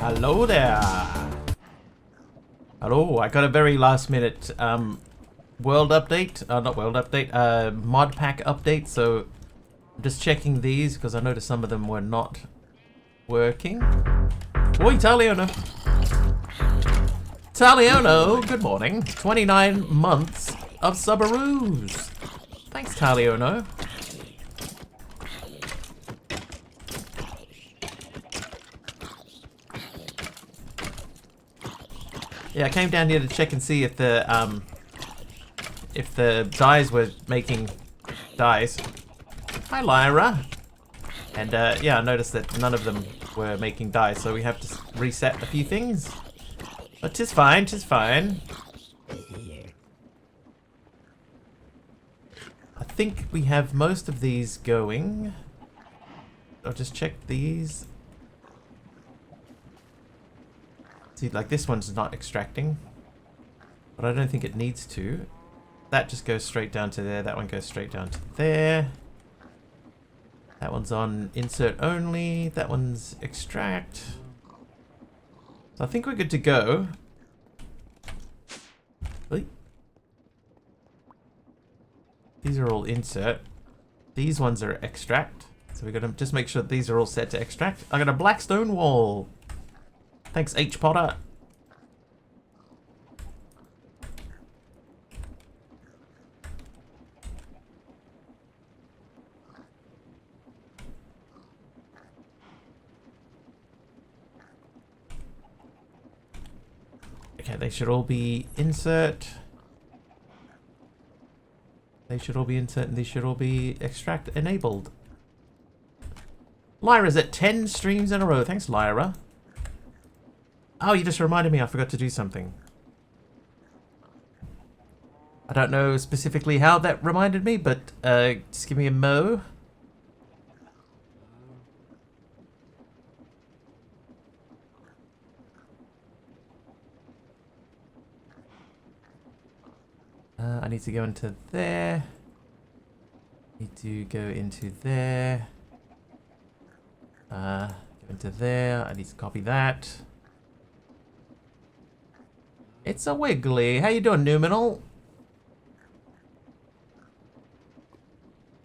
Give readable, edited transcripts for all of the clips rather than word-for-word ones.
Hello there. Hello, I got a very last minute world update. Not world update, mod pack update. So I'm just checking these because I noticed some of them were not working. Oi, Taliono. Taliono, good morning. 29 months of Subaroos. Thanks, Taliono. Yeah, I came down here to check and see if the dyes were making dyes. Hi, Lyra. And yeah, I noticed that none of them were making dyes, so we have to reset a few things. But 'tis fine, 'tis fine. I think we have most of these going. I'll just check these. See, like this one's not extracting, but I don't think it needs to. That just goes straight down to there. That one goes straight down to there. That one's on insert only. That one's extract. So I think we're good to go. These are all insert. These ones are extract. So we're gonna just make sure that these are all set to extract. I got a black stone wall. Thanks, H. Potter. Okay, they should all be insert. They should all be insert and these should all be extract enabled. Lyra's at 10 streams in a row. Thanks, Lyra. Oh, you just reminded me I forgot to do something. I don't know specifically how that reminded me, but just give me a mo. I need to go into there. Need to go into there. Go into there. I need to copy that. It's a wiggly. How you doing, Numinal?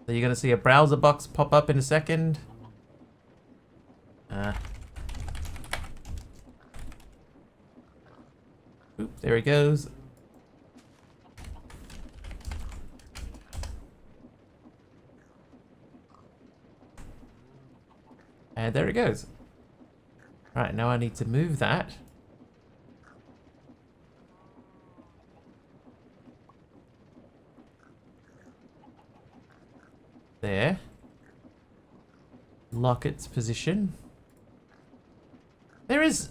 So you're gonna see a browser box pop up in a second. Oop, there he goes. And there it goes. Right, now I need to move that. There. Lock its position. There is...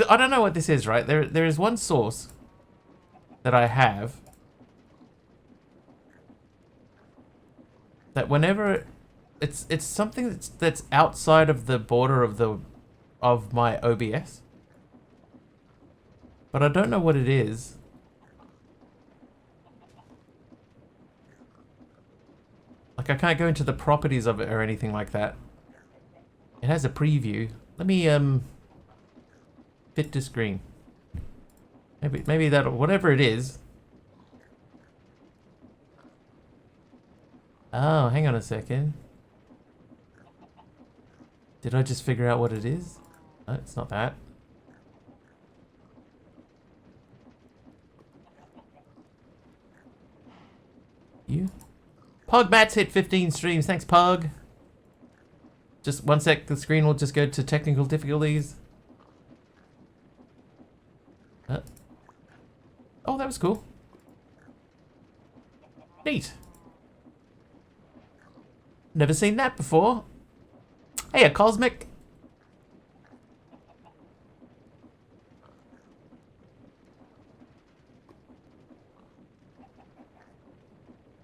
I don't know what this is, right? There is one source that I have that whenever... It's something that's outside of the border of my OBS. But I don't know what it is. Like, I can't go into the properties of it or anything like that. It has a preview. Let me fit to screen. Maybe that'll, whatever it is. Oh, hang on a second. Did I just figure out what it is? No, it's not that. You? Pugmat's hit 15 streams. Thanks, Pug. Just one sec. The screen will just go to technical difficulties. Oh, that was cool. Neat. Never seen that before. Hey, a Cosmic.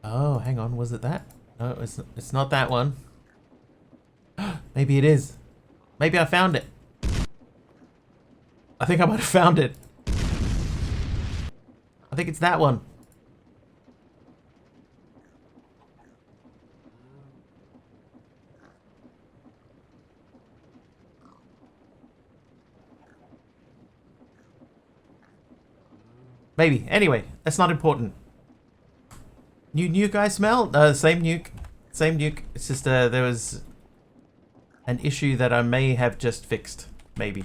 Oh, hang on. Was it that? No, it's not that one. Maybe it is. Maybe I found it. I think I might have found it. I think it's that one. Maybe. Anyway, that's not important. New nuke I smell? Same nuke. Same nuke. It's just there was an issue that I may have just fixed. Maybe.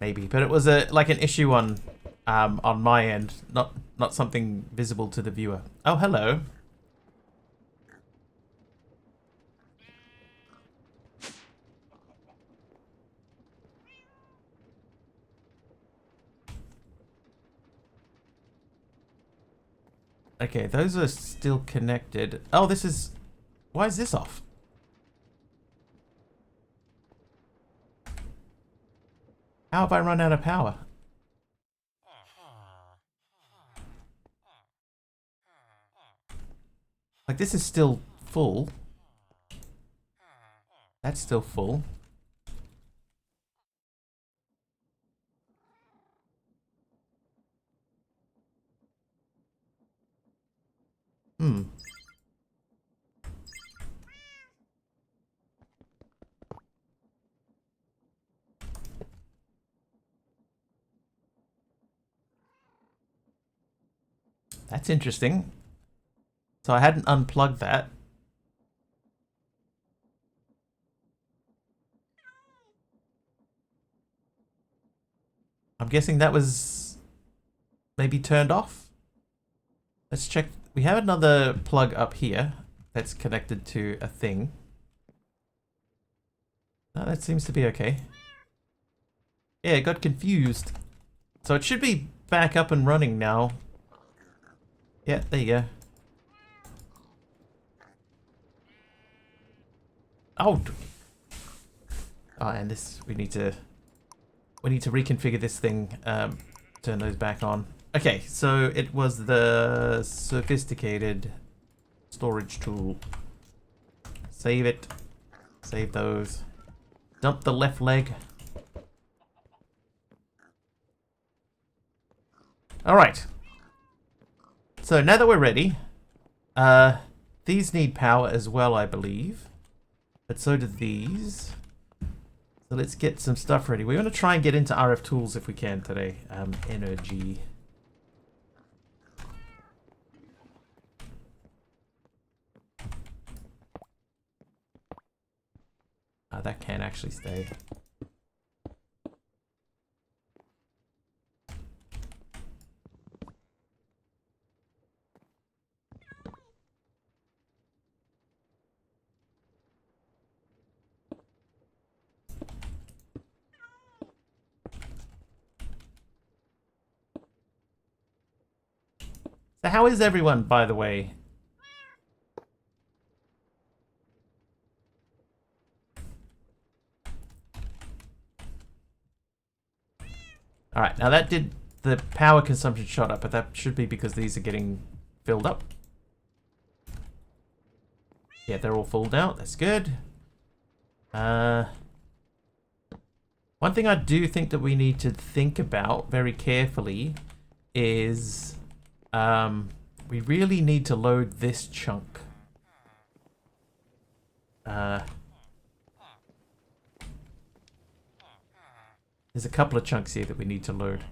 Maybe. But it was like an issue on my end, not something visible to the viewer. Oh, hello. Okay, those are still connected. Oh, this is... Why is this off? How have I run out of power? Like, this is still full. That's still full. Hmm. That's interesting. So I hadn't unplugged that. I'm guessing that was maybe turned off. Let's check. We have another plug up here that's connected to a thing. No, that seems to be okay. Yeah, it got confused. So it should be back up and running now. Yeah, there you go. Oh. Oh, and this we need to reconfigure this thing. Turn those back on. Okay, so it was the sophisticated storage tool. Save it. Save those. Dump the left leg. Alright. So now that we're ready, these need power as well, I believe. But so do these. So let's get some stuff ready. We want to try and get into RF tools if we can today. Energy. That can actually stay. So how is everyone, by the way? Alright, now that did... The power consumption shot up, but that should be because these are getting filled up. Yeah, they're all full now. That's good. One thing I do think that we need to think about very carefully is... we really need to load this chunk. There's a couple of chunks here that we need to load.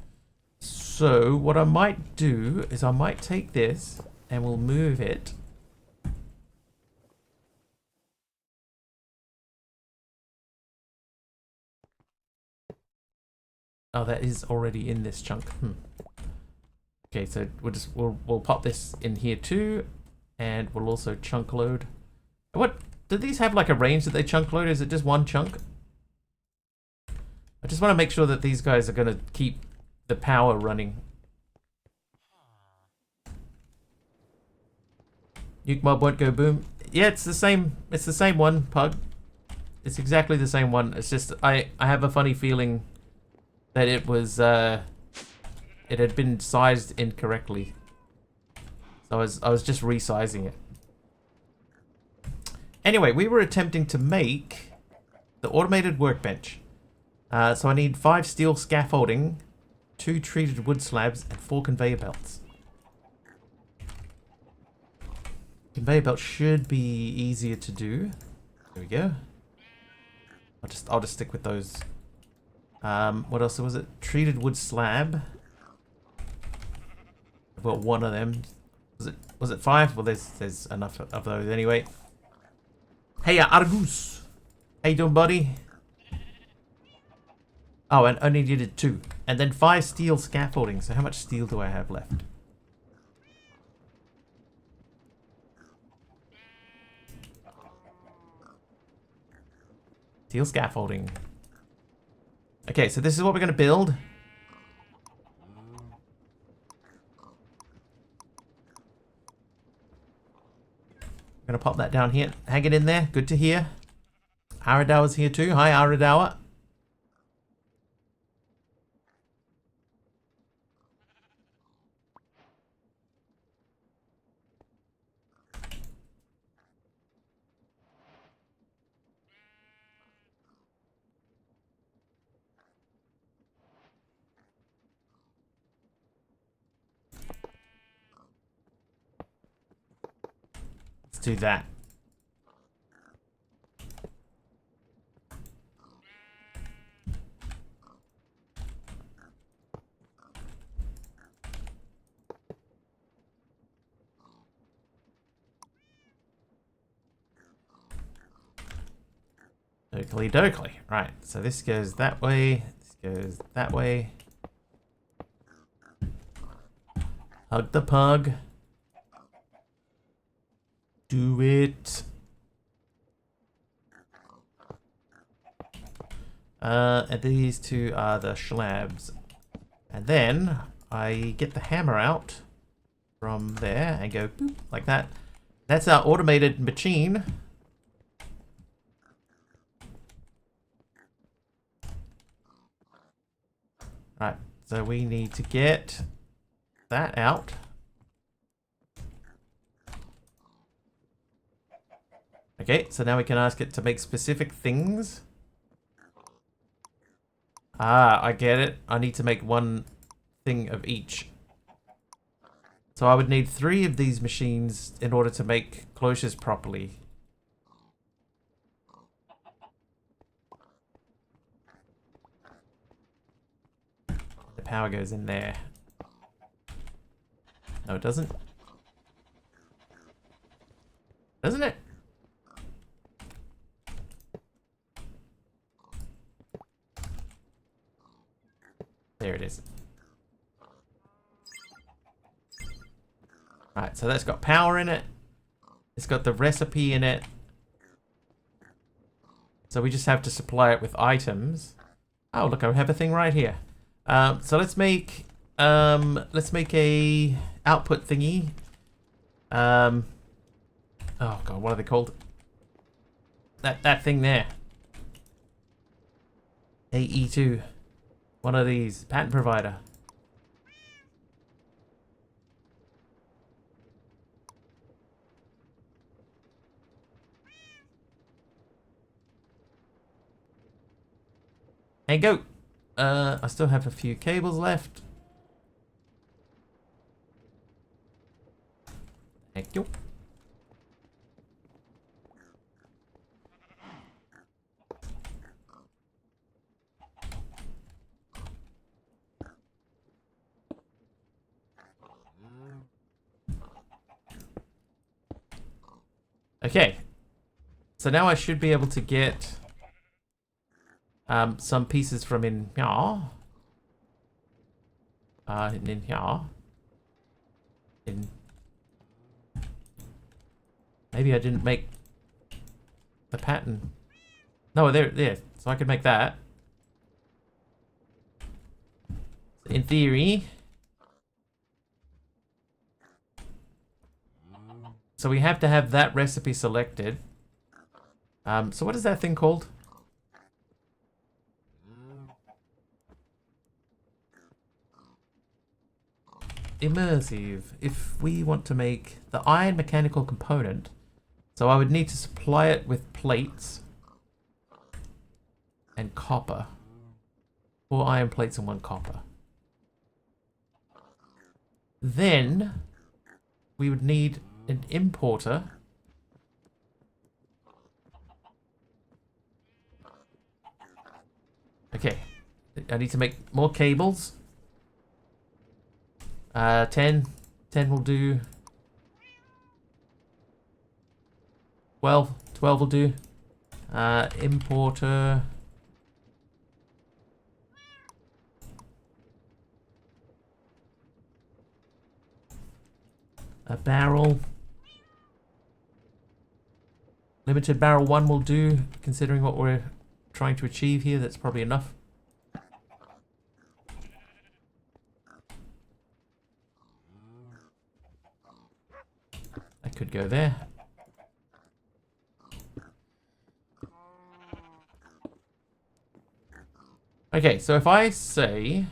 So what I might do is I might take this and we'll move it. Oh, that is already in this chunk. Okay, so we'll pop this in here too, and we'll also chunk load. What do these have, like a range that they chunk load? Is it just one chunk? I just want to make sure that these guys are going to keep the power running. Nuke mob won't go boom. Yeah, it's the same. It's the same one, Pug. It's exactly the same one. It's just I have a funny feeling that it was it had been sized incorrectly. So I was just resizing it. Anyway, we were attempting to make the automated workbench. So I need 5 steel scaffolding, 2 treated wood slabs, and 4 conveyor belts. Conveyor belt should be easier to do. There we go. I'll just stick with those. What else was it? Treated wood slab. well, one of them. Was it 5? Well, there's enough of those anyway. Hey, Argus. How you doing, buddy? Oh, and only needed 2. And then 5 steel scaffolding. So how much steel do I have left? Steel scaffolding. Okay, so this is what we're going to build. I'm going to pop that down here. Hang it in there. Good to hear. Aradawa's here too. Hi, Aradawa. Let's do that. Oakley dokley. Right, so this goes that way. This goes that way. Hug the pug. Do it. And these 2 are the slabs. And then I get the hammer out from there and go boop, like that. That's our automated machine. Right, so we need to get that out. Okay, so now we can ask it to make specific things. Ah, I get it. I need to make 1 thing of each. So I would need 3 of these machines in order to make cloches properly. The power goes in there. No, it doesn't. Doesn't it? There it is. Right, so that's got power in it. It's got the recipe in it. So we just have to supply it with items. Oh, look, I have a thing right here. So let's make a output thingy. Oh god, what are they called? That thing there. AE2. One of these. Patent provider. And go. I still have a few cables left. Thank you. Okay. So now I should be able to get some pieces from in here. In here. Maybe I didn't make the pattern. No, there. So I could make that. In theory. So we have to have that recipe selected. So what is that thing called? Immersive. If we want to make the iron mechanical component, so I would need to supply it with plates and copper. 4 iron plates and 1 copper. Then we would need an importer. Okay, I need to make more cables. 10. 10 will do. 12 will do. Importer. A barrel. Limited barrel 1 will do, considering what we're trying to achieve here. That's probably enough. That could go there. Okay, so if I say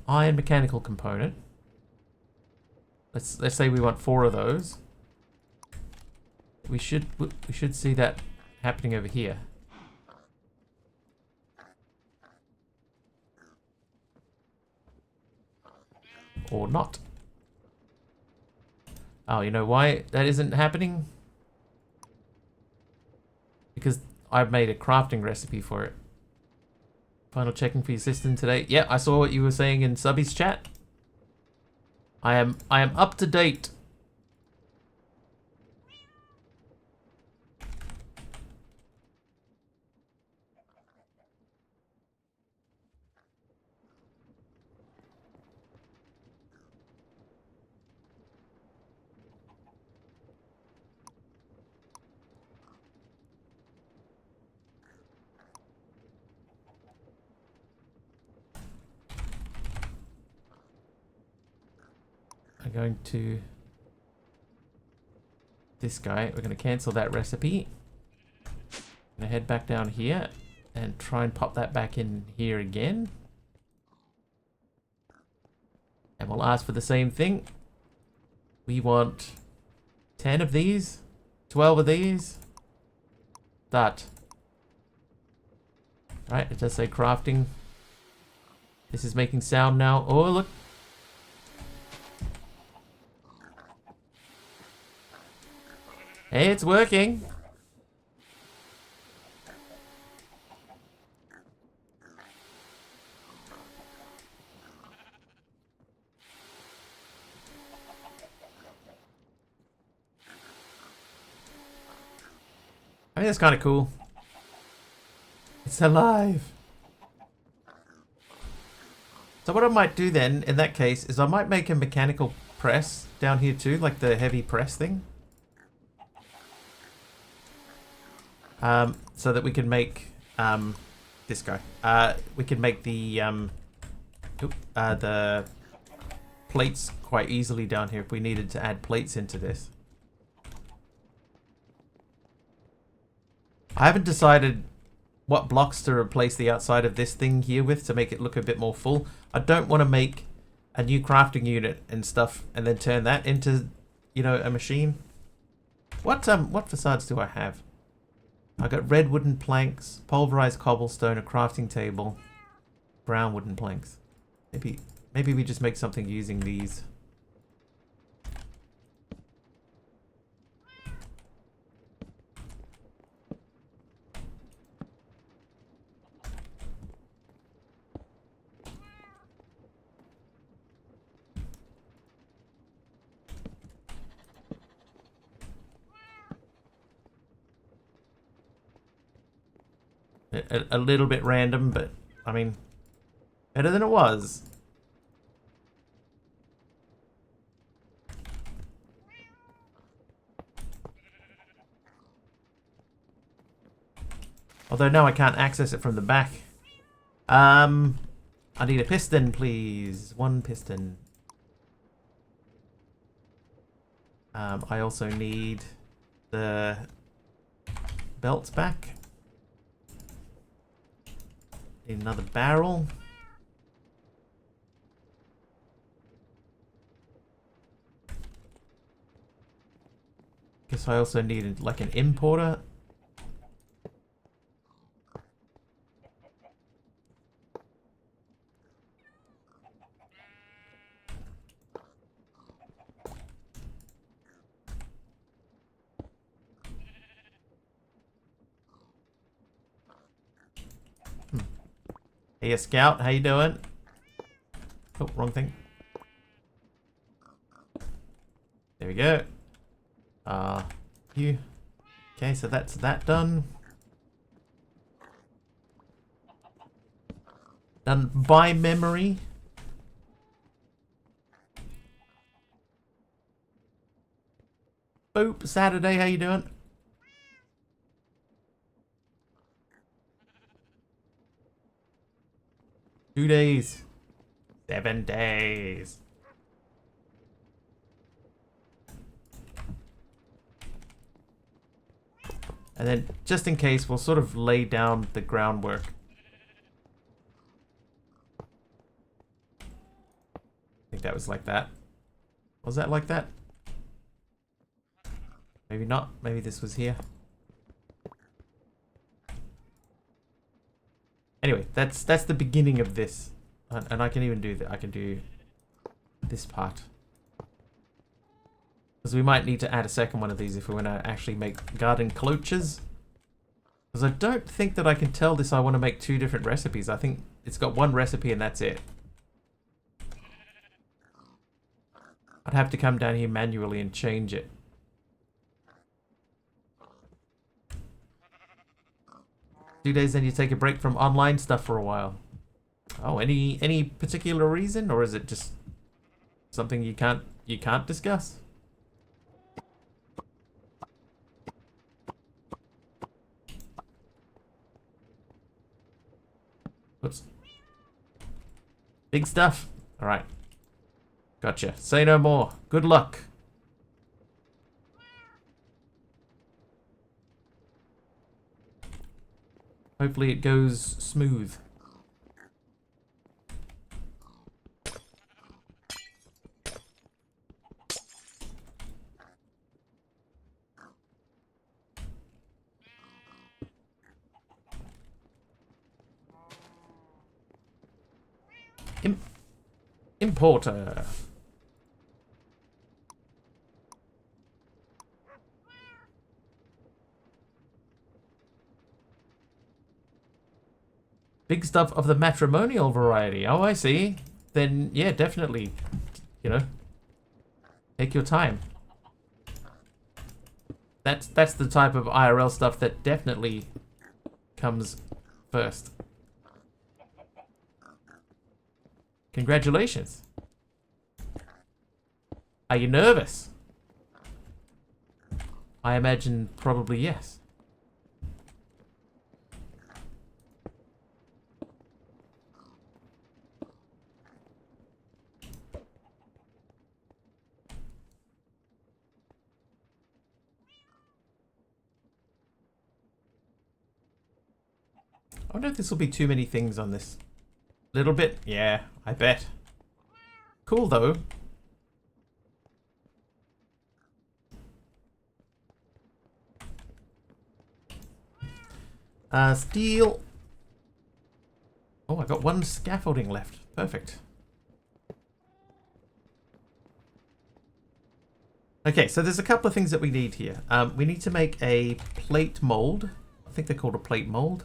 iron mechanical component, let's say we want 4 of those. We should see that happening over here. Or not. Oh, you know why that isn't happening? Because I've made a crafting recipe for it. Final checking for your system today. Yeah, I saw what you were saying in Subby's chat. I am up to date. I'm going to this guy. We're going to cancel that recipe. I'm going to head back down here and try and pop that back in here again. And we'll ask for the same thing. We want 10 of these, 12 of these. That. Right, it does say crafting. This is making sound now. Oh, look. Hey, it's working. I think that's kind of cool. It's alive. So what I might do then, in that case, is I might make a mechanical press down here too, like the heavy press thing. So that we can make this guy. We can make the plates quite easily down here if we needed to add plates into this. I haven't decided what blocks to replace the outside of this thing here with to make it look a bit more full. I don't want to make a new crafting unit and stuff and then turn that into, you know, a machine. What facades do I have? I got red wooden planks, pulverized cobblestone, a crafting table, brown wooden planks. Maybe we just make something using these. A little bit random, but I mean, better than it was. Although now I can't access it from the back. I need a piston, please. 1 piston. I also need the belts back. Need another barrel. Guess I also needed like an importer. Hey, Scout, how you doing? Oh, wrong thing. There we go. You. Okay, so that's that done. Done by memory. Boop, Saturday, how you doing? Two days. 7 days. And then, just in case, we'll sort of lay down the groundwork. I think that was like that. Was that like that? Maybe not. Maybe this was here. Anyway, that's the beginning of this. And I can even do that. I can do this part. Because we might need to add a second one of these if we want to actually make garden cloches. Because I don't think that I can tell this I want to make 2 different recipes. I think it's got 1 recipe and that's it. I'd have to come down here manually and change it. Two days, then you take a break from online stuff for a while. Oh, any particular reason, or is it just something you can't discuss? Whoops. Big stuff. All right. Gotcha. Say no more. Good luck. Hopefully it goes smooth. Importer. Big stuff of the matrimonial variety. Oh, I see. Then, yeah, definitely, you know, take your time. That's the type of IRL stuff that definitely comes first. Congratulations. Are you nervous? I imagine probably yes. I wonder if this will be too many things on this. Little bit? Yeah, I bet. Cool though. Steel. Oh, I got 1 scaffolding left. Perfect. Okay, so there's a couple of things that we need here. We need to make a plate mold. I think they're called a plate mold.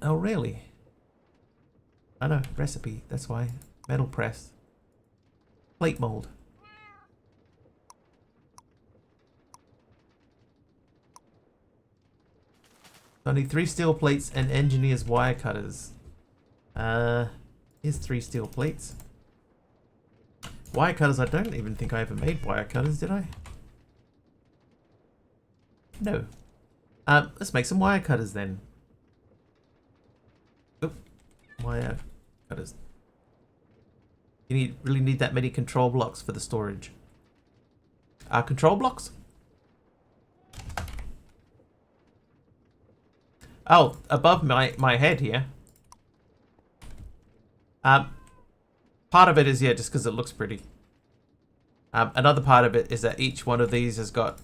Oh, really? I know, recipe, that's why. Metal press. Plate mold. I need 3 steel plates and engineer's wire cutters. Here's 3 steel plates. Wire cutters, I don't even think I ever made wire cutters, did I? No. Let's make some wire cutters then. Oop. Wire cutters. You really need that many control blocks for the storage. Control blocks? Oh, above my head here. Part of it is, yeah, just because it looks pretty. Another part of it is that each one of these has got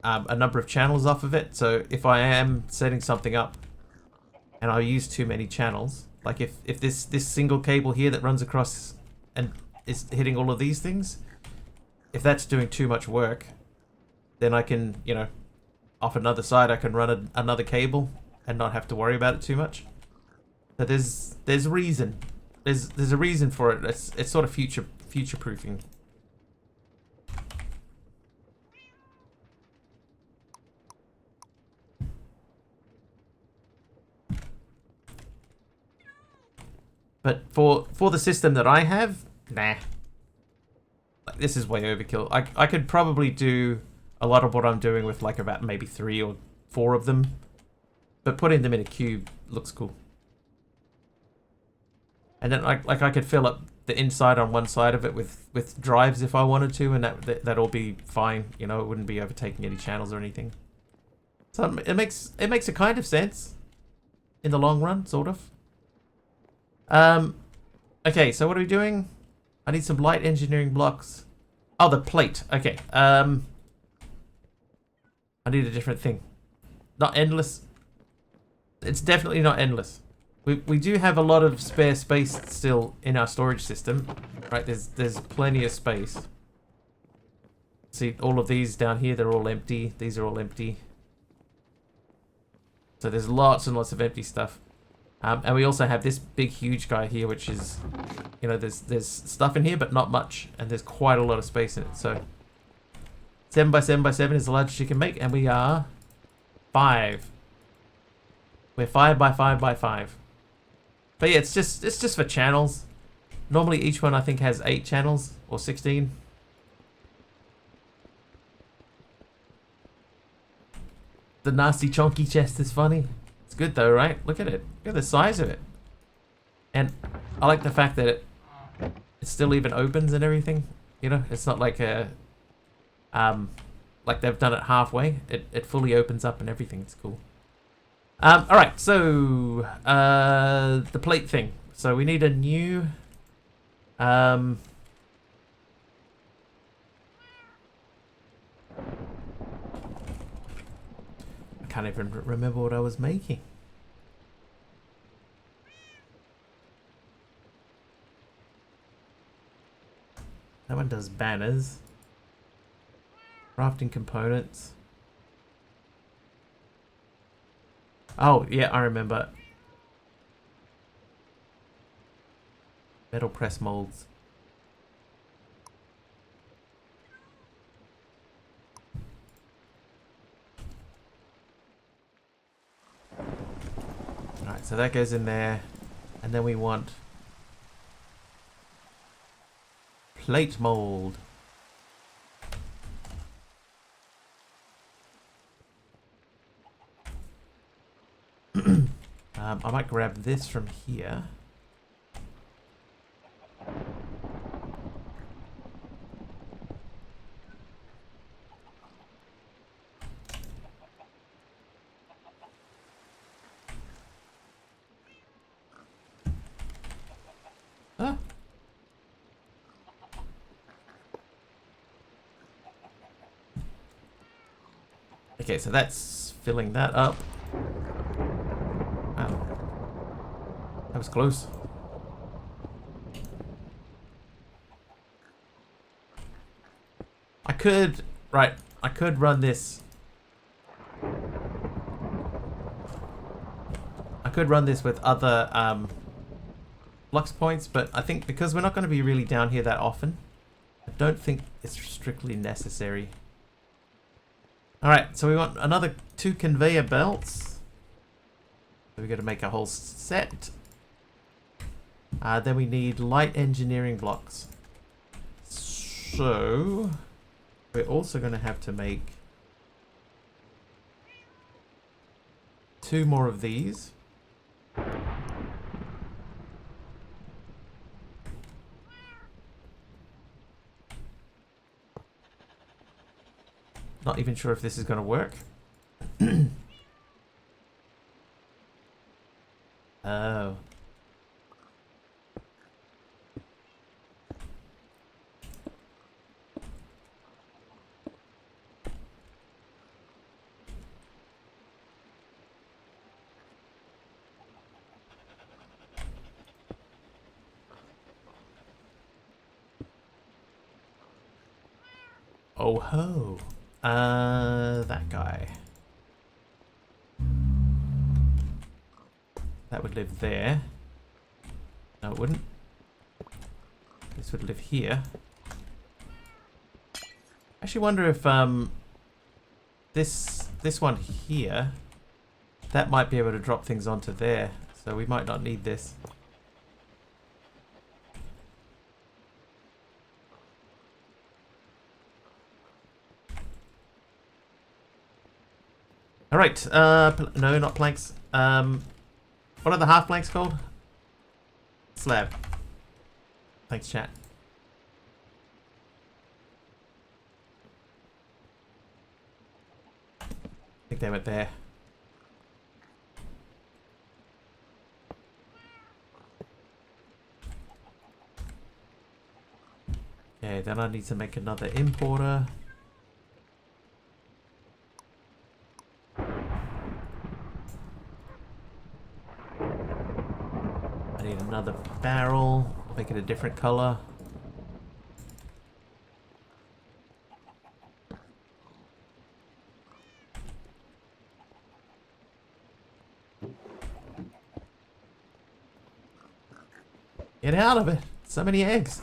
a number of channels off of it. So if I am setting something up and I use too many channels, like if this single cable here that runs across and is hitting all of these things, if that's doing too much work, then I can, you know, off another side, I can run another cable and not have to worry about it too much. So there's reason. There's a reason for it. It's sort of future proofing. But for the system that I have, nah. Like, this is way overkill. I could probably do a lot of what I'm doing with like about maybe 3 or 4 of them. But putting them in a cube looks cool. And then I could fill up the inside on one side of it with drives if I wanted to, and that'd all be fine. You know, it wouldn't be overtaking any channels or anything. So it makes a kind of sense in the long run, sort of. Okay, so what are we doing? I need some light engineering blocks. Oh, the plate. Okay. I need a different thing. Not endless. It's definitely not endless. We do have a lot of spare space still in our storage system. Right, there's plenty of space. See, all of these down here, they're all empty. These are all empty. So there's lots and lots of empty stuff. And we also have this big, huge guy here, which is, you know, there's stuff in here, but not much. And there's quite a lot of space in it. So 7 by 7 by 7 is the largest you can make. And we are 5. We're 5 by 5 by 5. But yeah, it's just for channels. Normally each one I think has 8 channels or 16. The nasty chonky chest is funny. It's good though, right? Look at it. Look at the size of it. And I like the fact that it still even opens and everything. You know, it's not like a like they've done it halfway. It fully opens up and everything. It's cool. Alright, so the plate thing. So we need a new I can't even remember what I was making. That one does banners. Crafting components. Oh, yeah, I remember. Metal press molds. Alright, so that goes in there. And then we want plate mold. I might grab this from here. Ah. Okay, so that's filling that up. Wow. That was close. I could run this. I could run this with other flux points, but I think because we're not going to be really down here that often, I don't think it's strictly necessary. Alright, so we want another 2 conveyor belts. So we're going to make a whole set. Then we need light engineering blocks. So we're also going to have to make 2 more of these. Not even sure if this is going to work. Oh. Oh ho. That guy. That would live there. No, it wouldn't. This would live here. I actually wonder if this one here, that might be able to drop things onto there. So we might not need this. All right. No, not planks. What are the half planks called? Slab. Thanks, chat. I think they went there. Okay, then I need to make another importer. I need another barrel. Make it a different color. Get out of it. So many eggs.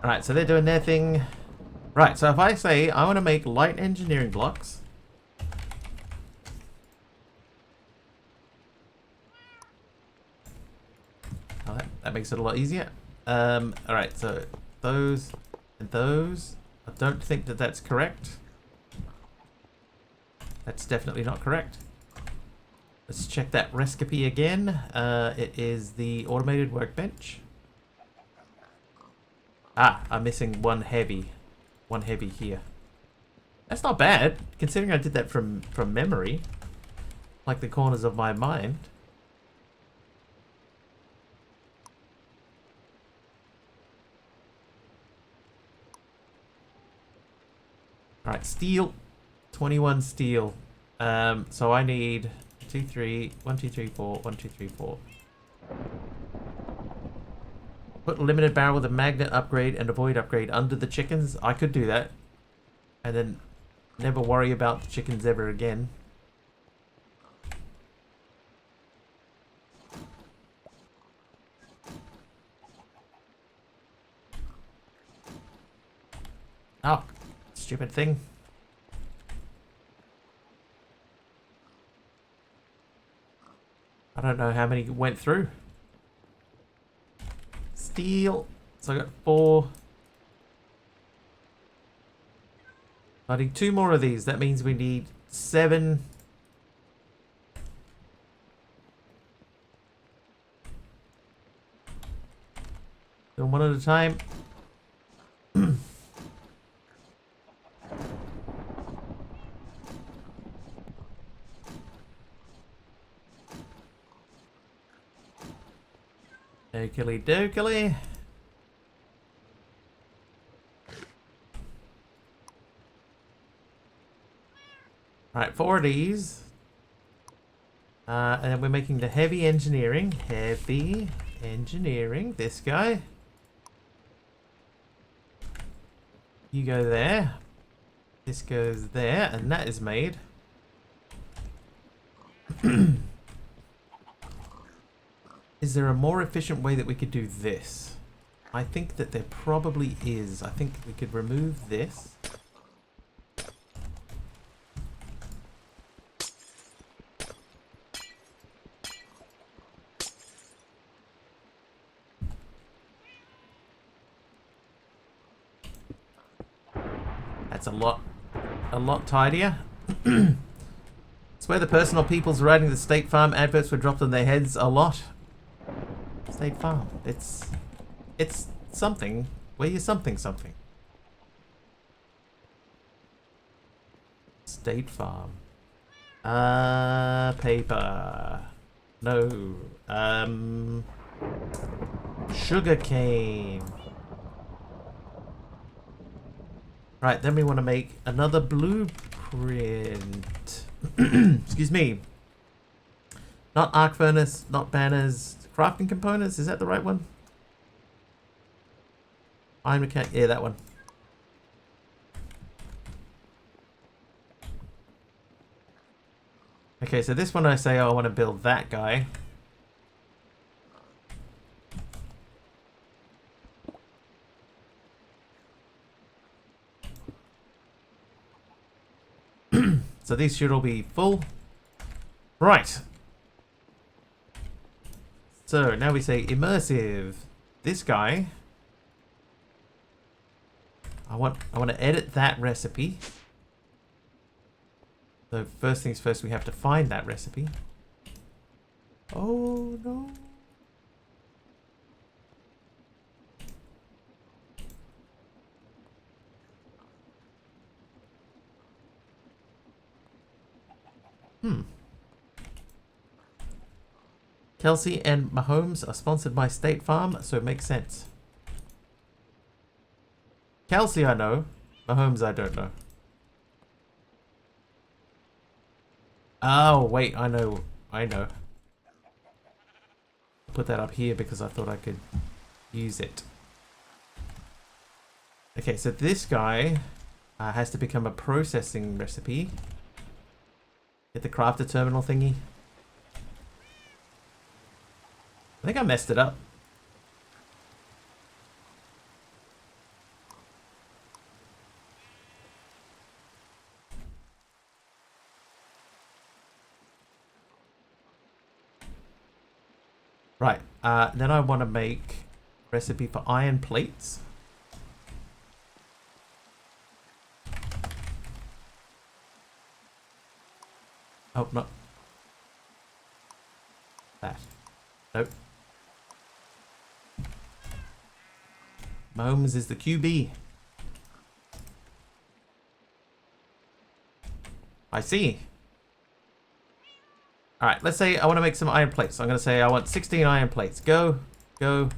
Alright, so they're doing their thing. Right, so if I say I want to make light engineering blocks. Oh, that makes it a lot easier. Alright, so those and those. I don't think that that's correct. That's definitely not correct. Let's check that recipe again. It is the automated workbench. Ah, I'm missing one heavy. One heavy here. That's not bad, considering I did that from memory. Like the corners of my mind. Alright, steel. 21 steel. So I need 2, 3, 1, 2, 3, 4, 1, 2, 3, 4. Put a limited barrel with a magnet upgrade and a void upgrade under the chickens. I could do that. And then never worry about the chickens ever again. Oh, stupid thing. I don't know how many went through. Steel. So I got 4. I need 2 more of these. That means we need 7. Doing one at a time. Dokily dokily. Right, 4 of these. And then we're making the heavy engineering. Heavy engineering. This guy. You go there. This goes there. And that is made. Is there a more efficient way that we could do this? I think that there probably is. I think we could remove this. That's a lot tidier. It's where the personal people's writing the State Farm adverts were dropped on their heads a lot. State Farm. It's something where you're something. State Farm. Paper. No. Sugar cane. Right, then we want to make another blueprint. Excuse me. Not arc furnace, not banners. Crafting components, is that the right one? Iron mechanic. Yeah, that one. Okay, so this one I say I want to build that guy. So these should all be full. Right. So now we say immersive. This guy. I want to edit that recipe. So first things first, we have to find that recipe. Oh no. Kelsey and Mahomes are sponsored by State Farm, so it makes sense. Kelsey I know. Mahomes I don't know. Oh, wait, I know. Put that up here because I thought I could use it. Okay, so this guy has to become a processing recipe. Get the crafter terminal thingy. I think I messed it up. Right, then I want to make recipe for iron plates. Oh, no. That. Nope. Mahomes is the QB. I see. Alright, let's say I want to make some iron plates. So I'm going to say I want 16 iron plates. Go. Go.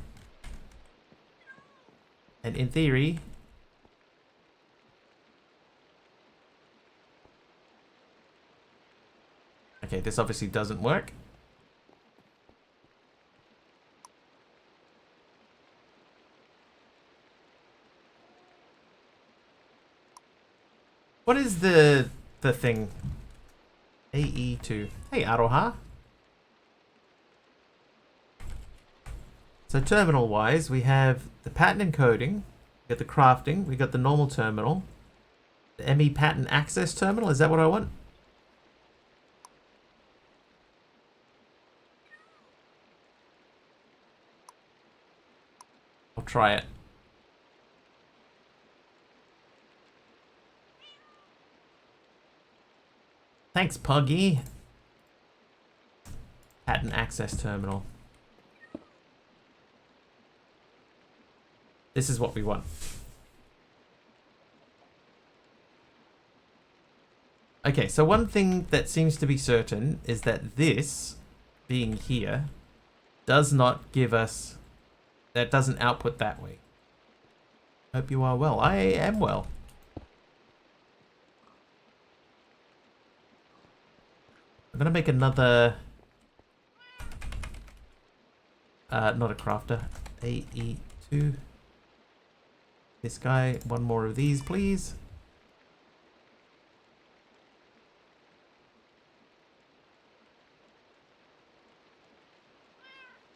And in theory... Okay, this obviously doesn't work. What is the thing? AE2. Hey, Aroha. So terminal-wise, we have the pattern encoding, we got the crafting, we got the normal terminal, the ME pattern access terminal. Is that what I want? I'll try it. Thanks, Puggy. Pattern access terminal. This is what we want. Okay, so one thing that seems to be certain is that this, being here, does not give us... That doesn't output that way. Hope you are well. I am well. I'm gonna make another... not a crafter. AE2. This guy, one more of these, please.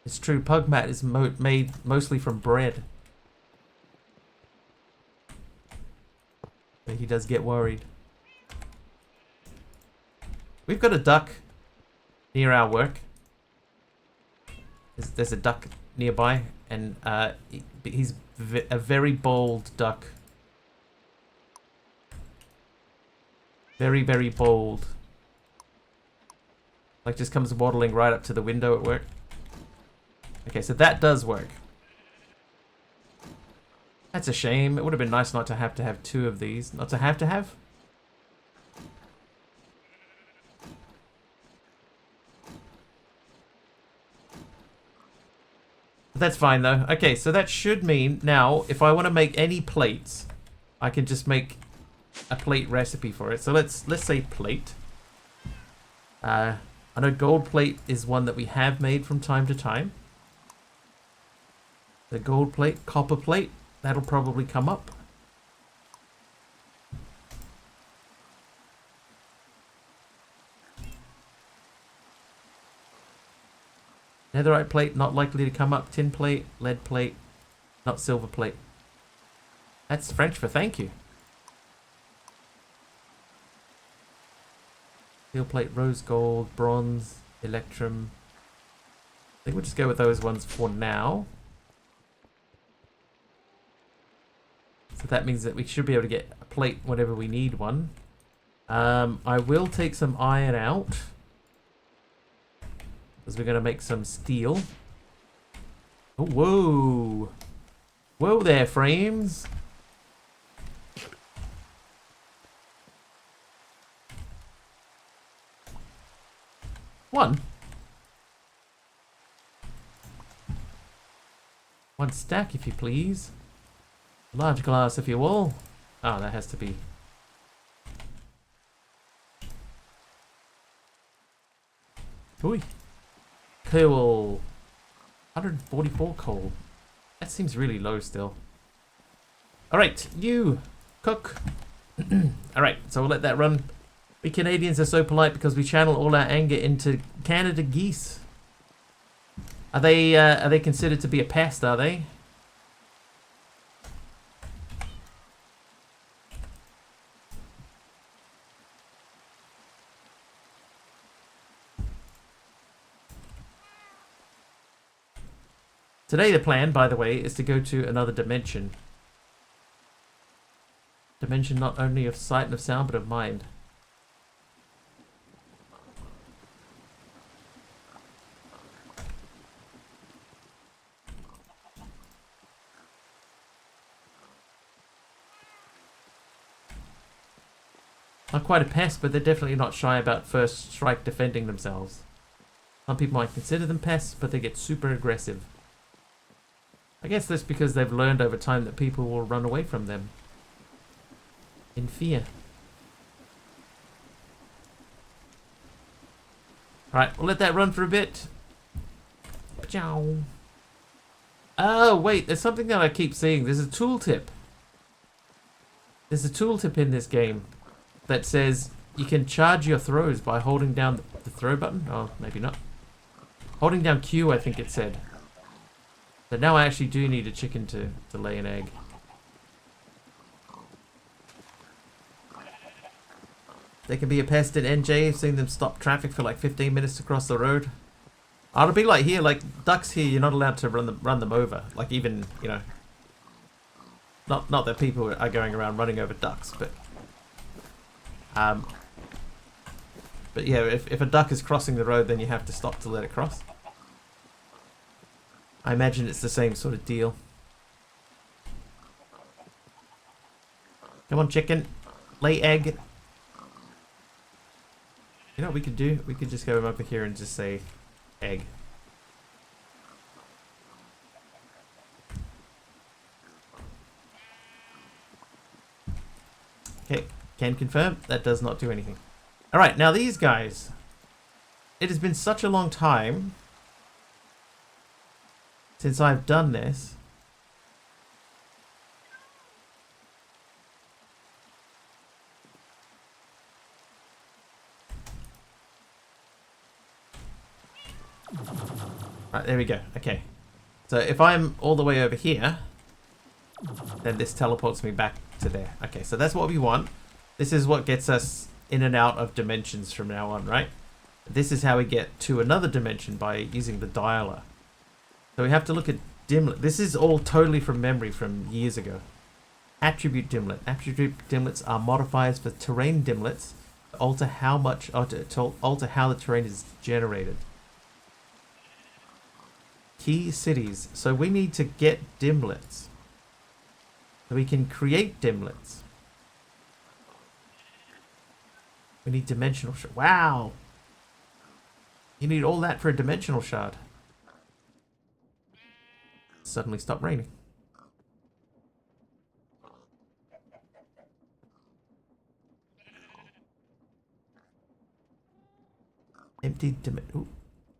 It's true, pug mat is made mostly from bread. But he does get worried. We've got a duck near our work. There's a duck nearby, and he's a very bold duck. Very, very bold. Like, just comes waddling right up to the window at work. Okay, so that does work. That's a shame. It would have been nice not to have two of these. Not to have? But that's fine though. Okay, so that should mean now if I want to make any plates, I can just make a plate recipe for it. So let's say plate. I know gold plate is one that we have made from time to time. The gold plate, copper plate. that'll probably come up. Netherite plate, not likely to come up. Tin plate, lead plate, not silver plate. That's French for thank you. Steel plate, rose gold, bronze, electrum. I think we'll just go with those ones for now. So that means that we should be able to get a plate whenever we need one. I will take some iron out, because we're going to make some steel. Oh, whoa. Whoa there, frames. One stack, if you please. Large glass, if you will. Oh, that has to be... Ooh. Coal. 144 coal. That seems really low still. Alright, you cook. Alright, so we'll let that run. We Canadians are so polite because we channel all our anger into Canada geese. Are they considered to be a pest, are they? Today the plan, by the way, is to go to another dimension. Dimension not only of sight and of sound, but of mind. Not quite a pest, but they're definitely not shy about first strike defending themselves. Some people might consider them pests, but they get super aggressive. I guess that's because they've learned over time that people will run away from them in fear. Alright, we'll let that run for a bit. Ciao. Oh, wait, there's something that I keep seeing. There's a tooltip. There's a tooltip in this game that says you can charge your throws by holding down the throw button. Oh, maybe not. Holding down Q, I think it said. But now I actually do need a chicken to lay an egg. They can be a pest in NJ. I've seen them stop traffic for like 15 minutes to cross the road. Oh, it'll be like here, like ducks here, you're not allowed to run them over. Like even, you know, not that people are going around running over ducks, but yeah, if a duck is crossing the road, then you have to stop to let it cross. I imagine it's the same sort of deal. Come on, chicken. Lay egg. You know what we could do? We could just go over here and just say egg. Okay, can confirm. That does not do anything. Alright, now these guys. It has been such a long time since I've done this. Right, there we go. Okay. So if I'm all the way over here, then this teleports me back to there. Okay, so that's what we want. This is what gets us in and out of dimensions from now on, right? This is how we get to another dimension by using the dialer. So we have to look at dimlet. This is all totally from memory from years ago. Attribute dimlet. Attribute dimlets are modifiers for terrain dimlets to alter how much, or to alter how the terrain is generated. Key cities. So we need to get dimlets. So we can create dimlets. We need dimensional shard. Wow! You need all that for a dimensional shard. Suddenly stopped raining. Empty dimension.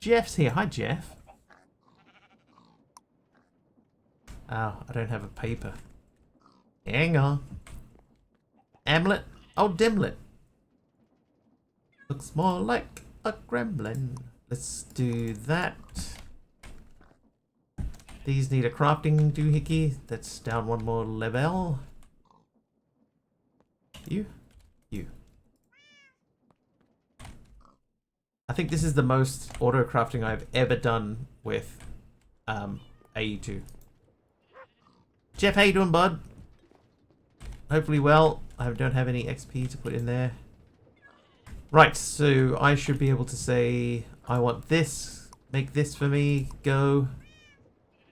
Jeff's here. Hi, Jeff. Oh, I don't have a paper. Hang on. Amlet? Oh, Dimlet. Looks more like a gremlin. Let's do that. These need a crafting doohickey. That's down one more level. You. I think this is the most auto crafting I've ever done with AE2. Jeff, how you doing, bud? Hopefully well. I don't have any XP to put in there. Right, so I should be able to say, I want this. Make this for me. Go.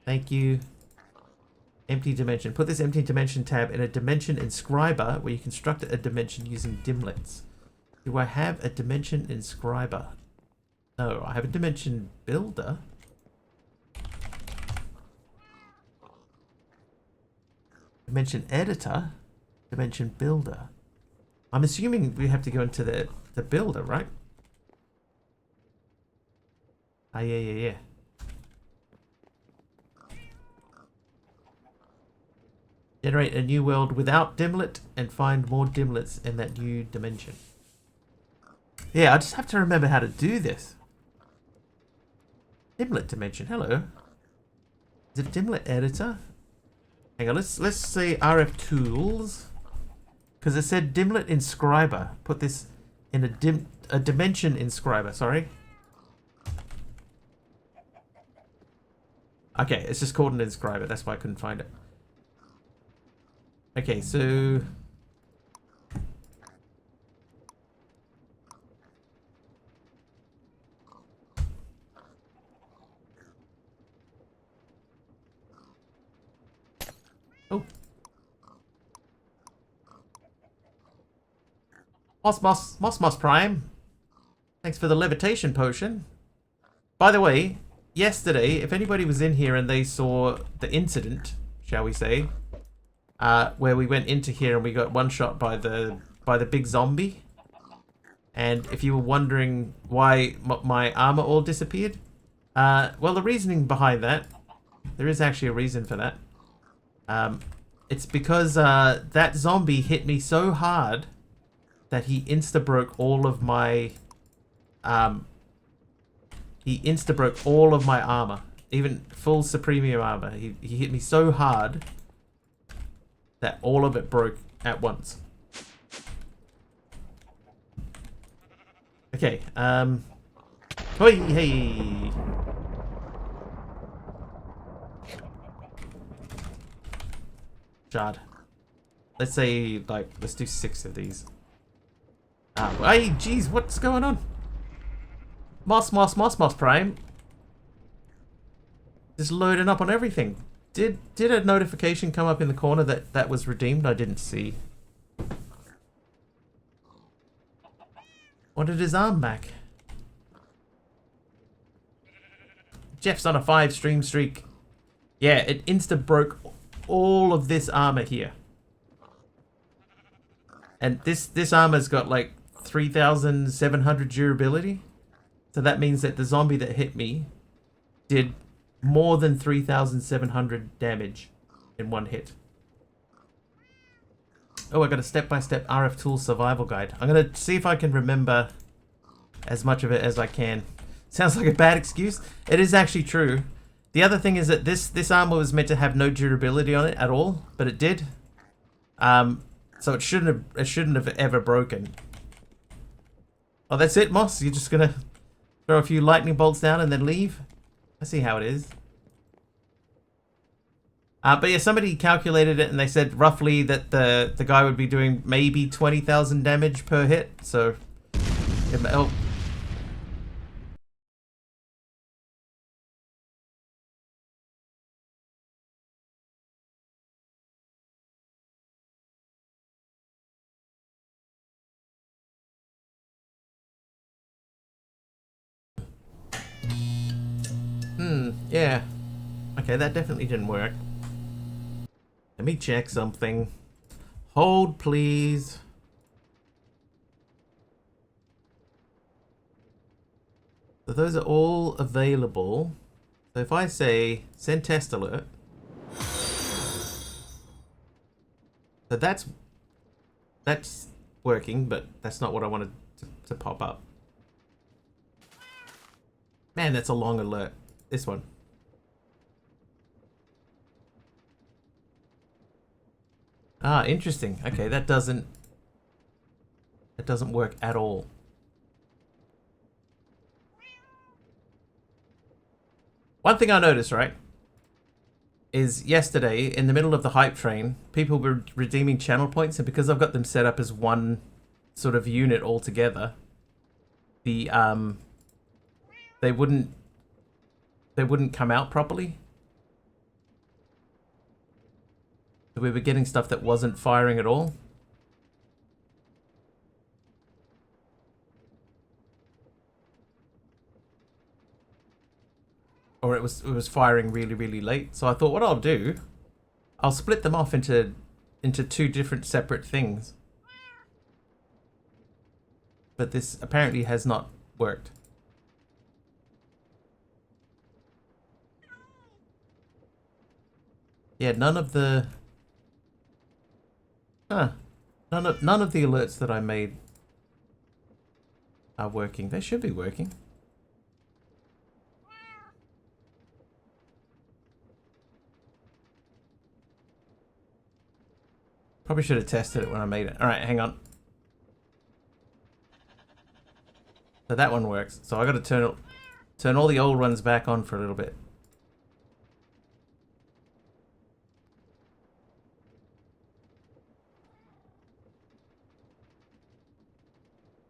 Thank you. Empty dimension. Put this empty dimension tab in a dimension inscriber where you construct a dimension using dimlets. Do I have a dimension inscriber? No, I have a dimension builder. Dimension editor. Dimension builder. I'm assuming we have to go into the builder, right? Ah, yeah. Generate a new world without dimlet and find more dimlets in that new dimension. Yeah, I just have to remember how to do this. Dimlet dimension, hello. Is it dimlet editor? Hang on, let's say RF tools. Because it said dimlet inscriber. Put this in a dimension inscriber, sorry. Okay, it's just called an inscriber, that's why I couldn't find it. Okay, so oh. Moss Prime. Thanks for the levitation potion. By the way, yesterday, if anybody was in here and they saw the incident, shall we say, where we went into here and we got one shot by the big zombie, and if you were wondering why my armor all disappeared, well, the reasoning behind that, there is actually a reason for that. It's because that zombie hit me so hard that he insta-broke all of my armor, even full Supremium armor. He hit me so hard that all of it broke at once. Okay, hey. Shard. Let's say, like, let's do 6 of these. Hey, jeez, what's going on? Moss Prime. Just loading up on everything. Did a notification come up in the corner that was redeemed? I didn't see. Wanted his arm back. Jeff's on a 5 stream streak. Yeah, it insta broke all of this armor here. And this armor's got like 3,700 durability. So that means that the zombie that hit me did more than 3,700 damage in one hit. Oh, I got a step-by-step RF Tools survival guide. I'm going to see if I can remember as much of it as I can. Sounds like a bad excuse. It is actually true. The other thing is that this armor was meant to have no durability on it at all, but it did. So it shouldn't have ever broken. Oh, that's it, Moss? You're just going to throw a few lightning bolts down and then leave? I see how it is. But yeah, somebody calculated it and they said roughly that the guy would be doing maybe 20,000 damage per hit. So, oh. Yeah. Okay, that definitely didn't work. Let me check something. Hold, please. So those are all available. So if I say send test alert. So that's working, but that's not what I wanted to pop up. Man, that's a long alert. This one. Ah, interesting. Okay, that doesn't work at all. One thing I noticed, right, is yesterday in the middle of the hype train, people were redeeming channel points, and because I've got them set up as one sort of unit altogether, the they wouldn't come out properly. So we were getting stuff that wasn't firing at all. Or it was firing really, really late. So I thought what I'll do, I'll split them off into two different separate things. But this apparently has not worked. Yeah, none of the none of the alerts that I made are working. They should be working. Probably should have tested it when I made it. Alright, hang on. So that one works. So I got to turn all the old ones back on for a little bit.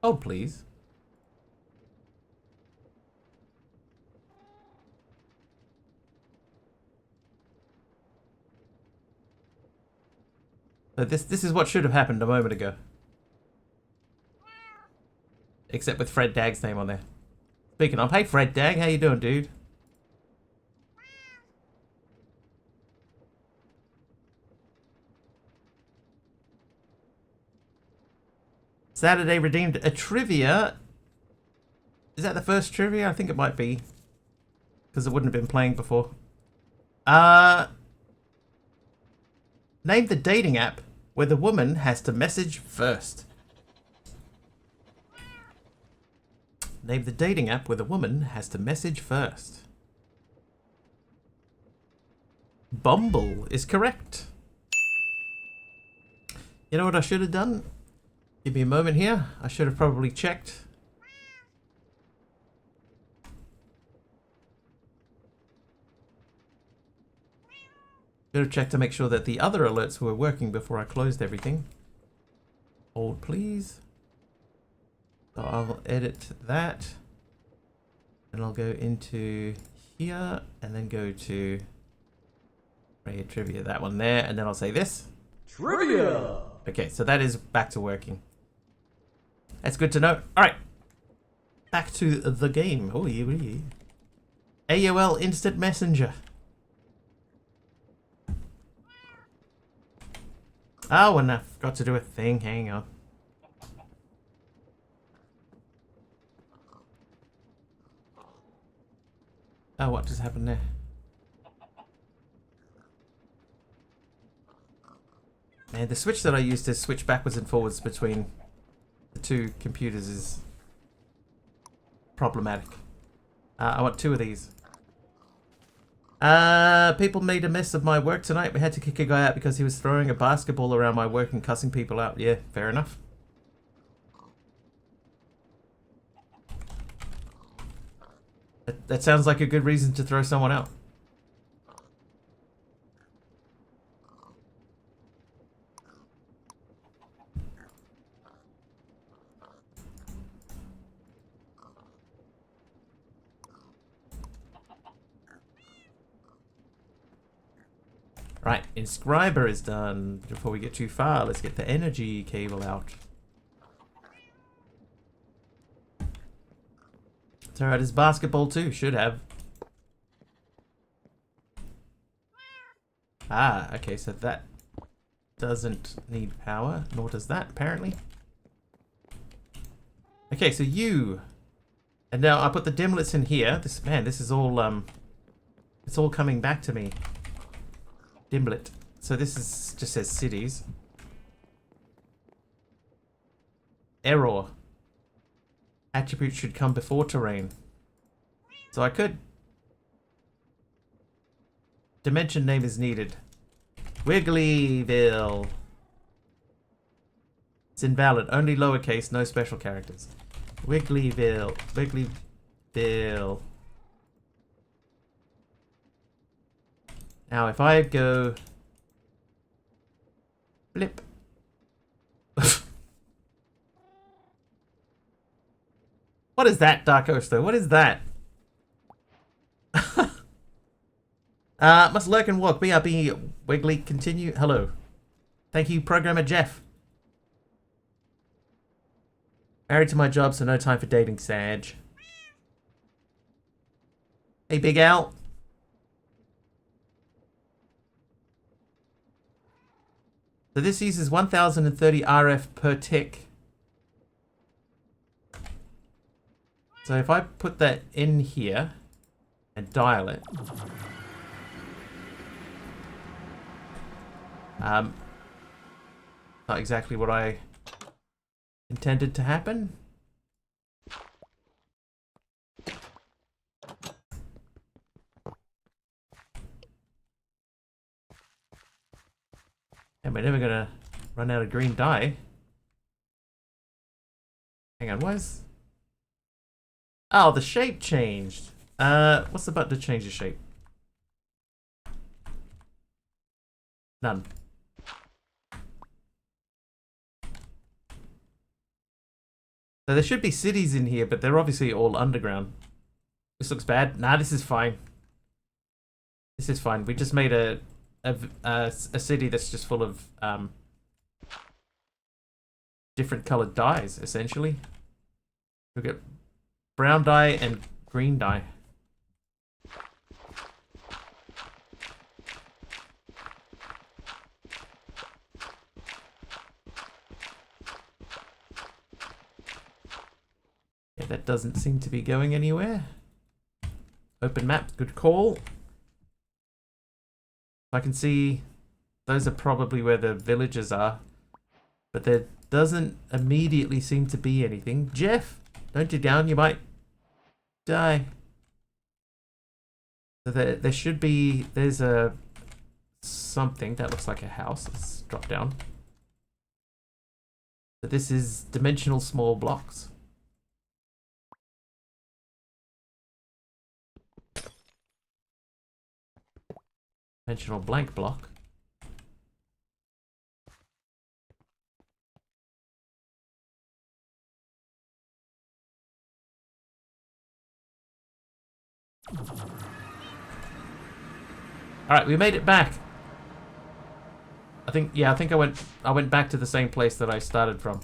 Hold, please. So this is what should have happened a moment ago. Except with Fred Dagg's name on there. Speaking of, hey Fred Dagg, how you doing, dude? Saturday redeemed a trivia. Is that the first trivia? I think it might be. Because it wouldn't have been playing before. Name the dating app where the woman has to message first. Name the dating app where the woman has to message first. Bumble is correct. You know what I should have done? Give me a moment here. I should have probably checked. Should have checked to make sure that the other alerts were working before I closed everything. Hold, please. So I'll edit that. And I'll go into here and then go to Rare Trivia, that one there, and then I'll say this. Trivia! Okay, so that is back to working. That's good to know. Alright. Back to the game. Oh, yeah. AOL Instant Messenger. Oh, and I forgot to do a thing. Hang on. Oh, what just happened there? Man, the switch that I used to switch backwards and forwards between the two computers is problematic. I want two of these. People made a mess of my work tonight. We had to kick a guy out because he was throwing a basketball around my work and cussing people out. Yeah, fair enough. That sounds like a good reason to throw someone out. Right, inscriber is done. Before we get too far, let's get the energy cable out. It's alright, it's basketball too, should have. Ah, okay, so that doesn't need power, nor does that, apparently. Okay, so you. And now I put the dimlets in here. This is all it's all coming back to me. Dimlet. So this is just says cities. Error. Attributes should come before terrain. So I could. Dimension name is needed. Wigglyville. It's invalid. Only lowercase, no special characters. Wigglyville. Wigglyville. Now if I go... Blip. What is that, Dark Oster? What is that? Must lurk and walk. BRB Wiggly, continue. Hello. Thank you, Programmer Jeff. Married to my job, so no time for dating, Sag. Hey, Big Al. So this uses 1030 RF per tick. So if I put that in here and dial it, not exactly what I intended to happen. And we're never gonna run out of green dye. Hang on, what is... Oh, the shape changed. What's the button to change the shape? None. So there should be cities in here, but they're obviously all underground. This looks bad. Nah, this is fine. This is fine. We just made a city that's just full of different colored dyes, essentially. We've got brown dye and green dye. Yeah, that doesn't seem to be going anywhere. Open map, good call. I can see those are probably where the villages are, but there doesn't immediately seem to be anything. Jeff, don't you down, you might die. So there should be, there's a something that looks like a house. Let's drop down. But this is dimensional small blocks. Dimensional blank block. Alright, we made it back. I think I went back to the same place that I started from.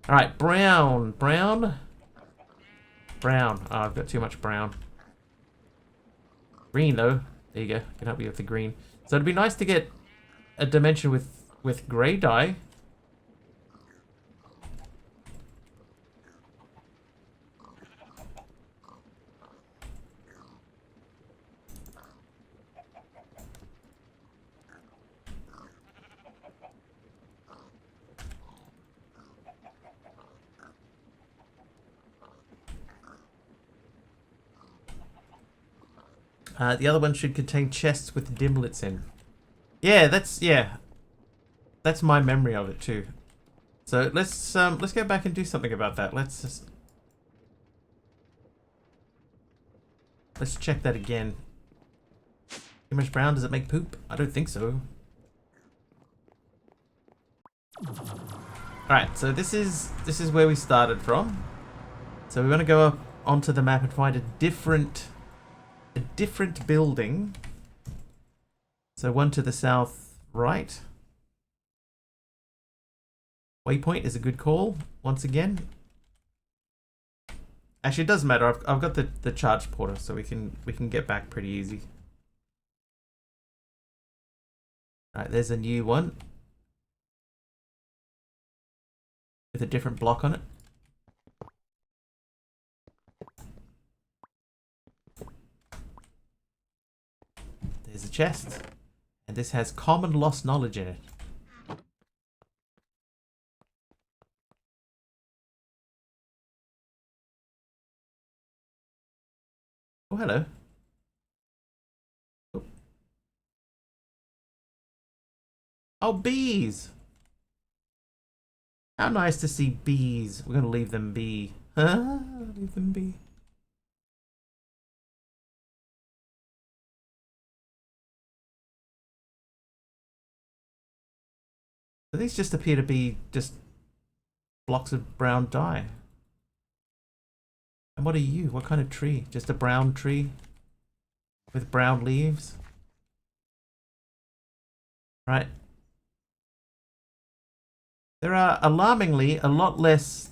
Alright, brown. Oh, I've got too much brown. Green though. There you go. Can help you with the green. So it'd be nice to get a dimension with grey dye. The other one should contain chests with dimlets in. Yeah, that's my memory of it too. So let's go back and do something about that. Let's check that again. Too much brown, does it make poop? I don't think so. Alright, so this is where we started from. So we want to go up onto the map and find a different building. So one to the south right. Waypoint is a good call once again. Actually, it doesn't matter. I've got the charge porter, so we can get back pretty easy. Alright, there's a new one with a different block on it. There's a chest, and this has common lost knowledge in it. Oh, hello. Oh, oh, bees! How nice to see bees. We're gonna leave them be. Huh? Leave them be. So these just appear to be just blocks of brown dye. And what are you? What kind of tree? Just a brown tree with brown leaves? Right. There are alarmingly a lot less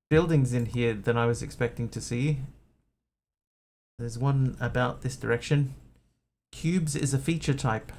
buildings in here than I was expecting to see. There's one about this direction. Cubes is a feature type.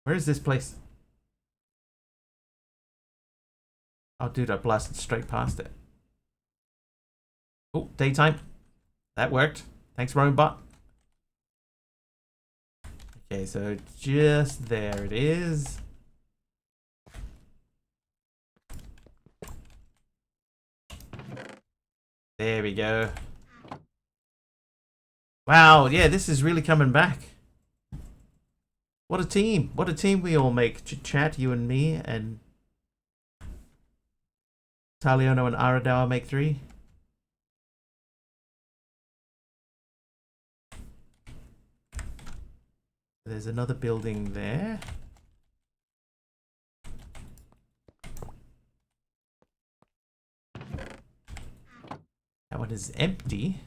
Where is this place? Oh, dude, I blasted straight past it. Oh, daytime. That worked. Thanks, Robot. Okay, so just there it is. There we go. Wow, yeah, this is really coming back. What a team. What a team we all make. Chat, you and me, and Taliono and Aradawa make 3. There's another building there. That one is empty.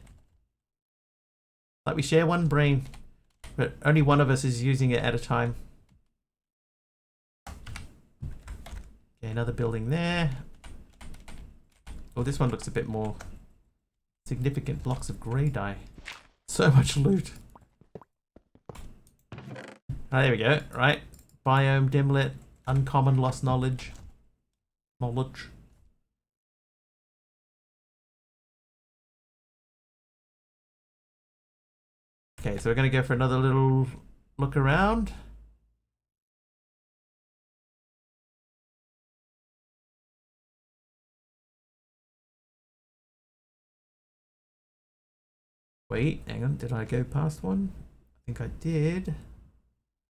Like we share one brain, but only one of us is using it at a time. Okay, another building there. Oh, this one looks a bit more significant. Blocks of grey dye. So much loot. Oh, there we go. Right. Biome, dimlet, uncommon, lost knowledge. Knowledge. Okay, so we're going to go for another little look around. Wait, hang on. Did I go past one? I think I did.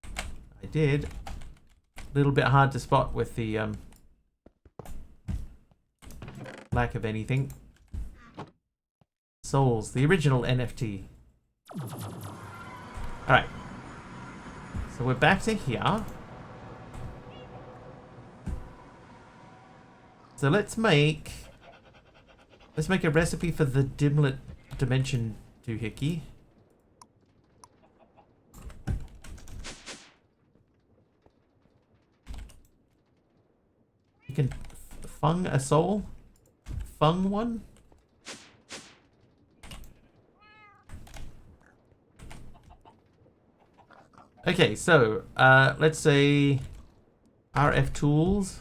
I did. A little bit hard to spot with the lack of anything. Souls, the original NFT. Alright. So we're back to here. So let's make a recipe for the dimlet dimension doohickey. You can fung a soul? Fung one? Okay, so let's say RF tools.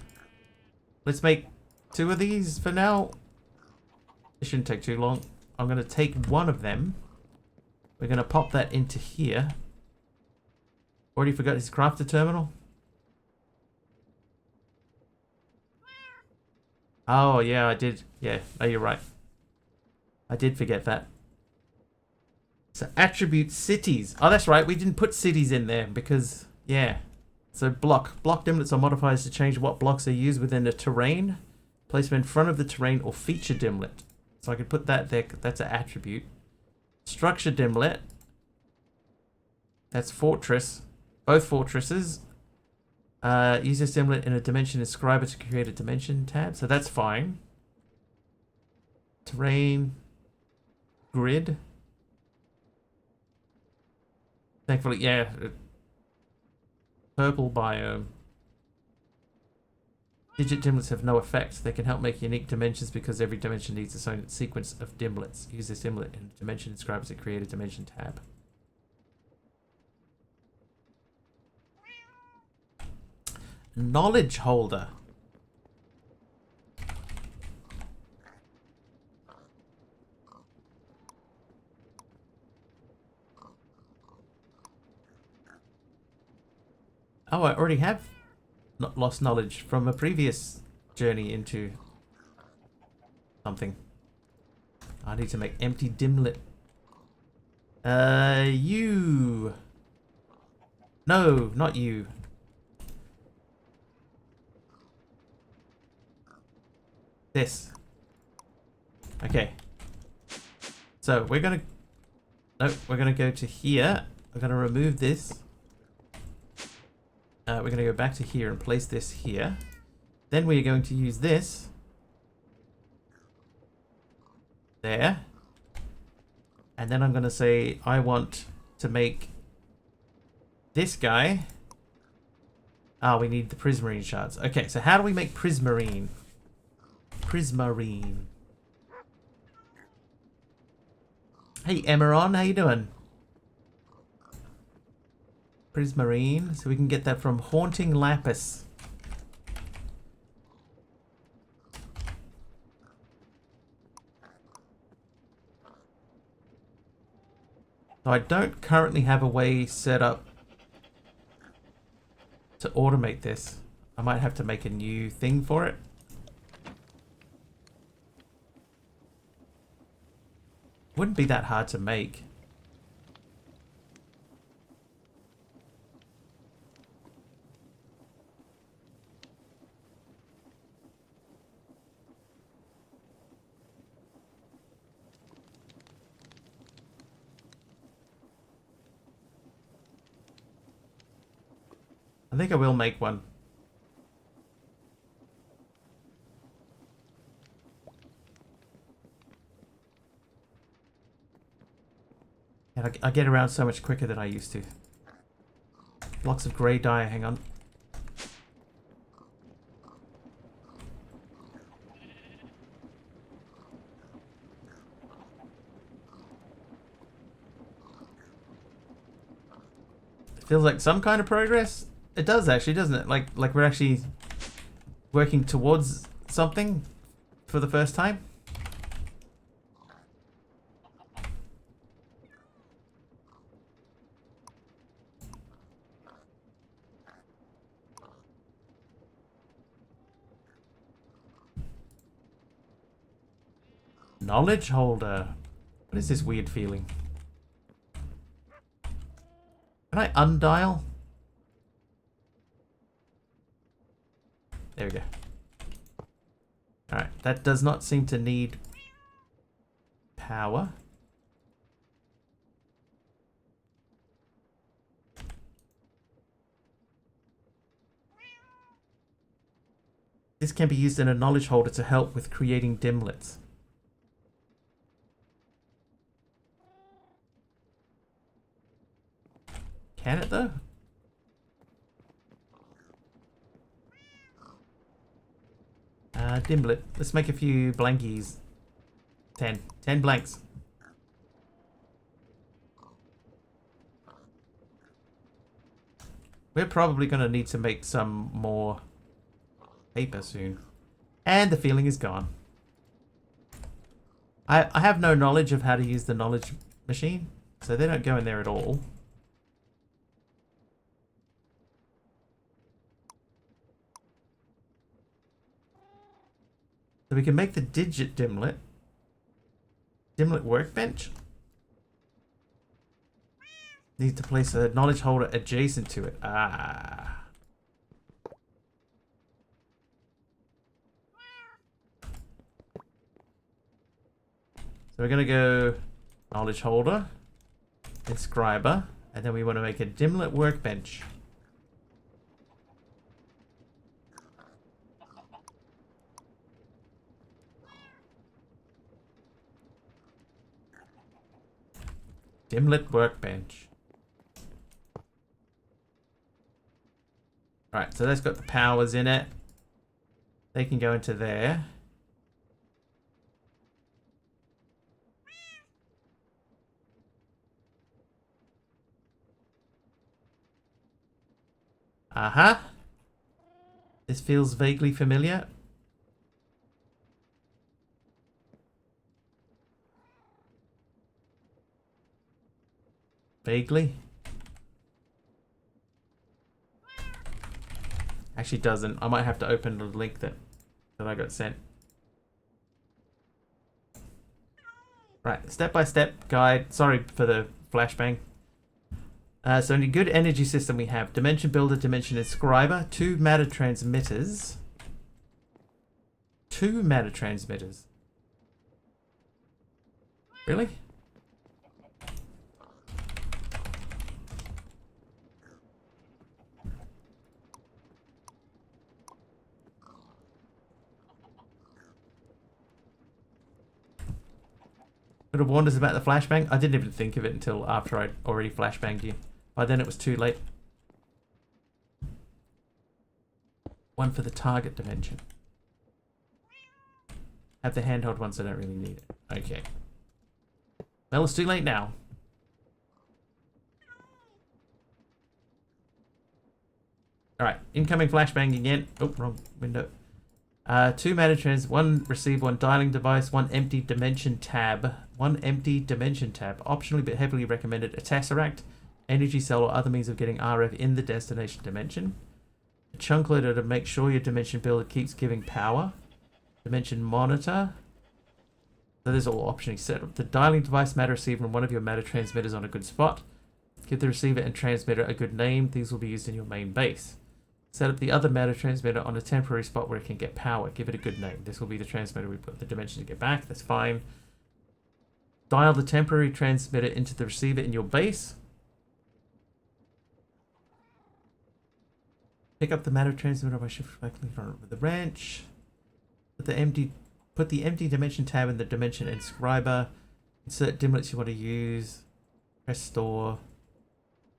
Let's make 2 of these for now. It shouldn't take too long. I'm going to take one of them. We're going to pop that into here. Already forgot his crafter terminal. Oh, yeah, I did. Yeah, no, you're right. I did forget that. So attribute cities. Oh, that's right. We didn't put cities in there because, yeah. So block dimlets are modifiers to change what blocks are used within the terrain. Place them in front of the terrain or feature dimlet. So I could put that there. That's an attribute. Structure dimlet. That's fortress. Both fortresses. Use this dimlet in a dimension inscriber to create a dimension tab. So that's fine. Terrain. Grid. Thankfully, yeah. Purple biome. Digit dimlets have no effect. They can help make unique dimensions because every dimension needs its own sequence of dimlets. Use this dimlet in dimension inscriber to create a dimension tab. knowledge holder. Oh, I already have lost knowledge from a previous journey into something. I need to make empty dimlet. You. No, not you. This. Okay. So we're gonna... No, we're gonna go to here. We're gonna remove this. We're gonna go back to here and place this here. Then we are going to use this. There. And then I'm gonna say I want to make this guy. Ah, we need the prismarine shards. Okay, so how do we make prismarine? Prismarine. Hey, Emeron, how you doing? Prismarine, so we can get that from Haunting Lapis. So I don't currently have a way set up to automate this. I might have to make a new thing for it. Wouldn't be that hard to make. I think I will make one. And I get around so much quicker than I used to. Blocks of grey dye, hang on. It feels like some kind of progress. It does actually, doesn't it? Like we're actually working towards something for the first time. Knowledge holder. What is this weird feeling? Can I undial? There we go. Alright, that does not seem to need power. This can be used in a knowledge holder to help with creating dimlets. Can it though? Dimlet. Let's make a few blankies. 10. 10 blanks. We're probably going to need to make some more paper soon. And the feeling is gone. I have no knowledge of how to use the knowledge machine, so they don't go in there at all. So we can make the digit dimlet. Dimlet workbench. Need to place a knowledge holder adjacent to it. Ah. So we're going to go knowledge holder, inscriber, and then we want to make a dimlet workbench. Dimlet workbench. Alright, so that's got the powers in it. They can go into there. Uh-huh. This feels vaguely familiar. Vaguely. Actually doesn't. I might have to open the link that I got sent. Right, step-by-step guide. Sorry for the flashbang. So in a good energy system we have Dimension Builder, Dimension Inscriber, 2 matter transmitters. 2 matter transmitters. Really? Could have warned us about the flashbang. I didn't even think of it until after I'd already flashbanged you. By then it was too late. 1 for the target dimension. Have the handheld ones, I don't really need it. Okay. Well, it's too late now. Alright, incoming flashbang again. Oh, wrong window. 2 matter trans, 1 receiver, 1 dialing device, 1 empty dimension tab. 1 empty dimension tab. Optionally but heavily recommended a tesseract, energy cell, or other means of getting RF in the destination dimension. A chunk loader to make sure your dimension builder keeps giving power. Dimension monitor. So this is all optionally set up. The dialing device, matter receiver, and 1 of your matter transmitters on a good spot. Give the receiver and transmitter a good name. These will be used in your main base. Set up the other matter transmitter on a temporary spot where it can get power. Give it a good name. This will be the transmitter we put the dimension to get back. That's fine. Dial the temporary transmitter into the receiver in your base. Pick up the matter transmitter by shift by clicking on it with the wrench. Put the empty dimension tab in the dimension inscriber. Insert dimlets you want to use. Press store.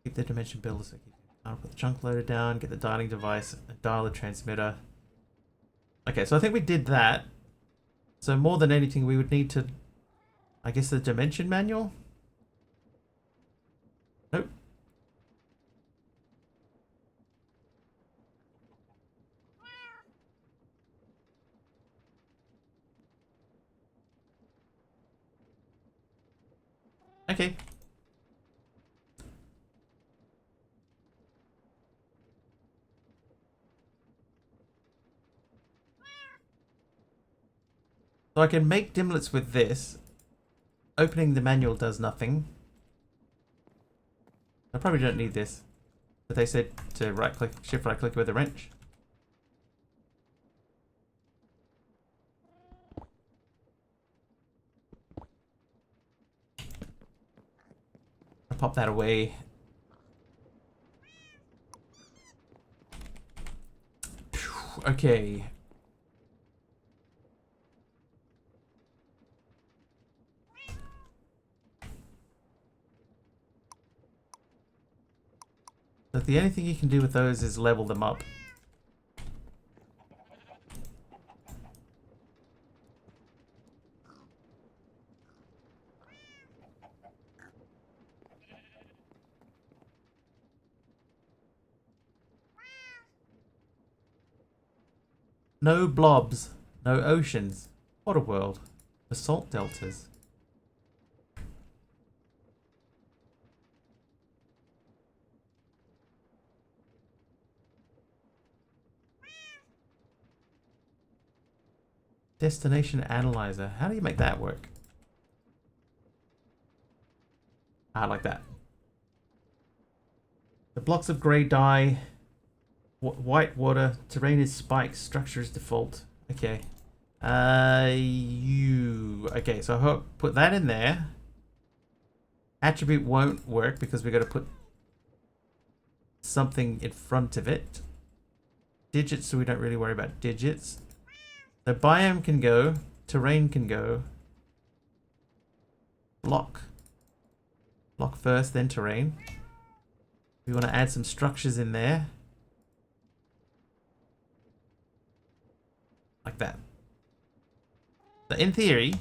Keep the dimension builder. So I'll put the chunk loader down. Get the dialing device and dial the transmitter. Okay, so I think we did that. So more than anything, we would need to, I guess, the dimension manual. Nope. Okay. So I can make dimlets with this. Opening the manual does nothing. I probably don't need this. But they said to right click, shift right click with a wrench. I'll pop that away. Okay. So the only thing you can do with those is level them up. No blobs, no oceans. What a world. Basalt deltas. Destination analyzer. How do you make that work? Ah, like that. The blocks of grey dye. White water. Terrain is spiked. Structure is default. Okay. Okay, so I put that in there. Attribute won't work because we got to put something in front of it. Digits, so we don't really worry about digits. So biome can go. Terrain can go. Block. Block first, then terrain. We want to add some structures in there. Like that. So in theory...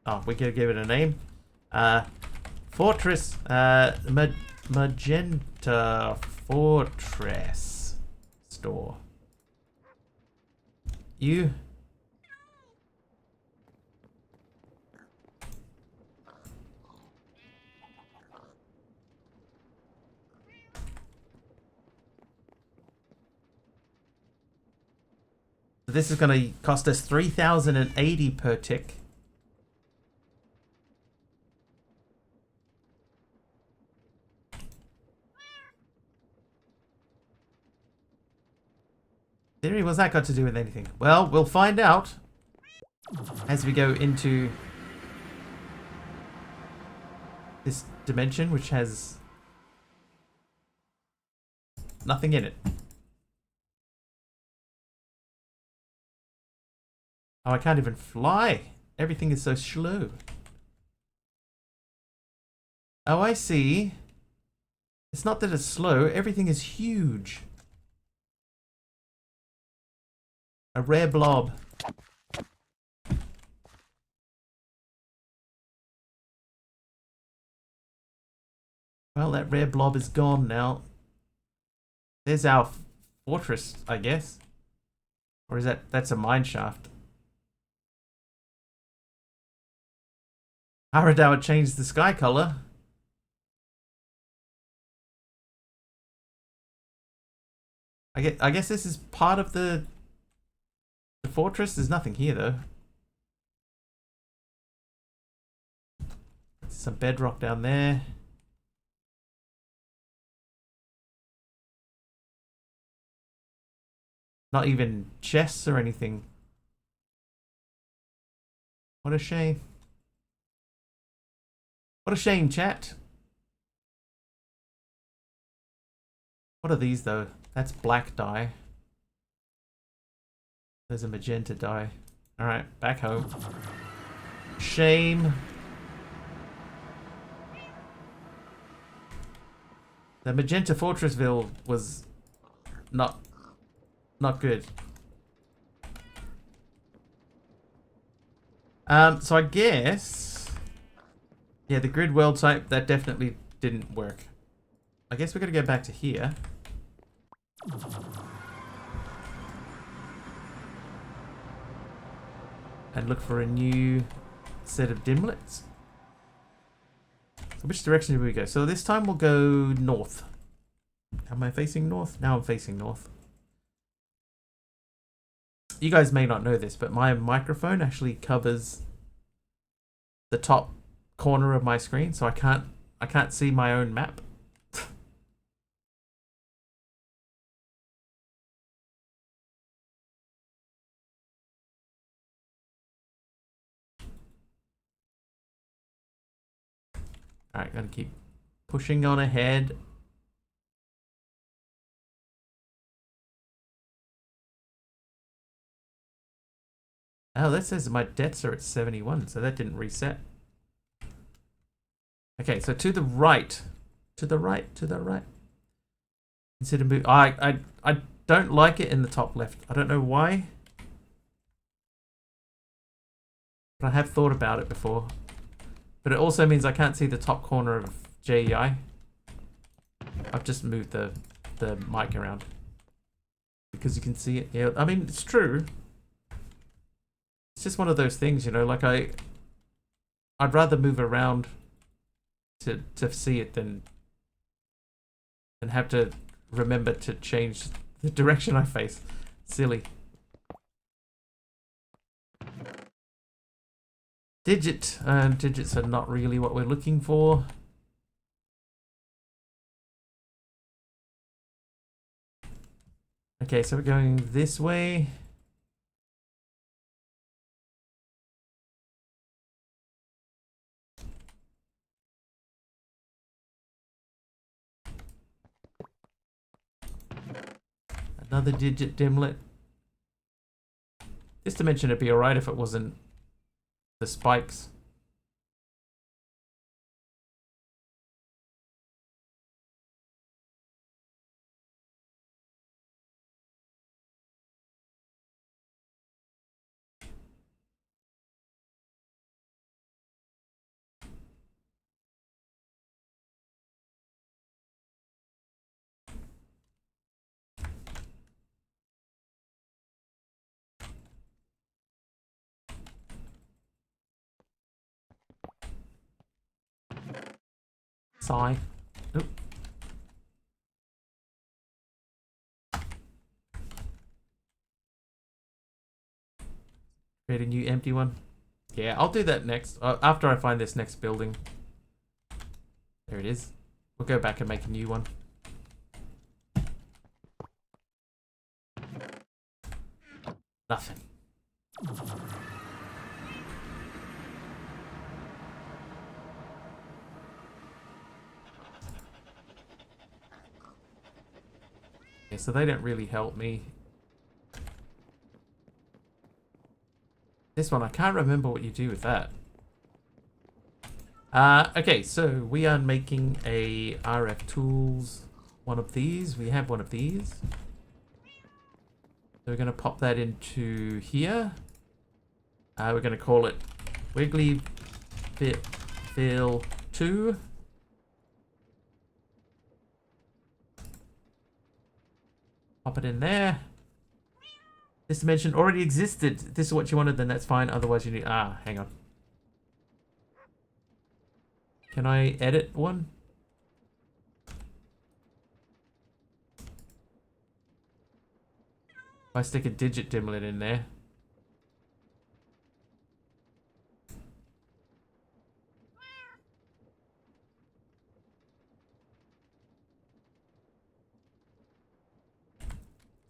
Oh, we could give it a name. Fortress. Magenta Fortress. store. You. This is going to cost us 3,080 per tick. Theory, what's that got to do with anything? Well, we'll find out as we go into this dimension, which has nothing in it. Oh, I can't even fly. Everything is so slow. Oh, I see. It's not that it's slow. Everything is huge. A rare blob. Well, that rare blob is gone now. There's our fortress, I guess. Or is that's a mine shaft? Haradawa changed the sky color. I guess this is part of the fortress. There's nothing here though. Some bedrock down there. Not even chests or anything. What a shame. What a shame, chat. What are these though? That's black dye. There's a magenta dye. Alright, back home. Shame. The magenta Fortressville was not good. So I guess, yeah, the grid world type, that definitely didn't work. I guess we're gonna go back to here. And look for a new set of dimlets. So which direction do we go? So this time we'll go north. Am I facing north? Now I'm facing north. You guys may not know this, but my microphone actually covers the top corner of my screen, so I can't see my own map. Alright, gotta keep pushing on ahead. Oh, that says my debts are at 71, so that didn't reset. Okay, so to the right. To the right, to the right. Consider move. I don't like it in the top left. I don't know why. But I have thought about it before. But it also means I can't see the top corner of JEI. I've just moved the mic around. Because you can see it. Yeah, I mean, it's true. It's just one of those things, you know, like I'd rather move around to see it than have to remember to change the direction I face. Silly. Digit. Digits are not really what we're looking for. Okay, so we're going this way. Another digit dimlet. This dimension would be alright if it wasn't the spikes. sigh. Oop. Create a new empty one. Yeah, I'll do that next. After I find this next building. There it is. We'll go back and make a new one. Nothing. Yeah, so they don't really help me. This one, I can't remember what you do with that. Okay, so we are making a RF tools, one of these. We have one of these. So we're going to pop that into here. We're going to call it Wiggly Fill 2. Pop it in there. This dimension already existed. If this is what you wanted, then that's fine. Otherwise you need... hang on. Can I edit one? If I stick a digit dimlet in there.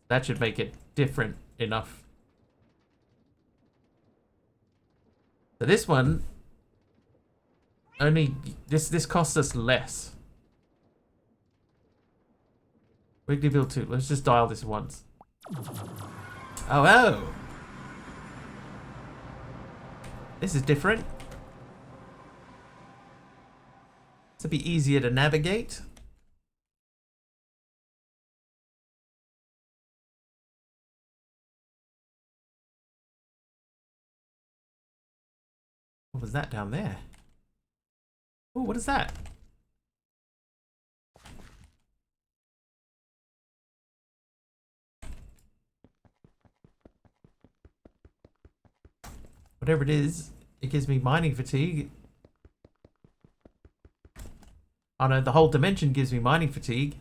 That should make it different enough. So this one only this costs us less. Wigglyville 2. Let's just dial this once. Oh. This is different. This will be easier to navigate. What was that down there? Oh, what is that? Whatever it is, it gives me mining fatigue. Oh no, the whole dimension gives me mining fatigue.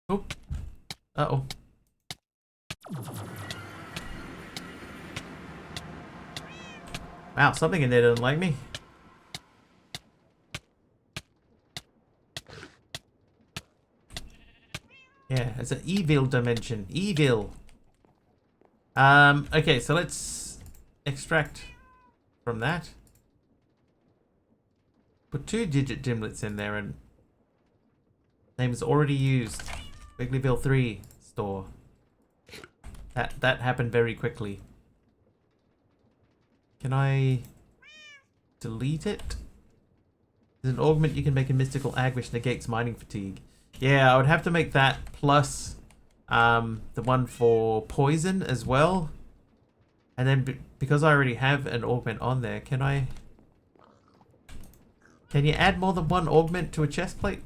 Oh. Uh-oh. Wow, something in there doesn't like me. Yeah, it's an evil dimension. Evil. Okay, so let's extract from that. Put 2-digit dimlets in there and name is already used. Wigglyville 3 store. That happened very quickly. Can I delete it? There's an augment you can make a mystical ag which negates mining fatigue. Yeah, I would have to make that plus the one for poison as well. And then because I already have an augment on there, can you add more than one augment to a chest plate?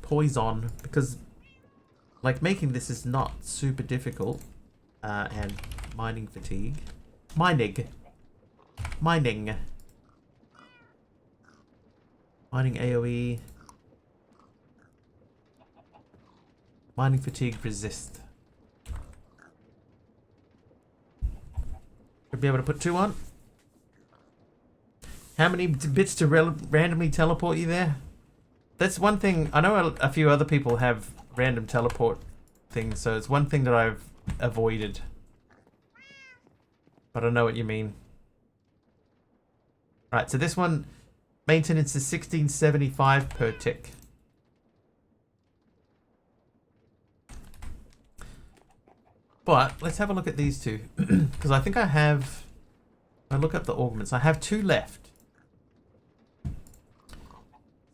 Poison, because like making this is not super difficult. And mining fatigue. Mining AoE. Mining fatigue resist. Should be able to put 2 on. How many bits to randomly teleport you there? That's one thing. I know a few other people have random teleport things, so it's one thing that I've avoided. But I know what you mean. Right, so this one, maintenance is 1675 per tick. But let's have a look at these two. Because I think I have... I look up the augments. I have 2 left.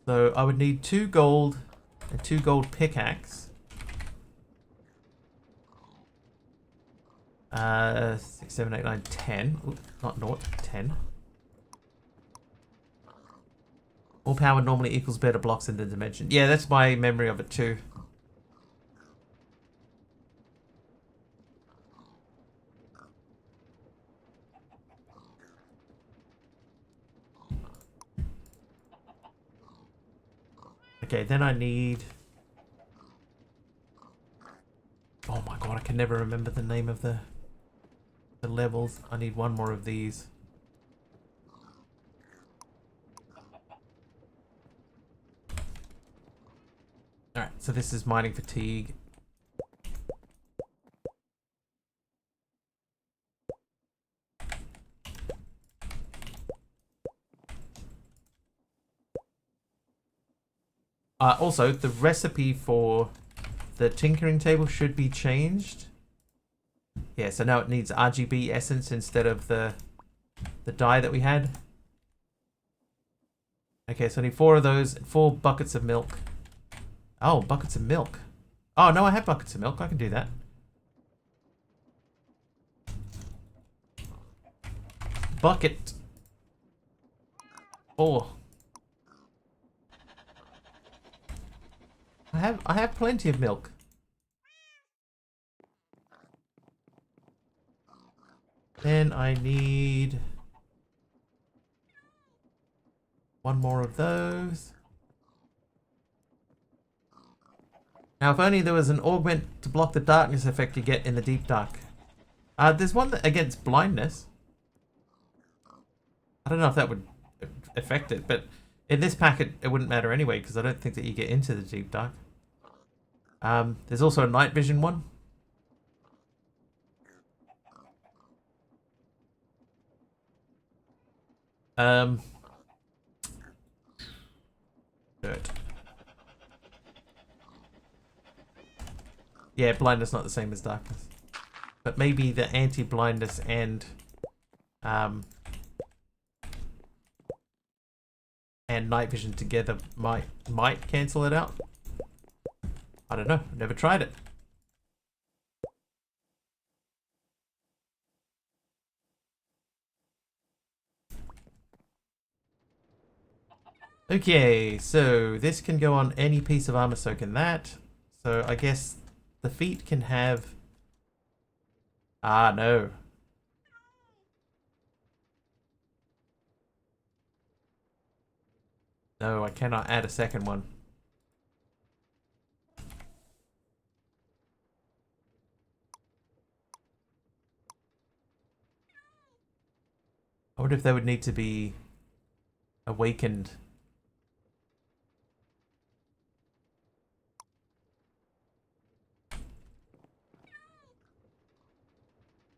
So I would need 2 gold and 2 gold pickaxe. 6, 7, 8, 9, 10. Ooh, not naught, 10. All power normally equals better blocks in the dimension. Yeah, that's my memory of it too. Okay, then I need... Oh my god, I can never remember the name of the levels. I need one more of these. Alright, so this is mining fatigue. Also, the recipe for the tinkering table should be changed. Yeah, so now it needs RGB essence instead of the dye that we had. Okay, so I need 4 of those, 4 buckets of milk. Oh, buckets of milk. Oh, no, I have buckets of milk. I can do that. Bucket. 4. I have plenty of milk. Then I need 1 more of those. Now, if only there was an augment to block the darkness effect you get in the deep dark. There's one that against blindness. I don't know if that would affect it, but in this pack it wouldn't matter anyway because I don't think that you get into the deep dark. There's also a night vision one. Dirt. Yeah, blindness not the same as darkness, but maybe the anti-blindness and night vision together might cancel it out. I don't know. I've never tried it. Okay, so this can go on any piece of armor, so can that. So I guess the feet can have... Ah, no. No, I cannot add a second one. I wonder if they would need to be awakened.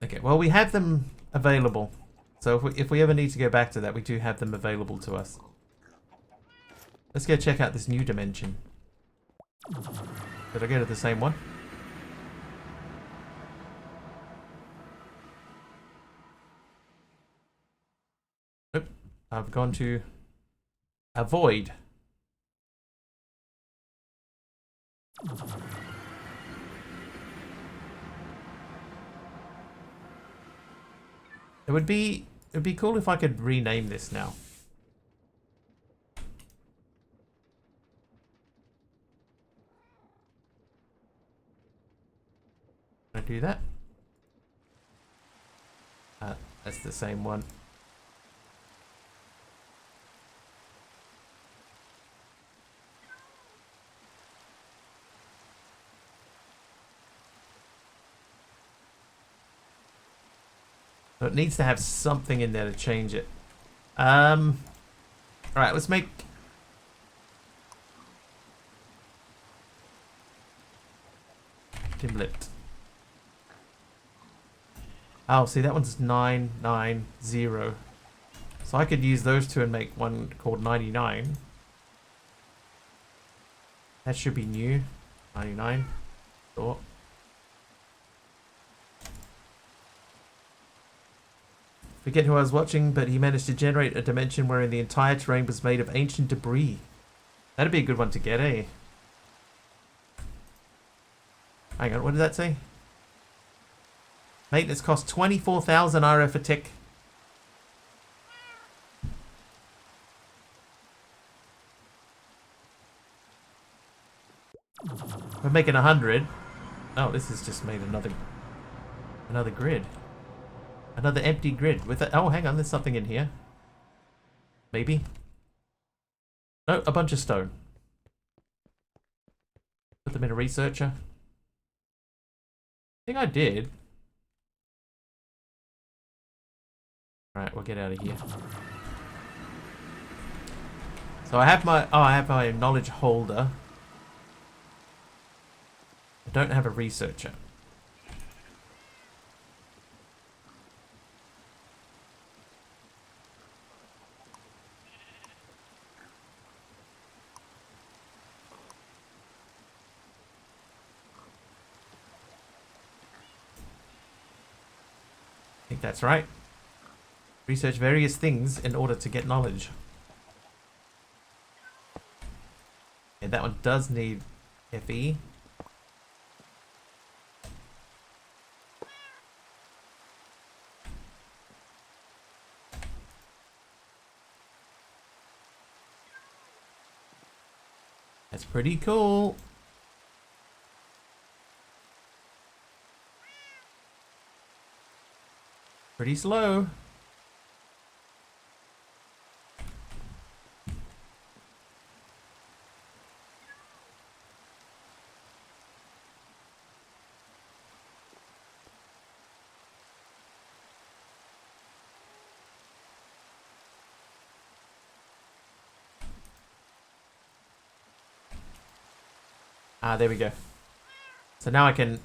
Okay, well, we have them available. So if we ever need to go back to that, we do have them available to us. Let's go check out this new dimension. Did I go to the same one? Nope. I've gone to avoid. It would be cool if I could rename this now. Can I do that? That's the same one. So it needs to have something in there to change it. Alright, let's make... dim lit. Oh, see, that one's 990. So I could use those two and make one called 99. That should be new. 99. Thought. Forget who I was watching, but he managed to generate a dimension wherein the entire terrain was made of ancient debris. That'd be a good one to get, eh? Hang on, what did that say? Maintenance cost 24,000 RF a tick. We're making 100. Oh, this has just made another grid. Another empty grid with it. Oh, hang on, there's something in here. Maybe. No, a bunch of stone. Put them in a researcher. I think I did. Right, we'll get out of here. So I have my knowledge holder. I don't have a researcher. I think that's right. Research various things in order to get knowledge. And that one does need FE. That's pretty cool. Pretty slow. Ah, there we go. So now I can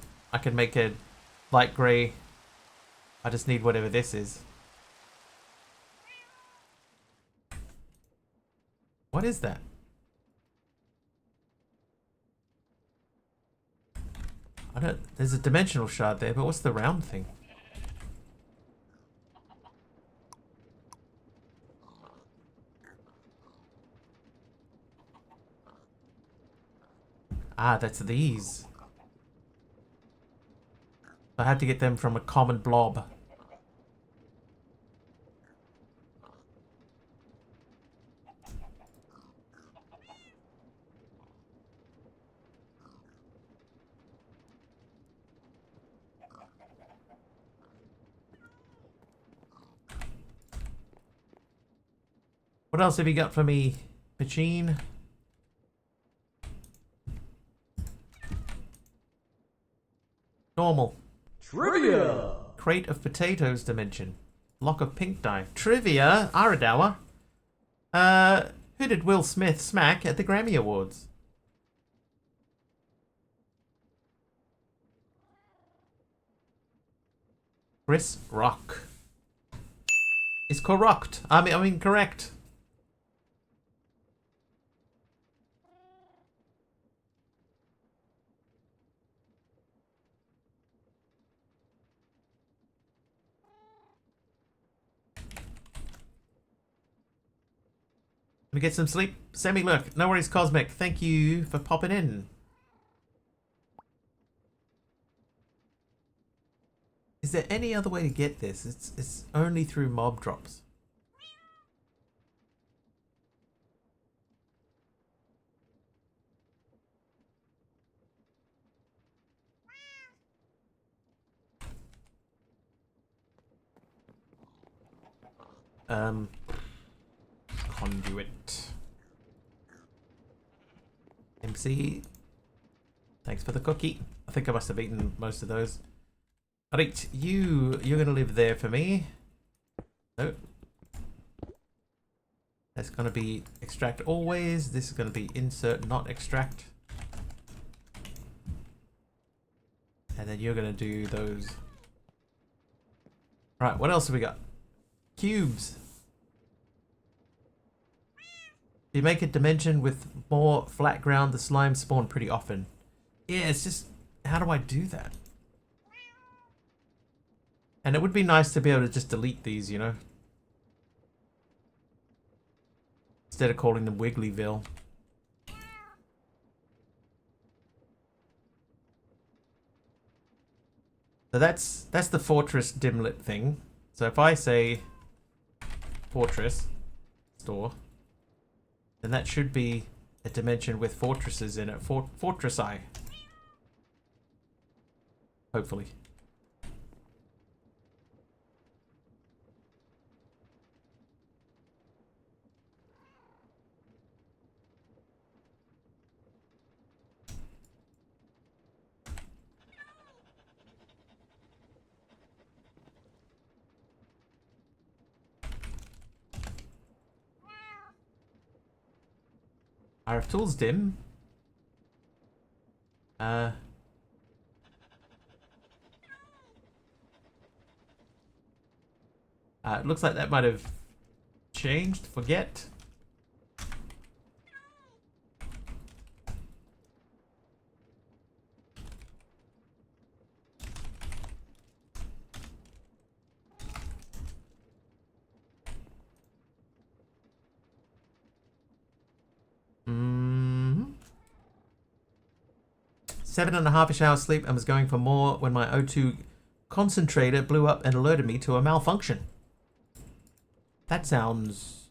make a light grey. I just need whatever this is. What is that? I don't. There's a dimensional shard there, but what's the round thing? Ah, that's these. I had to get them from a common blob. What else have you got for me, Pachine? Normal. Trivia! Crate of potatoes dimension. Block of pink dye. Trivia. Aradawa. Who did Will Smith smack at the Grammy Awards? Chris Rock. Is correct. I mean correct. Let me get some sleep. Semi-lurk. No worries, Cosmic. Thank you for popping in. Is there any other way to get this? It's only through mob drops. Conduit. MC. Thanks for the cookie. I think I must have eaten most of those. Alright, you're gonna live there for me. Nope. That's gonna be extract always. This is gonna be insert not extract. And then you're gonna do those. Right, what else have we got? Cubes. If you make a dimension with more flat ground, the slime spawn pretty often. Yeah, it's just, how do I do that? And it would be nice to be able to just delete these, you know? Instead of calling them Wigglyville. So that's the fortress dimlet thing. So if I say fortress store, then that should be a dimension with fortresses in it. Fortress I. Hopefully. Fire of tools dim. It looks like that might have changed. Forget. Mm-hmm. 7.5-ish hours sleep and was going for more when my O2 concentrator blew up and alerted me to a malfunction. That sounds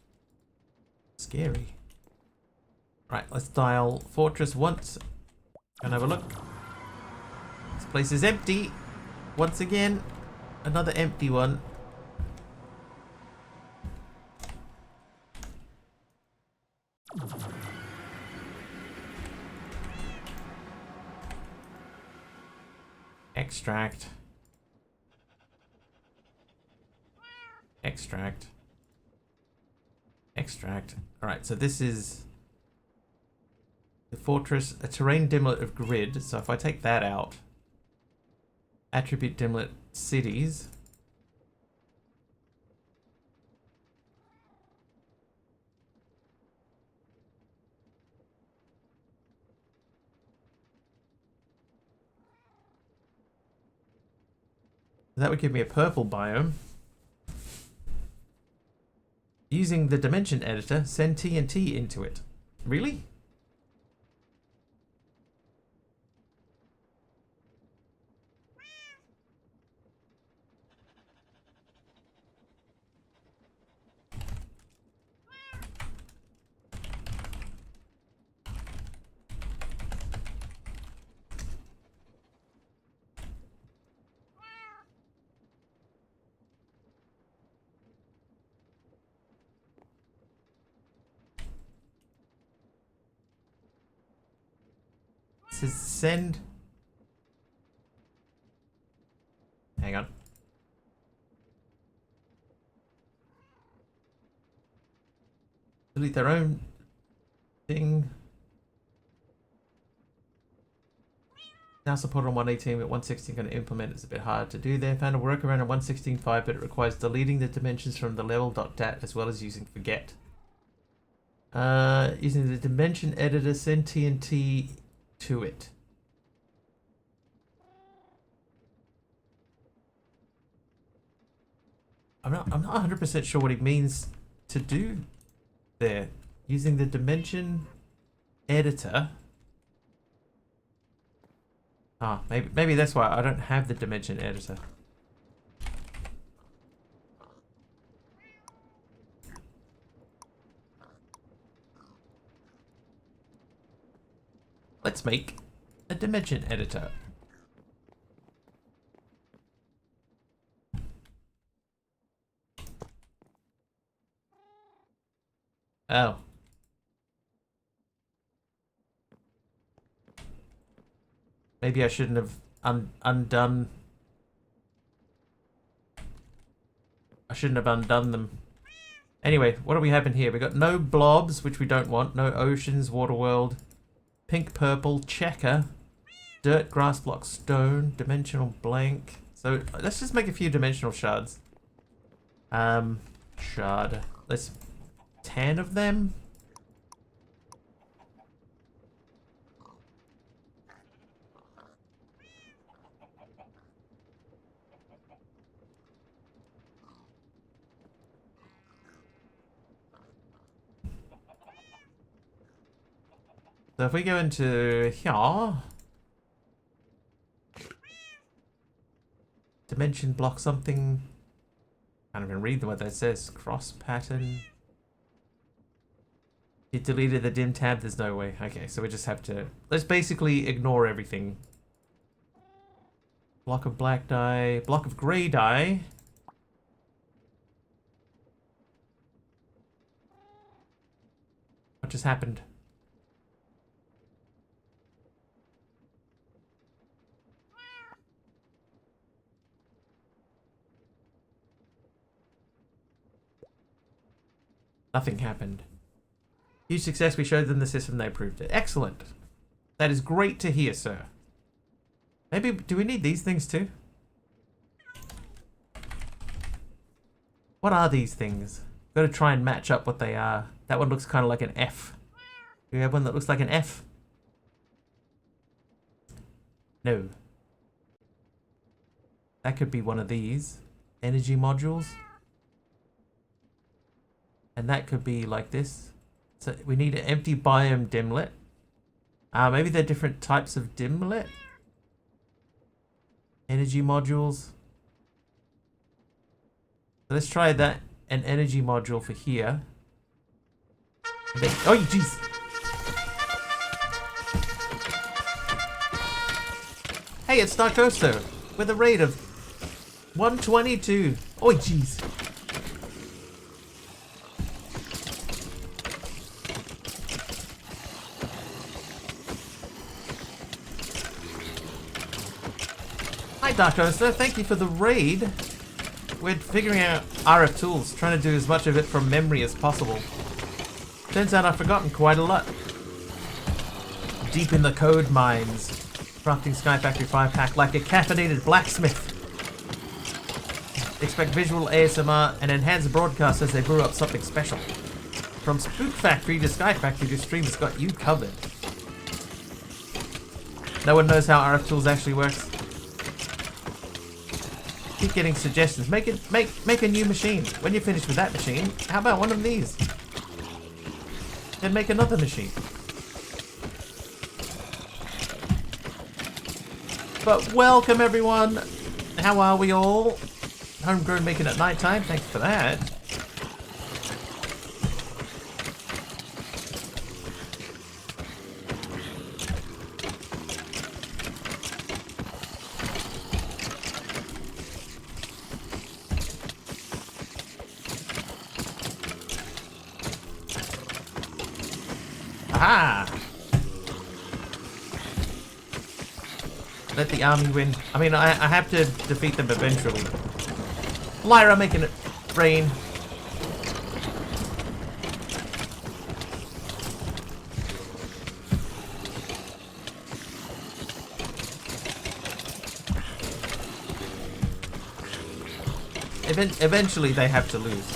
scary. Right, let's dial Fortress once and have a look. This place is empty. Once again, another empty one. Extract. Extract. Extract. Alright, so this is the fortress, a terrain dimlet of grid. So if I take that out, attribute dimlet cities. That would give me a purple biome. Using the dimension editor, send TNT into it. Really? It says send. Hang on. Delete their own thing. Now supported on 118, but 116 going to implement. It's a bit hard to do there. Found a workaround on 116.5, but it requires deleting the dimensions from the level.dat as well as using forget. Using the dimension editor, send TNT to it. I'm not 100% sure what he means to do there. Using the dimension editor. Ah, maybe that's why I don't have the dimension editor. Let's make a dimension editor. Oh. Maybe I shouldn't have undone. I shouldn't have undone them. Anyway, what do we have in here? We got no blobs, which we don't want. No oceans, water world, pink, purple, checker, dirt, grass block, stone, dimensional blank. So let's just make a few dimensional shards. Shard. Let's 10 of them. So if we go into here, dimension block something. Can't even read what that says. Cross pattern. You deleted the dim tab. There's no way. Okay, so we just have to. Let's basically ignore everything. Block of black dye. Block of grey dye. What just happened? Nothing happened. Huge success. We showed them the system. They approved it. Excellent. That is great to hear, sir. Maybe, do we need these things too? What are these things? Got to try and match up what they are. That one looks kind of like an F. Do you have one that looks like an F? No. That could be one of these. Energy modules. And that could be like this. So we need an empty biome dimlet. Maybe they're different types of dimlet. Energy modules. So let's try that. An energy module for here. Oh, jeez. Hey, it's Narcoso with a rate of 122. Oh, jeez. Hi, Narcoso. Thank you for the raid. We're figuring out RF tools, trying to do as much of it from memory as possible. Turns out I've forgotten quite a lot. Deep in the code mines. Crafting SkyFactory 5 pack like a caffeinated blacksmith. Expect visual ASMR and enhanced broadcast as they brew up something special. From Spook Factory to SkyFactory, this stream has got you covered. No one knows how RF tools actually works. Keep getting suggestions. Make a new machine. When you're finished with that machine, how about one of these? Then make another machine. But welcome everyone. How are we all? Homegrown making at night time. Thanks for that. Aha! Let the army win. I mean, I have to defeat them eventually. Lyra making it rain. Eventually they have to lose.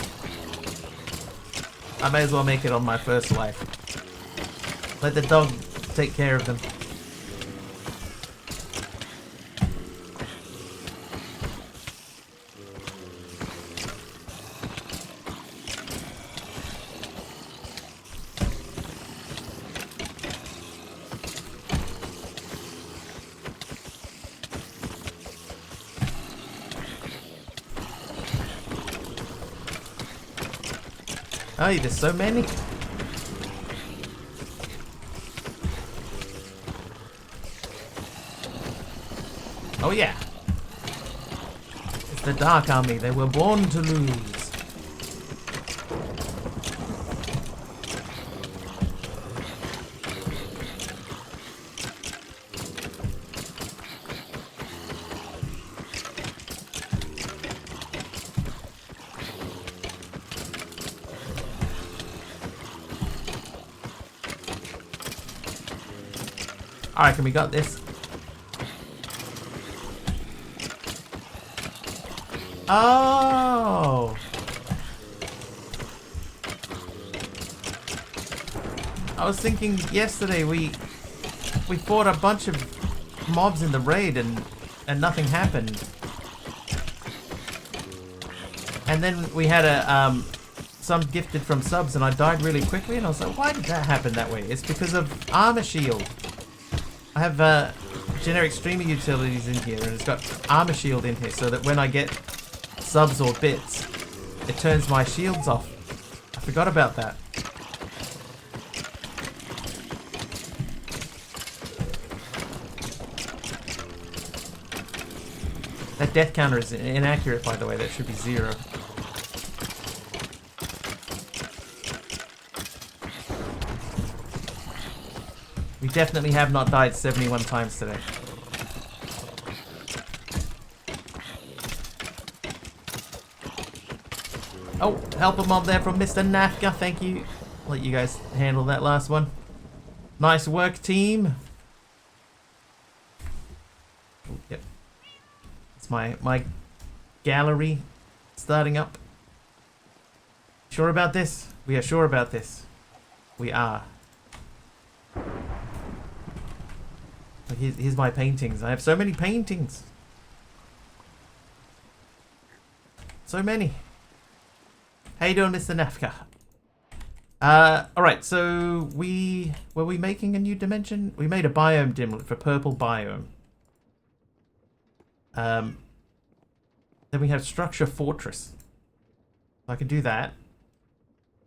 I may as well make it on my first life. Let the dog take care of them. Oh, there's so many. Oh yeah. It's the Dark Army. They were born to lose. I reckon we got this. Oh! I was thinking yesterday we fought a bunch of mobs in the raid and nothing happened. And then we had a some gifted from subs and I died really quickly and I was like, why did that happen that way? It's because of armor shield. I have generic streamer utilities in here and it's got armor shield in here so that when I get subs or bits, it turns my shields off. I forgot about that. That death counter is inaccurate, by the way. That should be 0. We definitely have not died 71 times today. Oh, help a mob there from Mr. Nafka, thank you. Let you guys handle that last one. Nice work, team. Oh, yep. It's my gallery starting up. Sure about this? We are sure about this. We are. Here's my paintings. I have so many paintings. So many. How you doing, Mr. Nafka? Alright, so were we making a new dimension? We made a biome dimlet for purple biome. Then we have structure fortress. I can do that.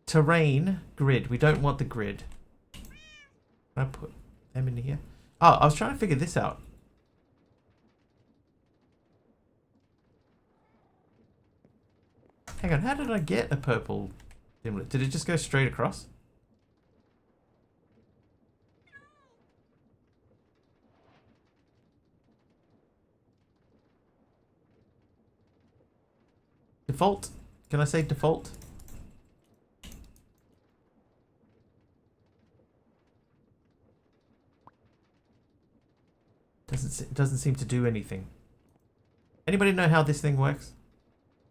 Terrain grid. We don't want the grid. Can I put them in here? Oh, I was trying to figure this out. Hang on, how did I get a purple dimlet? Did it just go straight across? Default? Can I say default? Doesn't seem to do anything. Anybody know how this thing works?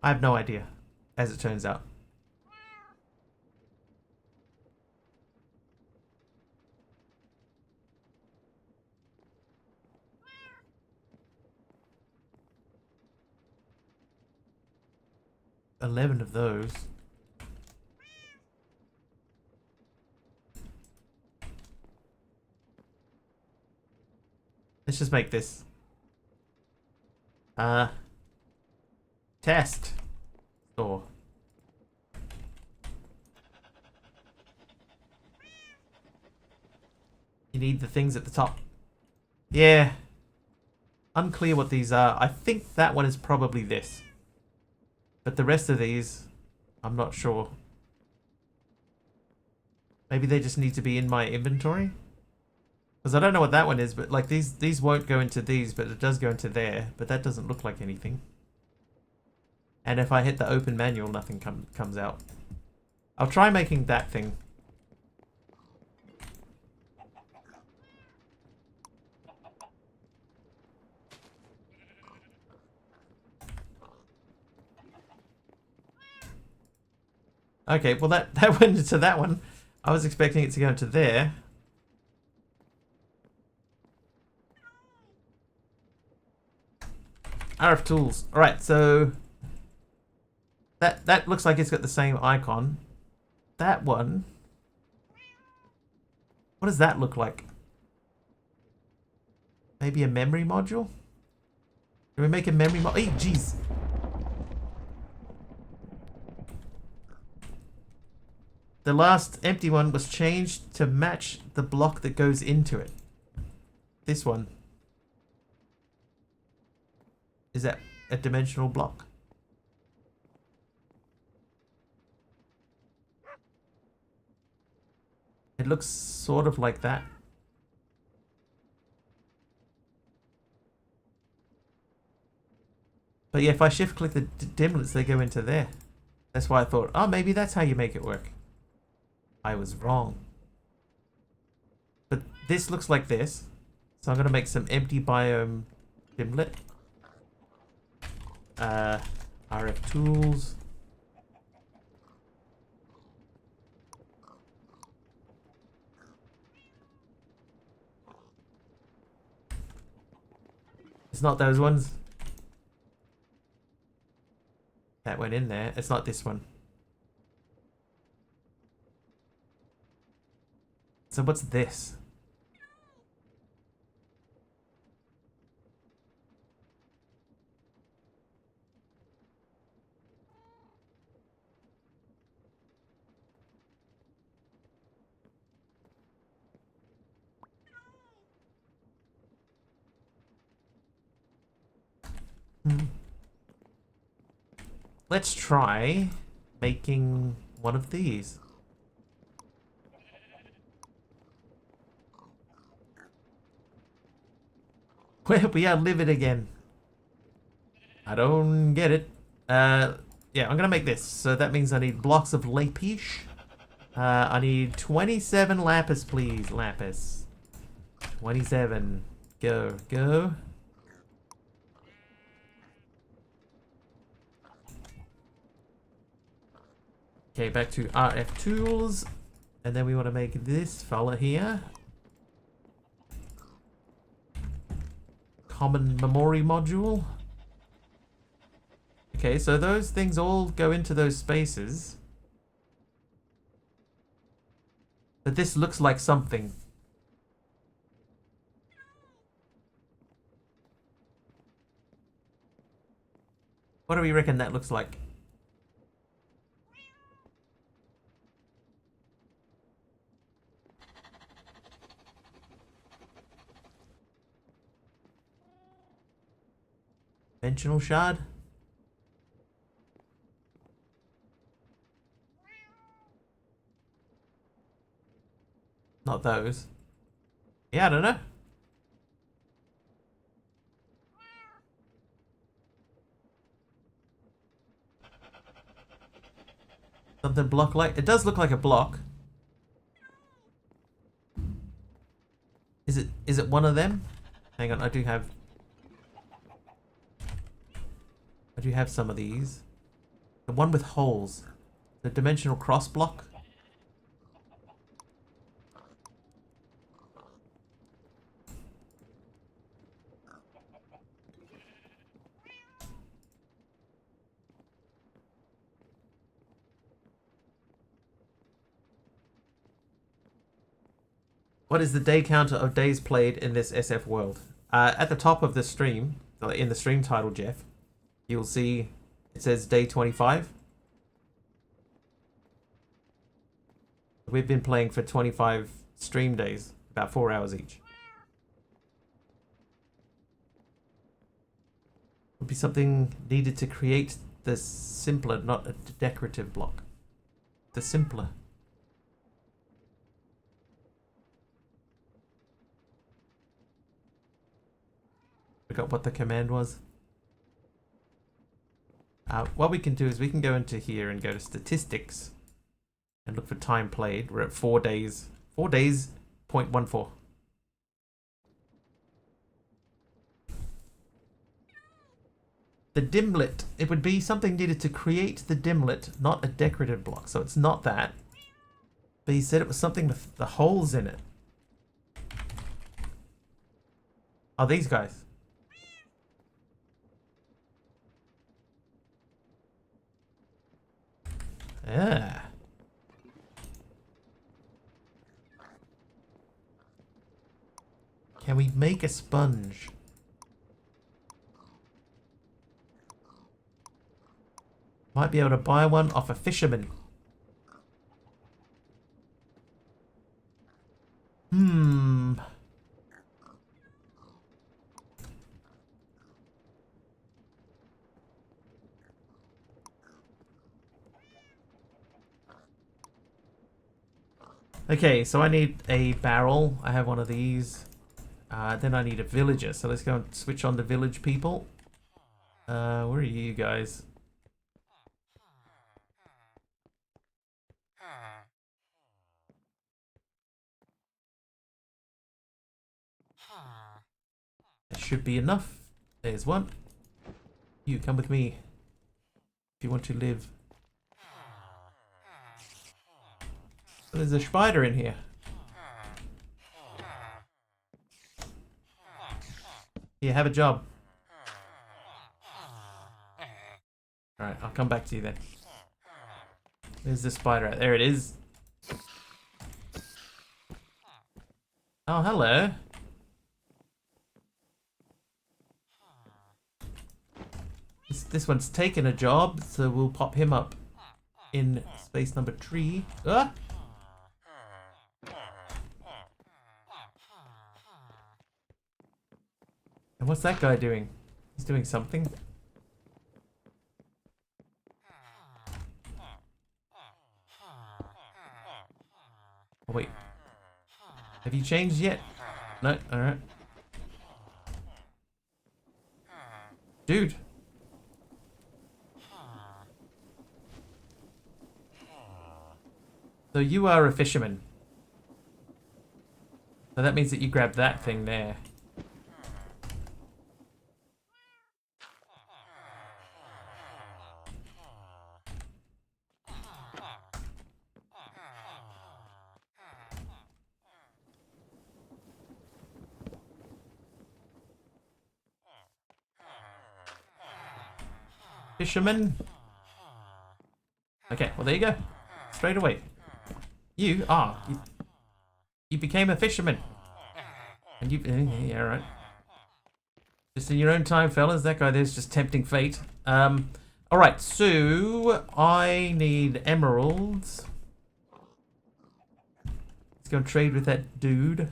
I have no idea, as it turns out. $11 of those. Let's just make this. Test. Store. You need the things at the top. Yeah. Unclear what these are. I think that one is probably this. But the rest of these, I'm not sure. Maybe they just need to be in my inventory? Because I don't know what that one is, but like these won't go into these, but it does go into there. But that doesn't look like anything. And if I hit the open manual, nothing comes out. I'll try making that thing. Okay, well that went into that one. I was expecting it to go into there. RF tools. Alright, so that looks like it's got the same icon. That one. What does that look like? Maybe a memory module? Can we make a memory module? Hey, jeez. The last empty one was changed to match the block that goes into it. This one. Is that a dimensional block? It looks sort of like that. But yeah, if I shift click the dimlets, they go into there. That's why I thought, oh, maybe that's how you make it work. I was wrong. But this looks like this. So I'm going to make some empty biome dimlet. RF tools. It's not those ones. That went in there. It's not this one. So what's this? Let's try making one of these. We are livid again. I don't get it. Yeah, I'm gonna make this. So that means I need blocks of lapiche. I need 27 lapis, please. Lapis. 27. Go, go. Okay, back to RF tools. And then we want to make this fella here. Common memory module. Okay, so those things all go into those spaces. But this looks like something. What do we reckon that looks like? Dimensional shard? Not those. Yeah, I don't know. Something block-like. It does look like a block. Is it one of them? Hang on, I do have some of these. The one with holes. The dimensional cross block. What is the day counter of days played in this SF world? At the top of the stream, in the stream title, Jeff, you'll see it says day 25. We've been playing for 25 stream days, about 4 hours each. Would be something needed to create the simpler, not a decorative block. The simpler. Forgot what the command was. What we can do is we can go into here and go to statistics and look for time played. We're at 4 days. 4 days, 0.14. The dimlet. It would be something needed to create the dimlet, not a decorative block. So it's not that. But he said it was something with the holes in it. Oh, these guys. Yeah. Can we make a sponge? Might be able to buy one off a fisherman. Okay, so I need a barrel. I have one of these. Then I need a villager. So let's go and switch on to village people. Where are you guys? That should be enough. There's one. You come with me if you want to live. Oh, there's a spider in here. Here, have a job. Alright, I'll come back to you then. There's the spider. There it is. Oh, hello. This one's taken a job, so we'll pop him up in space number 3. Ah! And what's that guy doing? He's doing something. Oh, wait. Have you changed yet? No? Alright. Dude. So you are a fisherman. So that means that you grab that thing there. Fisherman. Okay, well there you go. Straight away. You became a fisherman. And you, yeah, right. Just in your own time, fellas. That guy there's just tempting fate. Alright, so I need emeralds. Let's go and trade with that dude.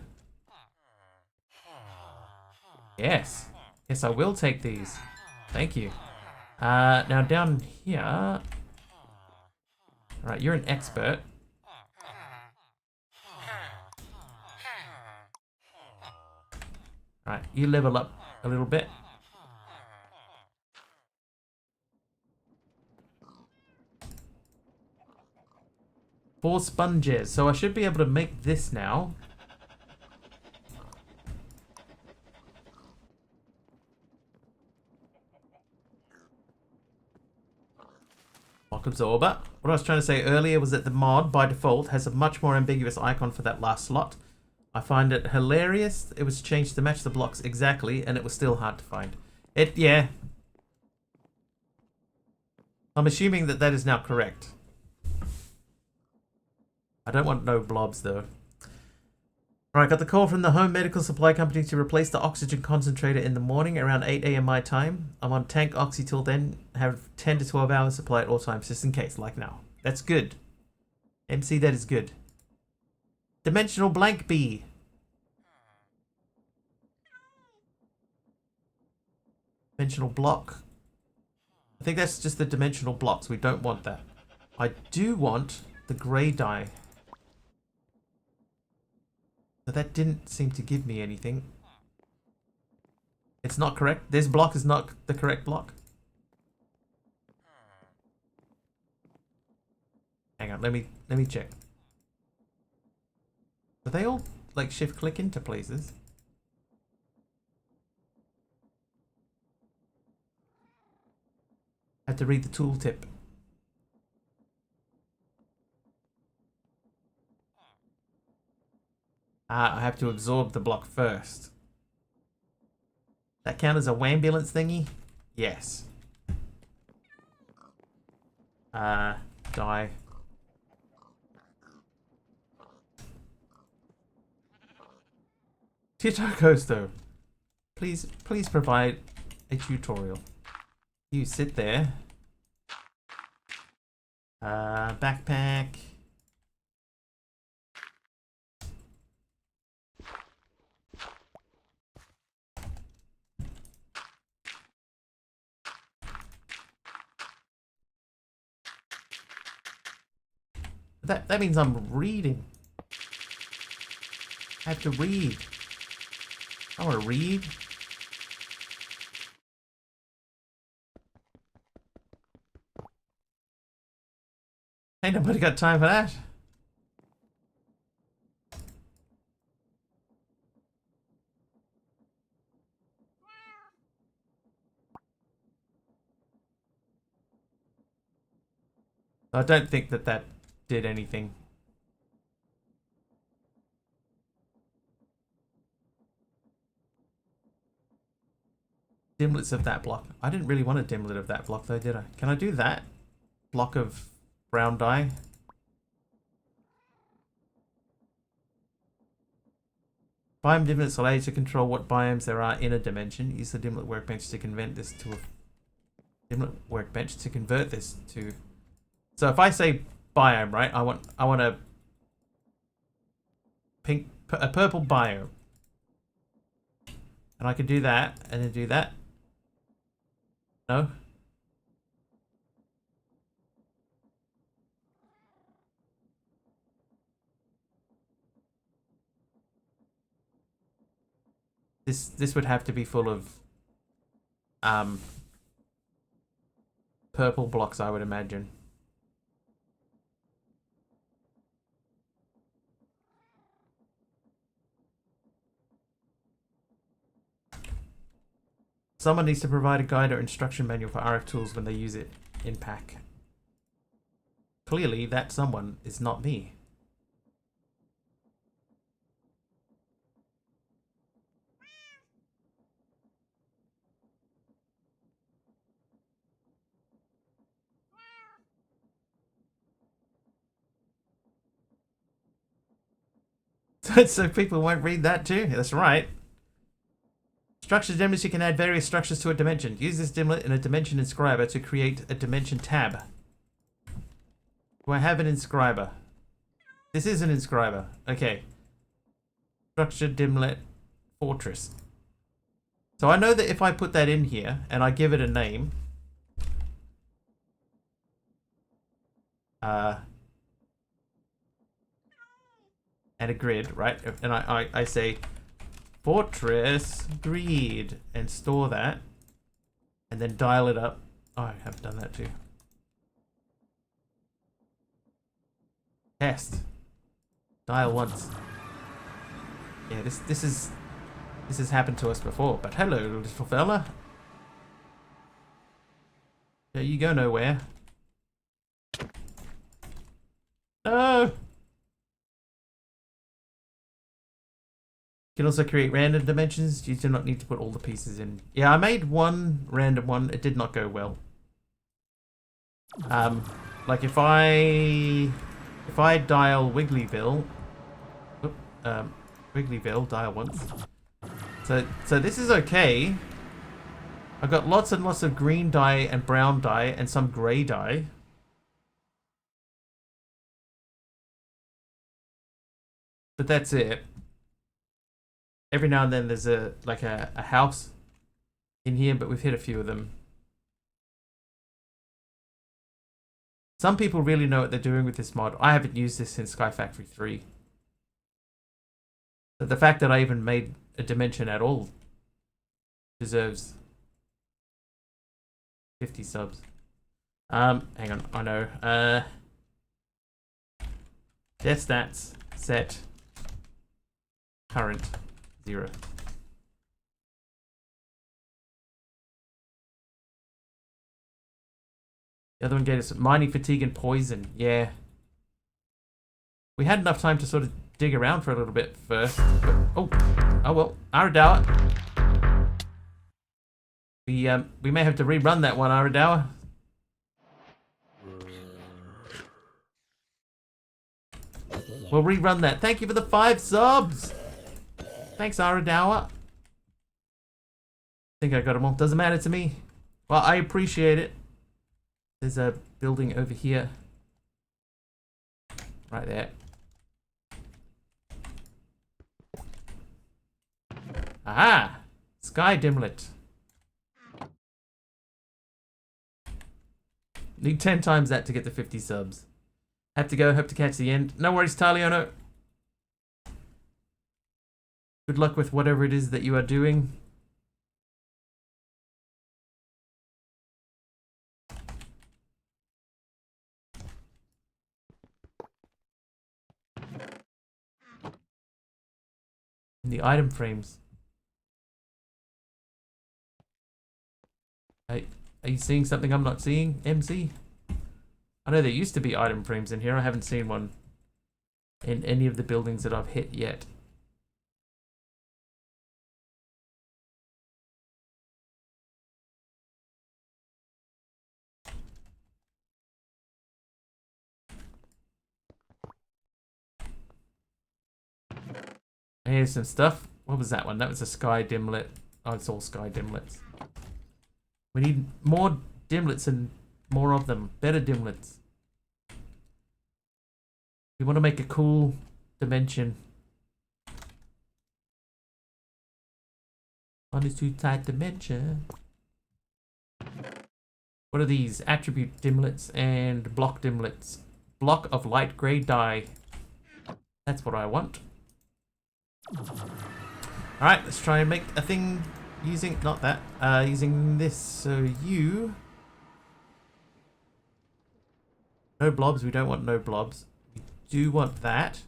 Yes. Yes, I will take these. Thank you. Now down here. Alright, you're an expert. Alright, you level up a little bit. Four sponges. So I should be able to make this now. Block absorber. What I was trying to say earlier was that the mod, by default, has a much more ambiguous icon for that last slot. I find it hilarious. It was changed to match the blocks exactly, and it was still hard to find. Yeah. I'm assuming that that is now correct. I don't want no blobs, though. Alright, got the call from the home medical supply company to replace the oxygen concentrator in the morning around 8 AM my time. I'm on tank oxy till then. Have 10 to 12 hours supply at all times, just in case, like now. That's good. MC, that is good. Dimensional blank B. Dimensional block. I think that's just the dimensional blocks. We don't want that. I do want the grey dye. But that didn't seem to give me anything. It's not correct. This block is not the correct block. Hang on, let me check. Do they all like shift click into places? I have to read the tooltip. I have to absorb the block first. That count as a wambulance thingy? Yes. Die. Titokos though. Please provide a tutorial. You sit there. Backpack. That means I'm reading. I have to read. I want to read. Ain't nobody got time for that. I don't think that did anything. Dimlets of that block. I didn't really want a dimlet of that block though, did I? Can I do that? Block of brown dye. Biome dimlets allow you to control what biomes there are in a dimension. Use the dimlet workbench to convert this to a dimlet workbench to convert this to. So if I say biome, right? I want a purple biome, and I can do that and then do that. No. This would have to be full of purple blocks, I would imagine. Someone needs to provide a guide or instruction manual for RF tools when they use it in pack. Clearly, that someone is not me. So people won't read that too? That's right. Structure dimlets, you can add various structures to a dimension. Use this dimlet in a dimension inscriber to create a dimension tab. Do I have an inscriber? This is an inscriber. Okay. Structure dimlet fortress. So I know that if I put that in here and I give it a name, and a grid, right? And I say fortress grid and store that and then dial it up. Oh, I have done that too. Test. Dial once. Yeah, this has happened to us before, but hello, little fella. Yeah, you go nowhere. No! You can also create random dimensions. You do not need to put all the pieces in. Yeah, I made one random one. It did not go well. Like if I dial Wigglyville, Wigglyville, dial once. So this is okay. I've got lots and lots of green dye and brown dye and some grey dye. But that's it. Every now and then there's a house in here, but we've hit a few of them. Some people really know what they're doing with this mod. I haven't used this since SkyFactory 3. But the fact that I even made a dimension at all deserves 50 subs. Hang on, I know. Death stats set current 0. The other one gave us mining fatigue and poison. Yeah. We had enough time to sort of dig around for a little bit first. But, oh well. Aradawa. We may have to rerun that one, Aradawa. We'll rerun that. Thank you for the 5 subs. Thanks, Aradawa. I think I got them all. Doesn't matter to me. Well, I appreciate it. There's a building over here. Right there. Aha! Sky dimlet. Need 10 times that to get the 50 subs. Have to go, hope to catch the end. No worries, Taliono. Good luck with whatever it is that you are doing. The item frames. Hey, are you seeing something I'm not seeing, MC? I know there used to be item frames in here. I haven't seen one in any of the buildings that I've hit yet. Here's some stuff. What was that one? That was a sky dimlet. Oh, it's all sky dimlets. We need more dimlets and more of them. Better dimlets. We want to make a cool dimension. One is too tight dimension. What are these? Attribute dimlets and block dimlets. Block of light grey dye. That's what I want. Alright, let's try and make a thing using, not that, using this. So you... No blobs, we don't want no blobs. We do want that.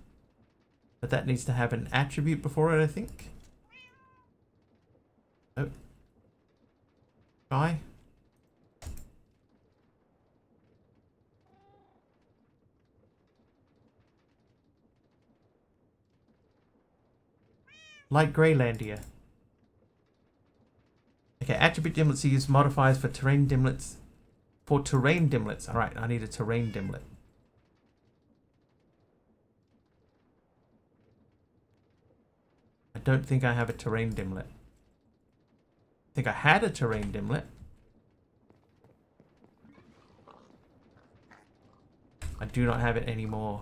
But that needs to have an attribute before it, I think. Oh. Guy. Light Greylandia. Okay, attribute dimlets use modifiers for terrain dimlets. For terrain dimlets. Alright, I need a terrain dimlet. I don't think I have a terrain dimlet. I think I had a terrain dimlet. I do not have it anymore.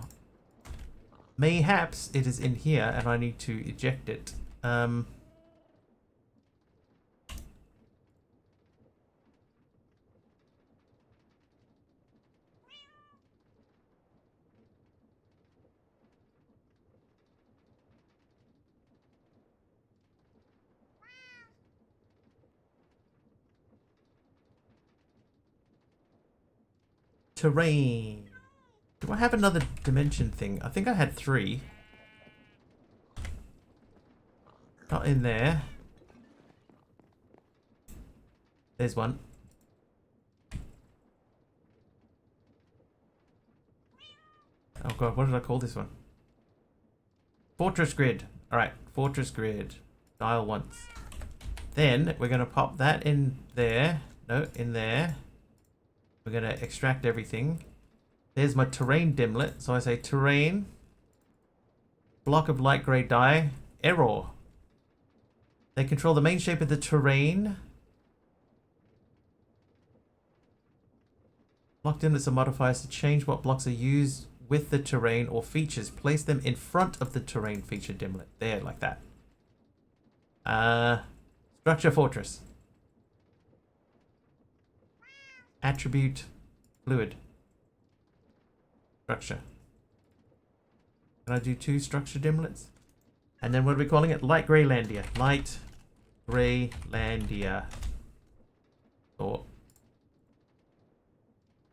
Mayhaps it is in here and I need to eject it. Terrain. Do I have another dimension thing? I think I had 3. Not in there. There's one. Oh god, what did I call this one? Fortress grid. Alright, fortress grid. Dial once. Then we're going to pop that in there. No, in there. We're going to extract everything. There's my terrain dimlet. So I say terrain. Block of light grey dye. Error. They control the main shape of the terrain. Block dimlets are modifiers to change what blocks are used with the terrain or features. Place them in front of the terrain feature dimlet. There, like that. Structure fortress. Attribute fluid. Structure. Can I do 2 structure dimlets? And then what are we calling it? Light Greylandia. Light Greylandia. Or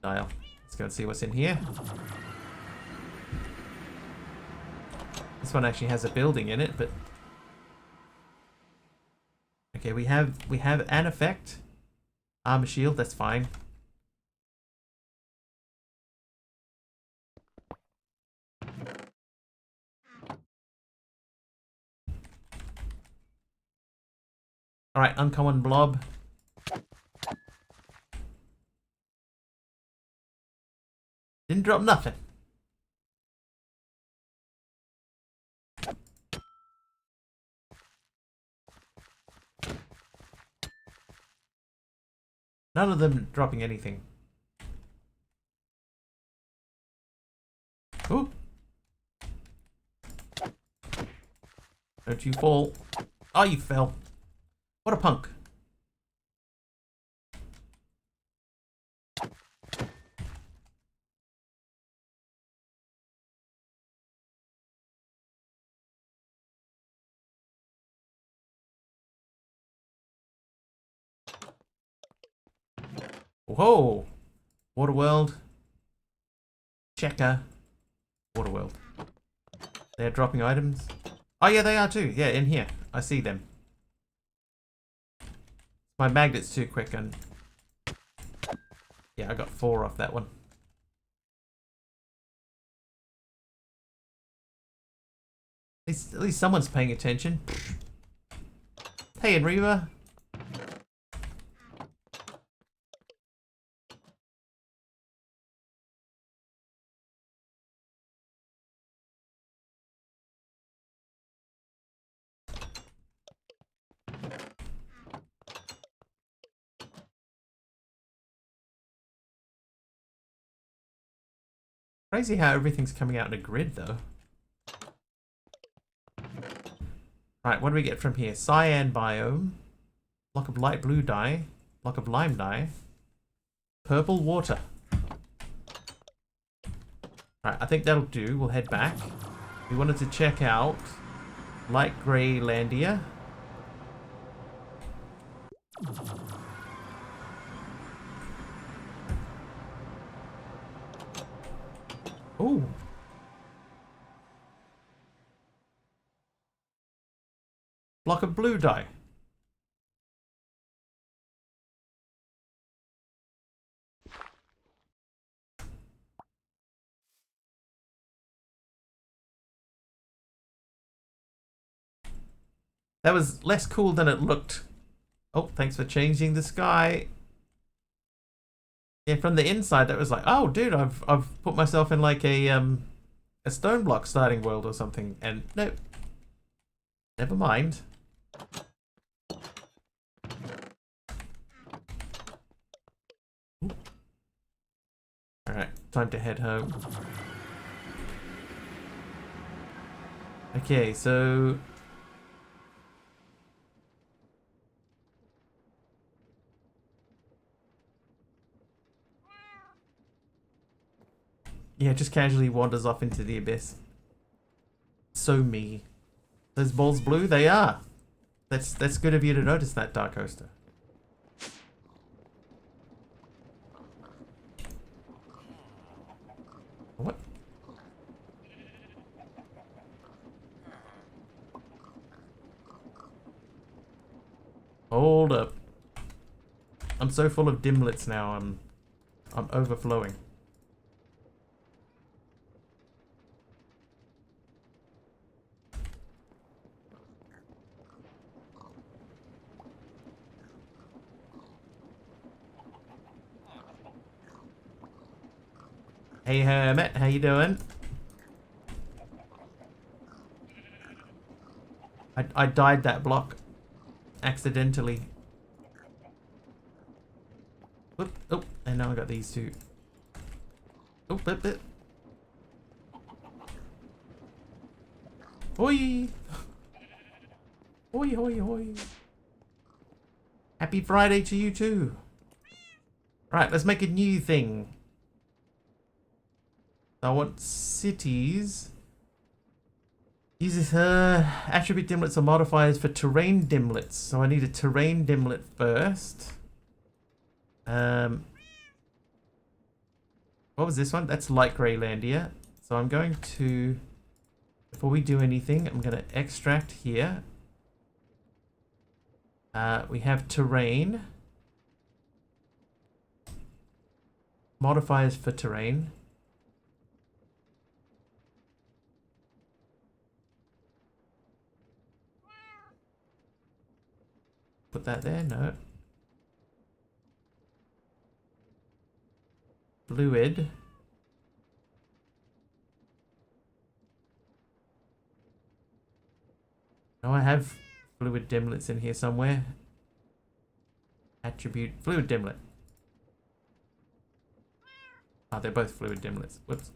dial. Let's go and see what's in here. This one actually has a building in it, but okay, we have an effect. Armor shield, that's fine. Alright, uncommon blob. Didn't drop nothing. None of them dropping anything. Ooh. Don't you fall. Oh, you fell. What a punk. Whoa. Waterworld. Checker. Waterworld. They're dropping items. Oh yeah, they are too. Yeah, in here. I see them. My magnet's too quick and... yeah, I got 4 off that one. At least someone's paying attention. Hey, Enriva. Crazy how everything's coming out in a grid, though. Right, what do we get from here? Cyan biome. Block of light blue dye. Block of lime dye. Purple water. Right, I think that'll do. We'll head back. We wanted to check out Light Greylandia. Ooh. Block of blue dye. That was less cool than it looked. Oh, thanks for changing the sky. Yeah, from the inside, that was like, oh, dude, I've put myself in like a stone block starting world or something, and nope, never mind. All right, time to head home. Okay, so yeah, just casually wanders off into the abyss. So me. Those balls blue? They are. That's good of you to notice that, Dark Coaster. What? Hold up. I'm so full of dimlets now, I'm overflowing. Hey Hermit, how you doing? I died that block accidentally. Whoop, oh, and now I got these two. Oh, bit. Hoi! Hoi, hoi, hoi. Happy Friday to you too. Right, let's make a new thing. I want cities. Uses attribute dimlets or modifiers for terrain dimlets. So I need a terrain dimlet first. What was this one? That's light grey Landia. So I'm going to, before we do anything, I'm going to extract here. We have terrain. Modifiers for terrain. Put that there, no. Fluid. No, I have fluid dimlets in here somewhere. Attribute fluid dimlet. Oh, they're both fluid dimlets. Whoops.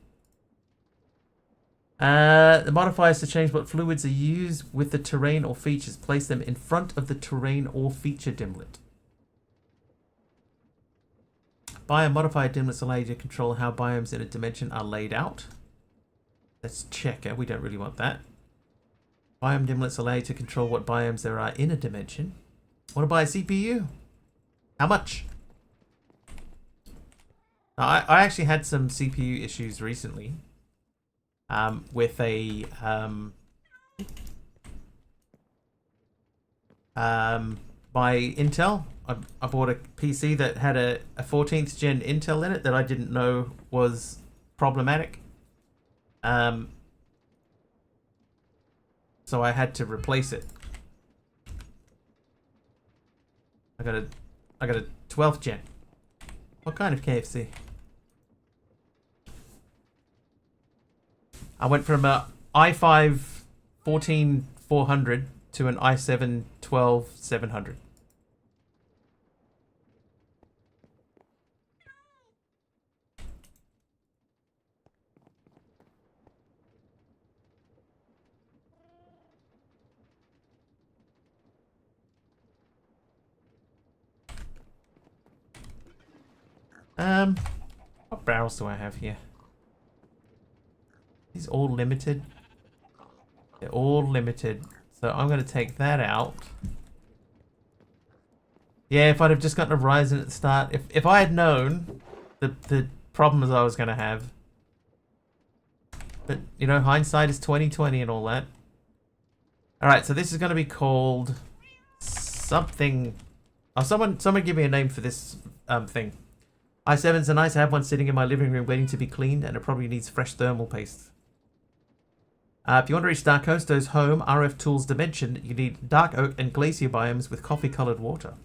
The modifiers to change what fluids are used with the terrain or features. Place them in front of the terrain or feature dimlet. Biome modifier dimlets allow you to control how biomes in a dimension are laid out. Let's check it. We don't really want that. Biome dimlets allow you to control what biomes there are in a dimension. Want to buy a CPU? How much? Now, I actually had some CPU issues recently. With a by Intel. I bought a PC that had a 14th gen Intel in it that I didn't know was problematic. So I had to replace it. I got a 12th gen. What kind of KFC? I went from a i5 14400 to an i7 12700. What barrels do I have here? These all limited. They're all limited. So I'm going to take that out. Yeah, if I'd have just gotten a Ryzen at the start. If I had known the problems I was going to have. But, you know, hindsight is 20/20 and all that. Alright, so this is going to be called something. Oh, someone give me a name for this thing. i7s are nice. I have one sitting in my living room waiting to be cleaned, and it probably needs fresh thermal paste. If you want to reach Dark Coasto's home, RF Tools Dimension, you need dark oak and glacier biomes with coffee-coloured water.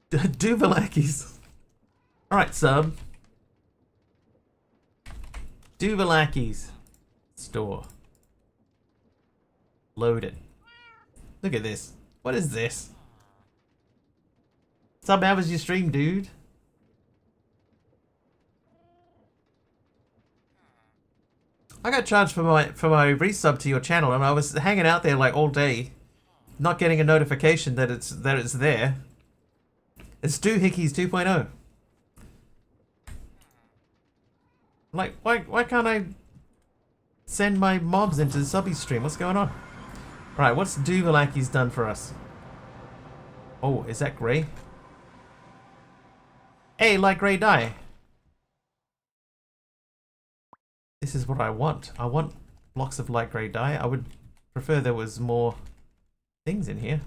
Duvalakis. Alright, sub. Duvalakis. Store. Load it. Look at this. What is this? Sub, how was your stream, dude? I got charged for my resub to your channel, and I was hanging out there like all day, not getting a notification that it's there. It's Doohickeys 2.0. Like, why can't I send my mobs into the subby stream? What's going on? Right, what's Duvalaki's done for us? Oh, is that grey? Hey, light grey dye. This is what I want. I want blocks of light grey dye. I would prefer there was more things in here.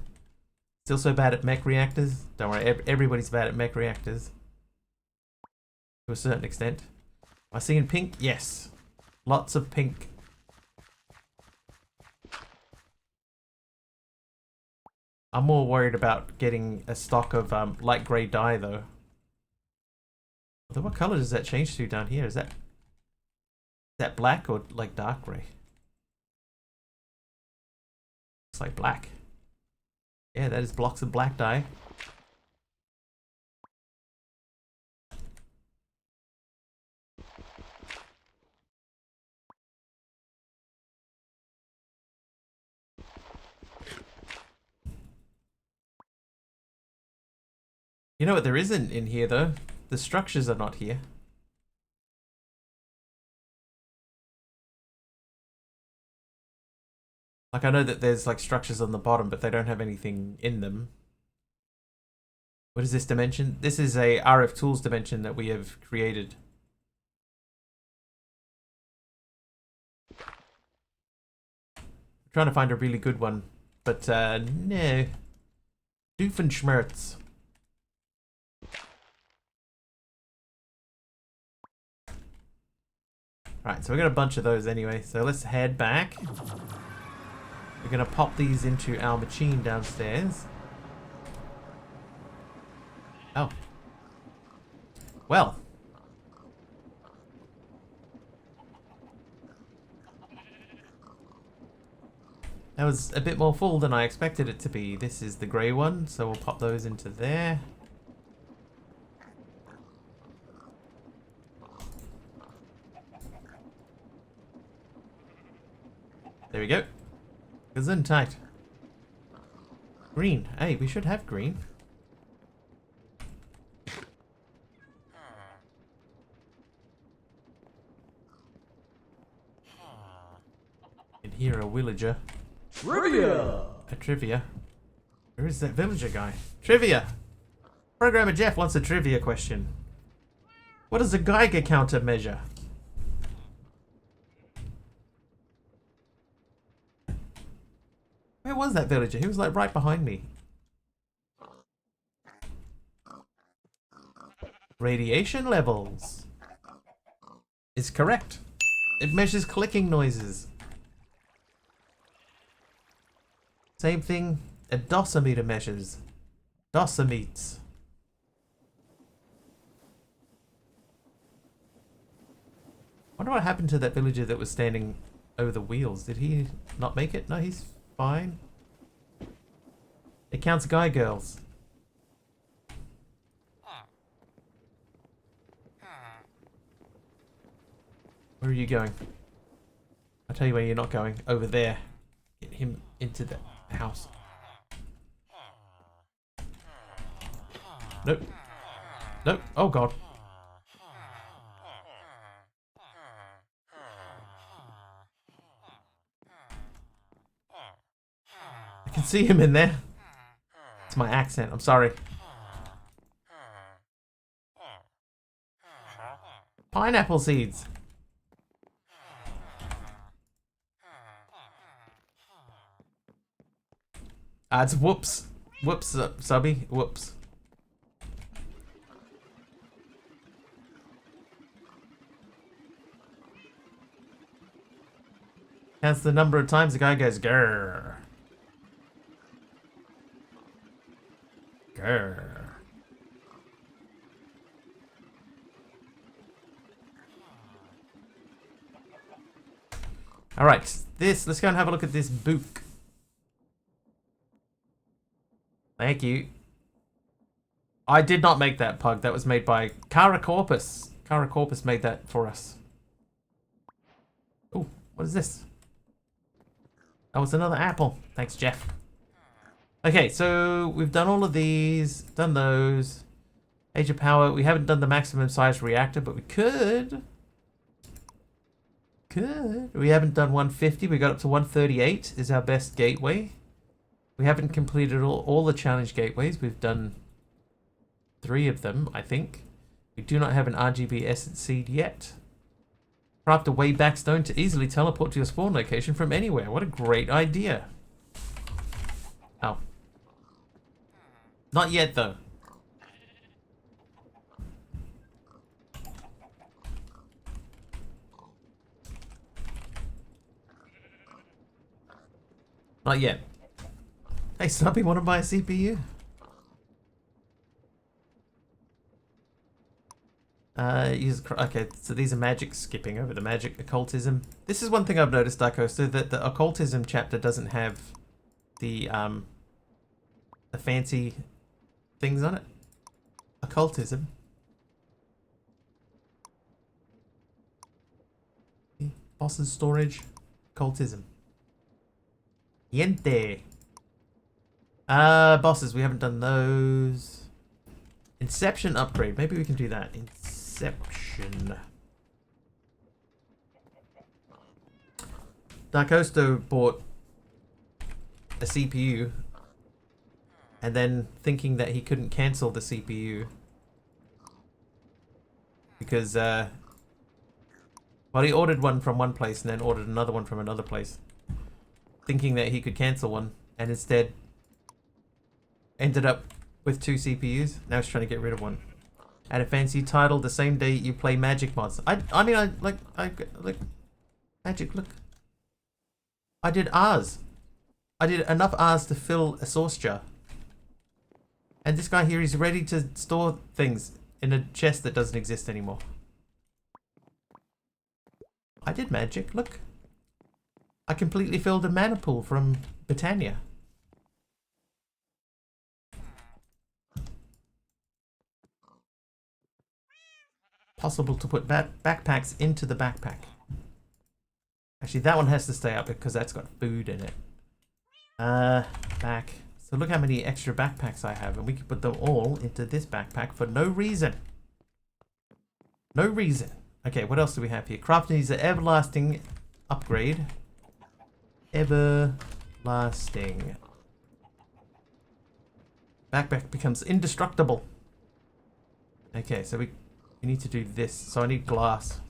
Still so bad at mech reactors. Don't worry, everybody's bad at mech reactors. To a certain extent. Am I seeing pink? Yes. Lots of pink. I'm more worried about getting a stock of light grey dye though. Although what colour does that change to down here? Is that black or like dark grey? Looks like black. Yeah, that is blocks of black dye. You know what there isn't in here though? The structures are not here. Like I know that there's like structures on the bottom, but they don't have anything in them. What is this dimension? This is a RF Tools dimension that we have created. I'm trying to find a really good one, but no. Doofenshmirtz. Right, so we got a bunch of those anyway, so let's head back. We're gonna pop these into our machine downstairs. Oh. Well. That was a bit more full than I expected it to be. This is the grey one, so we'll pop those into there. There we go. Gesundheit. Green. Hey, we should have green. And here a villager. Trivia! A trivia. Where is that villager guy? Trivia! Programmer Jeff wants a trivia question. What does a Geiger counter measure? Where was that villager? He was like right behind me. Radiation levels is correct. It measures clicking noises. Same thing a dosimeter measures. Dosimeters. Wonder what happened to that villager that was standing over the wheels. Did he not make it? No, he's fine. It counts guy girls. Where are you going? I'll tell you where you're not going. Over there. Get him into the house. Nope. Nope. Oh god. I can see him in there. It's my accent. I'm sorry. Pineapple seeds. It's whoops. Whoops, subby. Whoops. Counts the number of times the guy goes grrr. Grrr. Alright, let's go and have a look at this book. Thank you. I did not make that pug. That was made by Cara Corpus. Cara Corpus made that for us. Oh, what is this? Oh, it's another apple. Thanks, Jeff. Okay, so we've done all of these, done those. Age of Power. We haven't done the maximum size reactor, but we could. We haven't done 150. We got up to 138 is our best gateway. We haven't completed all the challenge gateways. We've done 3 of them, I think. We do not have an RGB essence seed yet. Craft a way back stone to easily teleport to your spawn location from anywhere. What a great idea. Oh. Not yet, though. Not yet. Hey, Snuppy, want to buy a CPU? Okay, so these are magic, skipping over the magic occultism. This is one thing I've noticed, Darkoster, that the occultism chapter doesn't have the fancy things on it. Occultism. Boss's storage. Occultism. Yente. Bosses, we haven't done those. Inception upgrade. Maybe we can do that. Inception. Darkosto bought a CPU and then thinking that he couldn't cancel the CPU because well, he ordered one from one place and then ordered another one from another place, thinking that he could cancel one, and instead ended up with 2 CPUs. Now he's trying to get rid of one. Add a fancy title the same day you play Magic mods. I like Magic. Look, I did R's. I did enough R's to fill a sauce jar. And this guy here is ready to store things in a chest that doesn't exist anymore. I did magic. Look, I completely filled a mana pool from Britannia. Possible to put backpacks into the backpack. Actually, that one has to stay up because that's got food in it. Back. So look how many extra backpacks I have, and we can put them all into this backpack for no reason. No reason. Okay, what else do we have here? Crafting needs an everlasting upgrade. Everlasting. Backpack becomes indestructible. Okay, so we need to do this. So I need glass.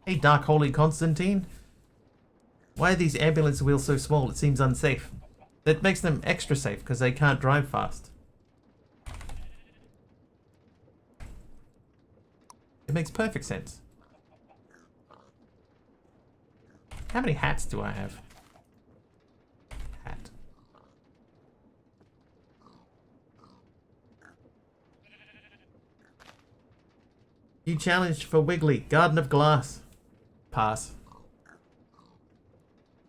Hey, Dark Holy Constantine. Why are these ambulance wheels so small? It seems unsafe. That makes them extra safe because they can't drive fast. It makes perfect sense. How many hats do I have? Hat. You challenged for Wiggly. Garden of Glass. Pass.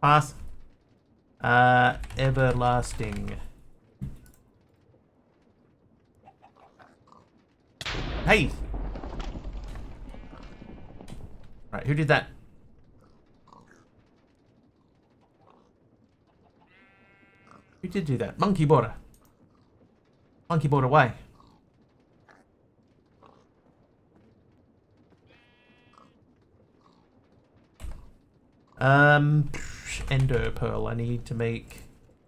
Pass. Everlasting. Hey! Right, who did that? Who did do that? Monkey border. Monkey border away. Ender pearl. I need to make.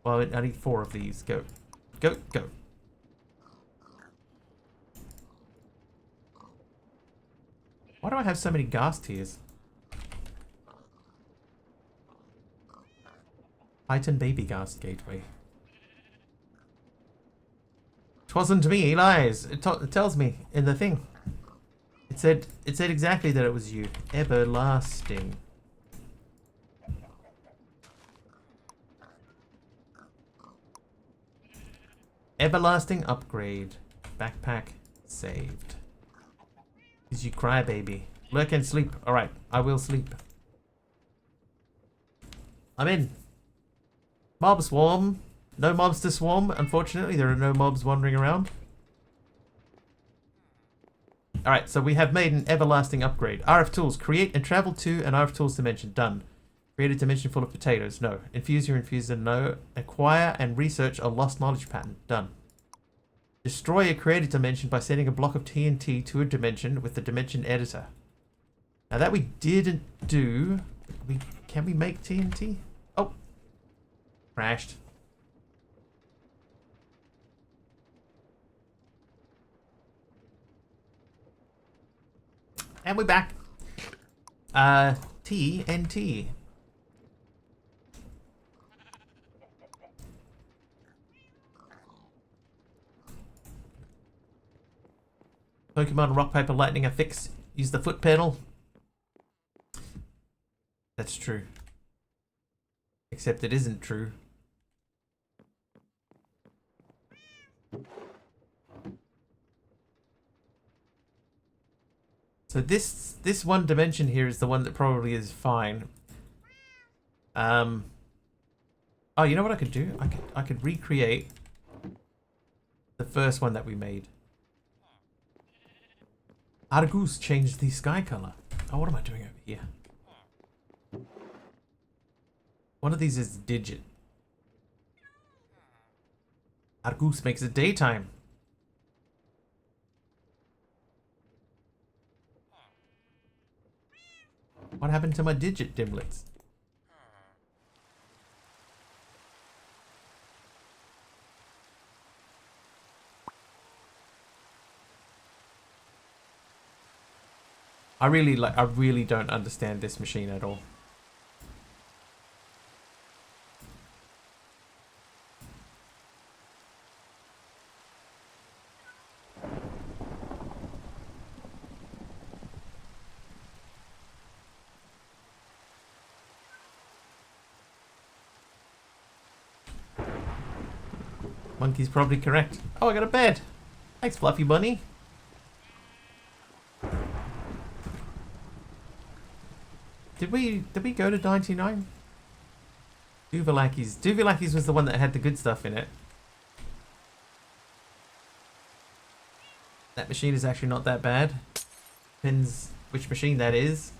Well, I need 4 of these. Go, go, go. Why do I have so many gas tears? Titan baby gas gateway. Twasn't me. He lies. It tells me in the thing. It said exactly that it was you. Everlasting. Everlasting upgrade. Backpack saved. Did you cry, baby? Lurk and sleep. Alright, I will sleep. I'm in. Mob swarm. No mobs to swarm, unfortunately. There are no mobs wandering around. Alright, so we have made an everlasting upgrade. RF tools. Create and travel to an RF tools dimension. Done. Create a dimension full of potatoes. No. Infuse your infuser. No. Acquire and research a lost knowledge pattern. Done. Destroy a created dimension by sending a block of TNT to a dimension with the dimension editor. Now that we didn't do... Can we make TNT? Oh. Crashed. And we're back. TNT. Pokemon Rock, Paper, Lightning are fixed. Use the foot pedal. That's true. Except it isn't true. So this one dimension here is the one that probably is fine. Oh, you know what I could do? I could recreate the first one that we made. Argus changed the sky color. Oh, what am I doing over here? One of these is digit. Argus makes it daytime. What happened to my digit dimlets? I really don't understand this machine at all. Monkey's probably correct. Oh, I got a bed. Thanks, Fluffy Bunny. Did we go to 99? Duvalakis. Duvalakis was the one that had the good stuff in it. That machine is actually not that bad. Depends which machine that is.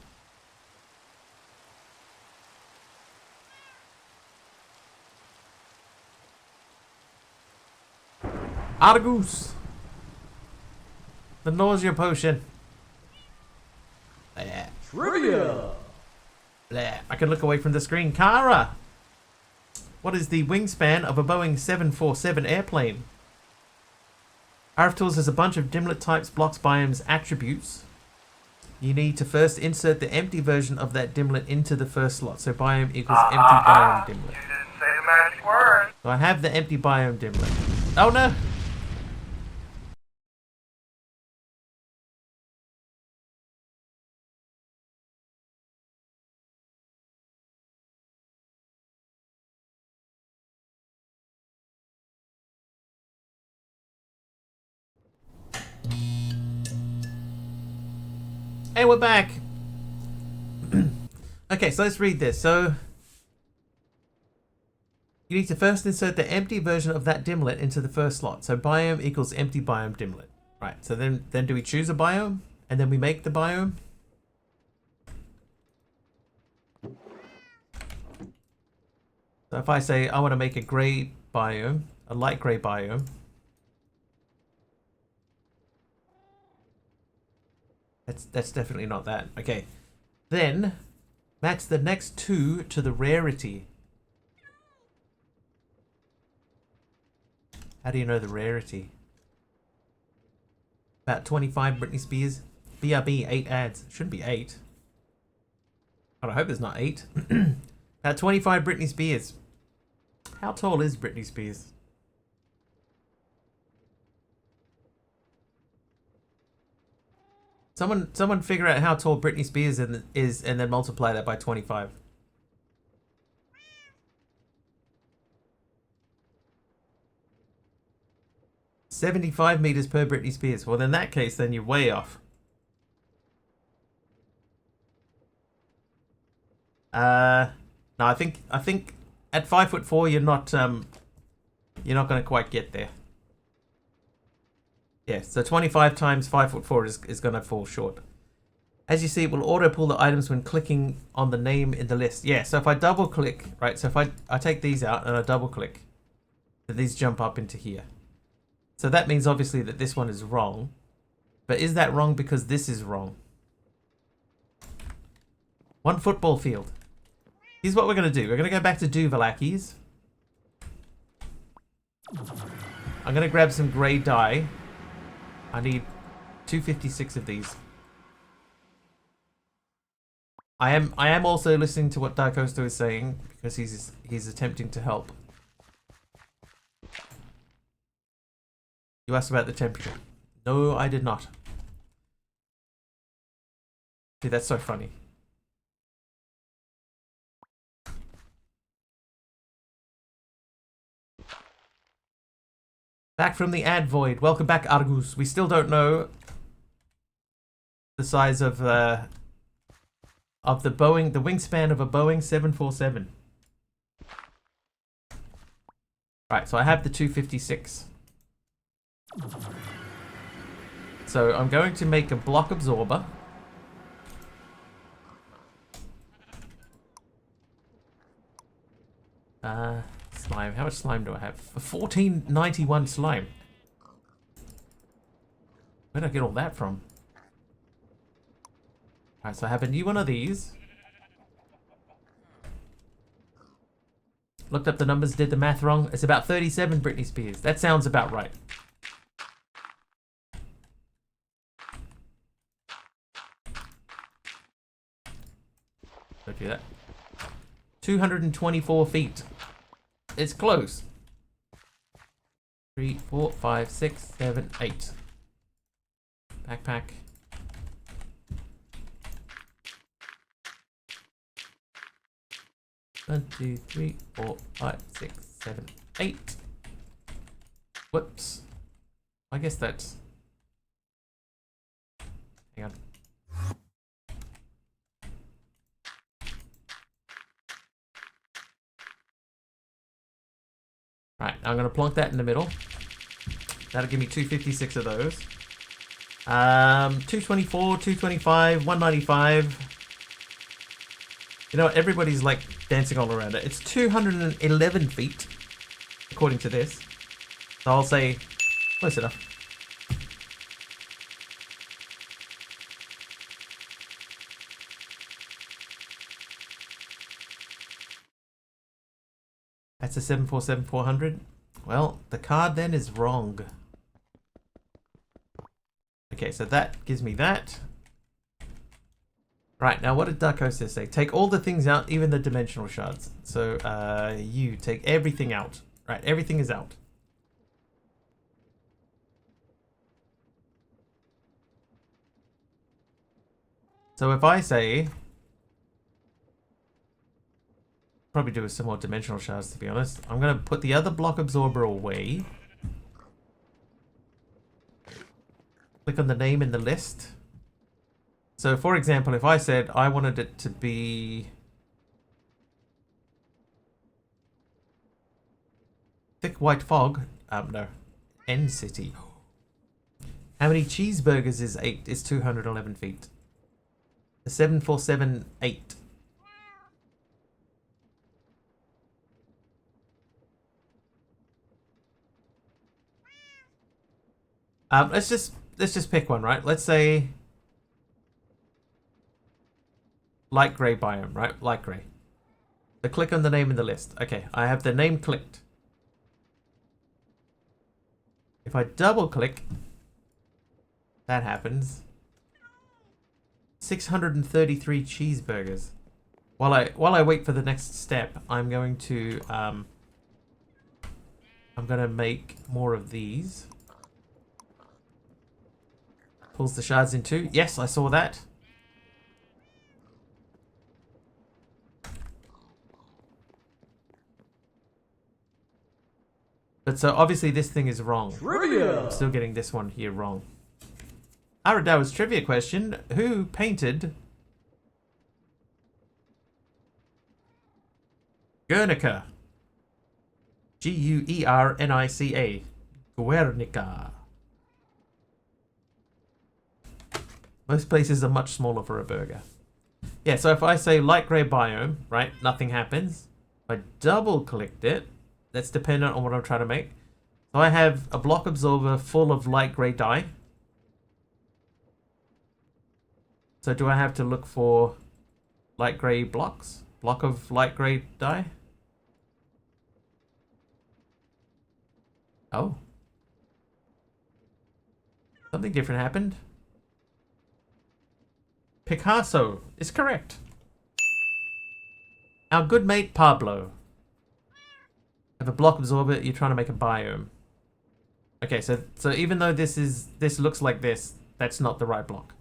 Argus! The nausea potion. Yeah. Trivia! Blah. I can look away from the screen. Kara! What is the wingspan of a Boeing 747 airplane? RF Tools has a bunch of dimlet types, blocks, biomes, attributes. You need to first insert the empty version of that dimlet into the first slot. So biome equals empty biome dimlet. You didn't say the magic word. So I have the empty biome dimlet. Oh no! Hey, we're back. Okay, so let's read this. So you need to first insert the empty version of that dimlet into the first slot. So biome equals empty biome dimlet. Right. So then do we choose a biome and then we make the biome? So if I say I want to make a gray biome, a light gray biome. That's definitely not that. Okay. Then match the next two to the rarity. How do you know the rarity? About 25 Britney Spears. BRB 8 ads. Shouldn't be 8. But I hope there's not 8. About 25 Britney Spears. How tall is Britney Spears? Someone figure out how tall Britney Spears is and then multiply that by 25. 75 meters per Britney Spears. Well, in that case, then you're way off. No, I think at 5'4" you're not going to quite get there. Yeah, so 25 times 5'4" is going to fall short. As you see, it will auto pull the items when clicking on the name in the list. Yeah, so if I double click, right, so if I take these out and I double click, these jump up into here. So that means obviously that this one is wrong. But is that wrong because this is wrong? One football field. Here's what we're going to do. We're going to go back to Duvalakis. I'm going to grab some grey dye. I need 256 of these. I am also listening to what Darkosto is saying because he's attempting to help. You asked about the temperature. No, I did not. See, that's so funny. Back from the ad void. Welcome back, Argus. We still don't know the size of the wingspan of a Boeing 747. Right, so I have the 256. So I'm going to make a block absorber. Slime. How much slime do I have? 1491 slime. Where did I get all that from? Alright, so I have a new one of these. Looked up the numbers, did the math wrong. It's about 37 Britney Spears. That sounds about right. Don't do that. 224 feet. It's close. 3, 4, 5, 6, 7, 8. Backpack. One, 2, 3, 4, 5, 6, 7, 8. Whoops. I guess that's... Hang on. Right, I'm going to plonk that in the middle. That'll give me 256 of those. 224, 225, 195. You know what? Everybody's like dancing all around it. It's 211 feet, according to this. So I'll say close enough. That's a 747-400. Well, the card then is wrong. Okay, so that gives me that. Right, now what did Darkosis say? Take all the things out, even the dimensional shards. So, you take everything out. Right, everything is out. So if I say... Probably do with some more dimensional shards, to be honest. I'm going to put the other block absorber away. Click on the name in the list. So, for example, if I said I wanted it to be... Thick white fog. No. End city. How many cheeseburgers is 8? Is 211 feet. The 747-8. Let's just pick one, right? Let's say light grey biome, right? Light grey. So click on the name in the list. Okay, I have the name clicked. If I double click, that happens. 633 cheeseburgers. While I wait for the next step, I'm going to make more of these. Pulls the shards in two. Yes, I saw that. But so obviously this thing is wrong. Trivia. I'm still getting this one here wrong. Aradawa's trivia question. Who painted Guernica? Guernica. Guernica. Most places are much smaller for a burger. Yeah, so if I say light grey biome, right, nothing happens. If I double clicked it, that's dependent on what I'm trying to make. So I have a block absorber full of light grey dye. So do I have to look for light grey blocks? Block of light grey dye? Oh. Something different happened. Picasso is correct. Our good mate Pablo. Have a block absorber, you're trying to make a biome. Okay, so even though this looks like this, that's not the right block.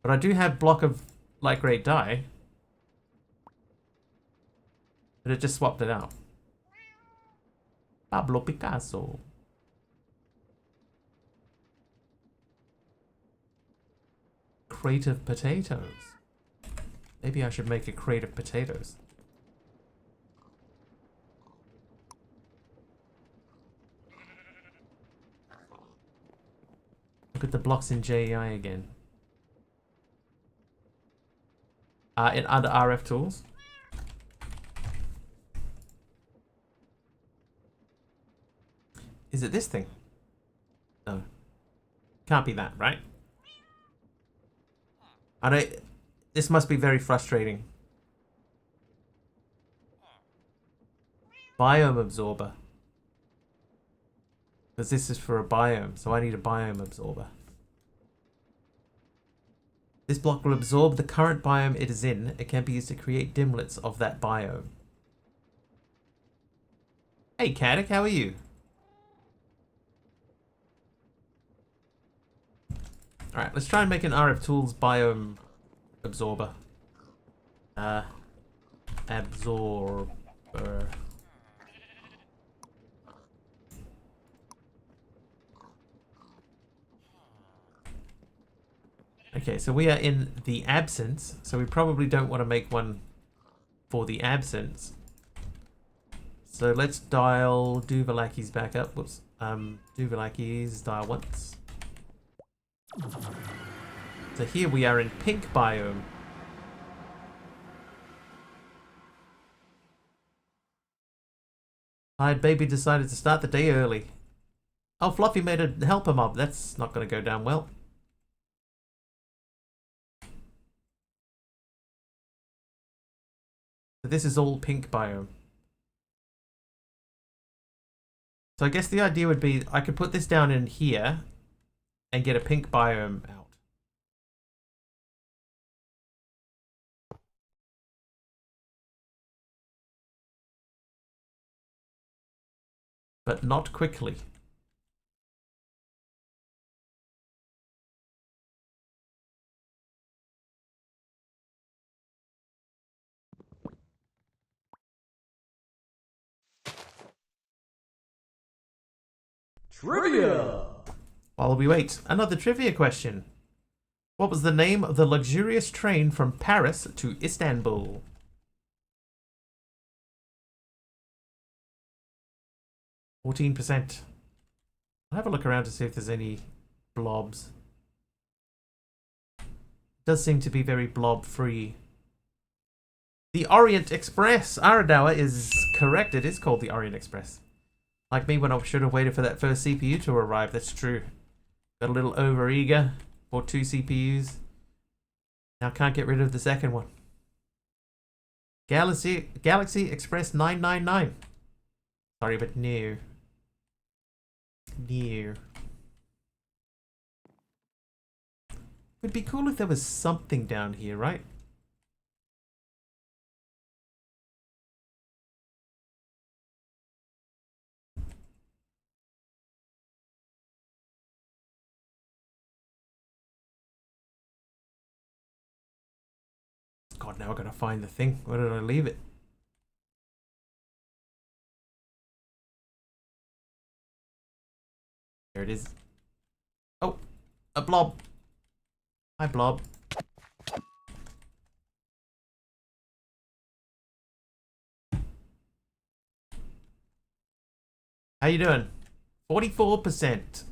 But I do have block of light grey dye. But it just swapped it out. Pablo Picasso. Crate of potatoes. Maybe I should make a crate of potatoes. Look at the blocks in JEI again. In under RF tools. Is it this thing? No. Can't be that, right? I don't... This must be very frustrating. Biome absorber. Because this is for a biome, so I need a biome absorber. This block will absorb the current biome it is in. It can be used to create dimlets of that biome. Hey, Caddick, how are you? Alright, let's try and make an RF Tools biome absorber. Absorber. Okay, so we are in the absence, so we probably don't want to make one for the absence. So let's dial Duvalaki's back up. Whoops. Duvalaki's dial once. So here we are in pink biome. Tired baby decided to start the day early. Oh, Fluffy made a helper mob. That's not going to go down well. So this is all pink biome. So I guess the idea would be I could put this down in here and get a pink biome out. But not quickly. Trivia. While we wait, another trivia question. What was the name of the luxurious train from Paris to Istanbul? %. I'll have a look around to see if there's any blobs. It does seem to be very blob free. The Orient Express. Aradawa is correct. It is called the Orient Express. Like me when I should have waited for that first CPU to arrive. That's true. Got a little over eager for 2 CPUs. Now can't get rid of the second one. Galaxy Express 999. Sorry, but no. No. It'd be cool if there was something down here, right? God, now I gotta find the thing. Where did I leave it? There it is. Oh, a blob. Hi, blob. How you doing? 44%.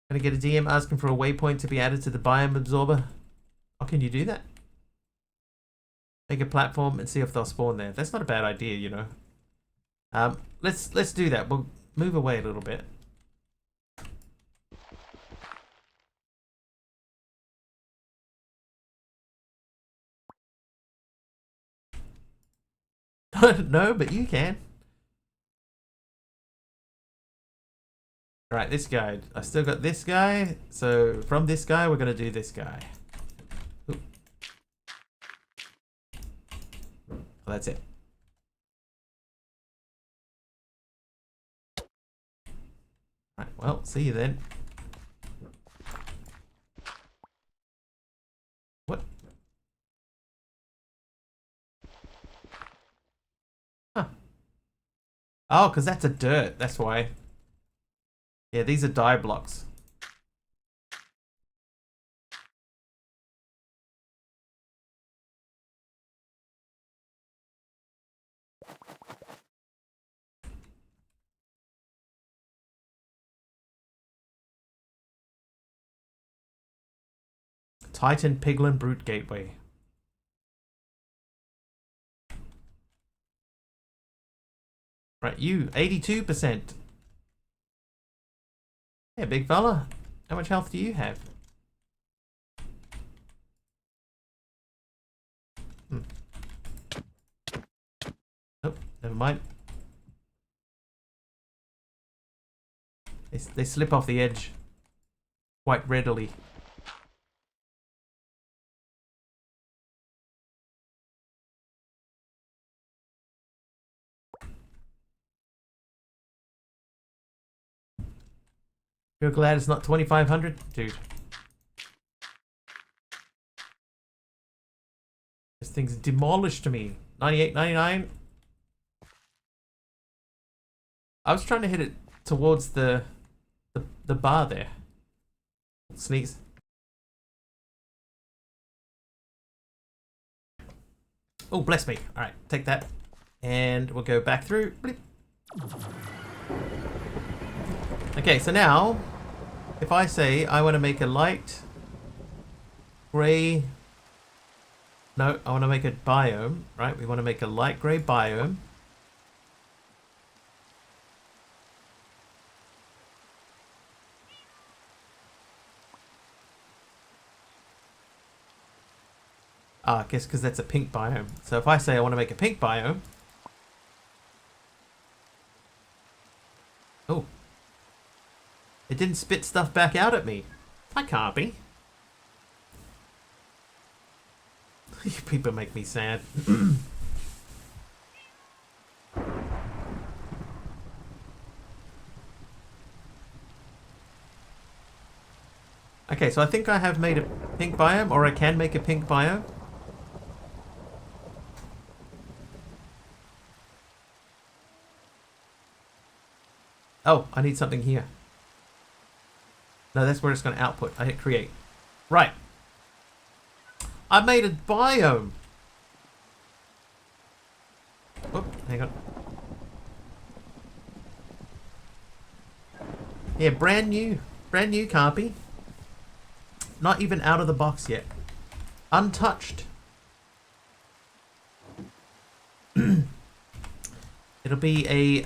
Gonna get a DM asking for a waypoint to be added to the biome absorber. How can you do that? Make a platform and see if they'll spawn there. That's not a bad idea, you know. Let's do that. We'll move away a little bit. No, but you can. Alright, this guy. I still got this guy. So from this guy, we're going to do this guy. Ooh. Well, that's it. Alright, well, see you then. What? Huh. Oh, because that's a dirt. That's why. Yeah, these are die blocks. Titan Piglin Brute Gateway. Right, you, 82%. Yeah, big fella. How much health do you have? Oh, never mind. They slip off the edge quite readily. You're glad it's not 2,500? Dude. This thing's demolished to me. 98.99. I was trying to hit it towards the bar there. Sneeze. Oh, bless me. Alright, take that. And we'll go back through. Bleep. Okay, so now, if I say I want to make a light grey... No, I want to make a biome, right? We want to make a light grey biome. I guess because that's a pink biome. So if I say I want to make a pink biome... Oh. It didn't spit stuff back out at me. I can't be. You people make me sad. Okay, so I think I have made a pink biome, or I can make a pink biome. Oh, I need something here. No, that's where it's going to output. I hit create. Right. I made a biome. Oh, hang on. Yeah, brand new. Brand new copy. Not even out of the box yet. Untouched. It'll be a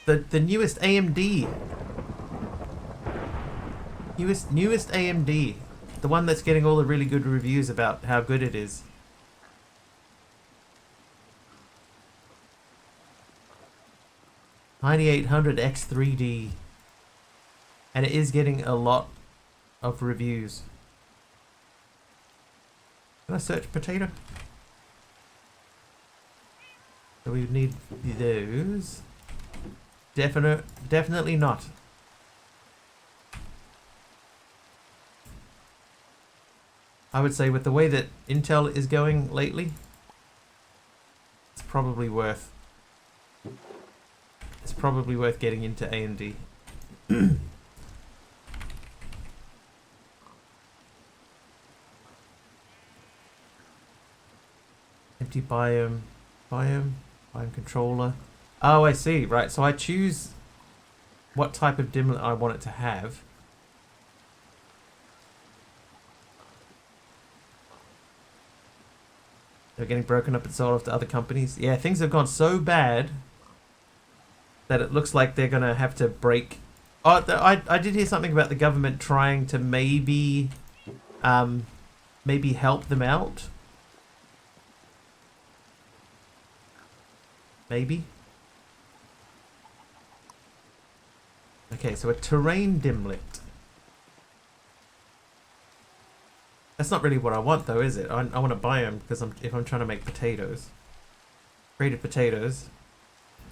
the newest AMD. Newest AMD. The one that's getting all the really good reviews about how good it is. $9,800 X3D. And it is getting a lot of reviews. Can I search potato? So we would need those. Definitely not. I would say with the way that Intel is going lately, it's probably worth getting into AMD. Empty biome controller. Oh, I see. Right, so I choose what type of dimlet I want it to have. They're getting broken up and sold off to other companies. Yeah, things have gone so bad that it looks like they're gonna have to break. Oh, I did hear something about the government trying to maybe help them out. Maybe. Okay, so a terrain dimlet. That's not really what I want, though, is it? I want a biome because if I'm trying to make potatoes, creative potatoes,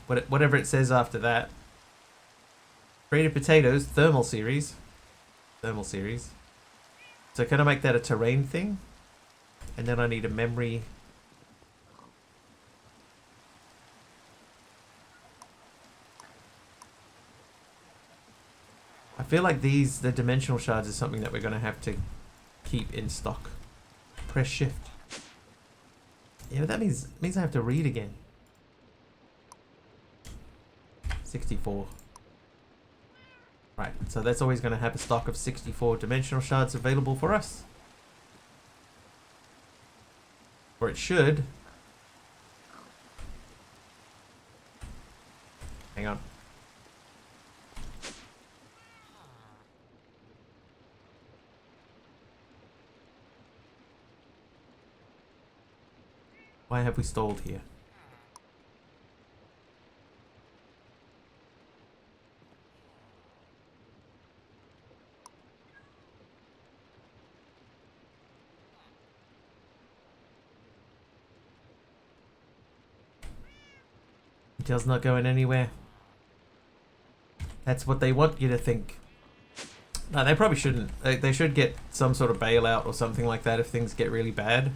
whatever it says after that. Creative potatoes, thermal series. So can I make that a terrain thing? And then I need a memory. I feel like the dimensional shards is something that we're going to have to keep in stock. Press shift. Yeah, but that means I have to read again. 64. Right, so that's always going to have a stock of 64 dimensional shards available for us. Or it should. Hang on. Why have we stalled here? Intel's not going anywhere. That's what they want you to think. No, they probably shouldn't. They should get some sort of bailout or something like that if things get really bad.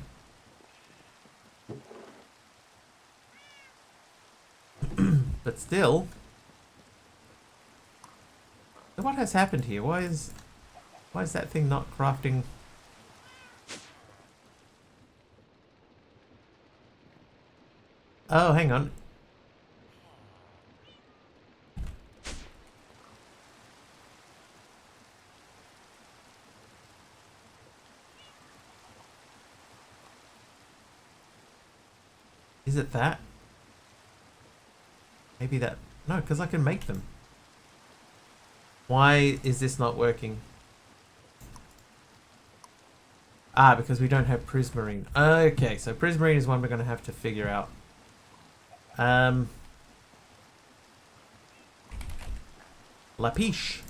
But still. So what has happened here? Why is that thing not crafting? Oh, hang on. Is it that? Maybe that... No, because I can make them. Why is this not working? Ah, because we don't have prismarine. Okay, so prismarine is one we're going to have to figure out. Lapiche.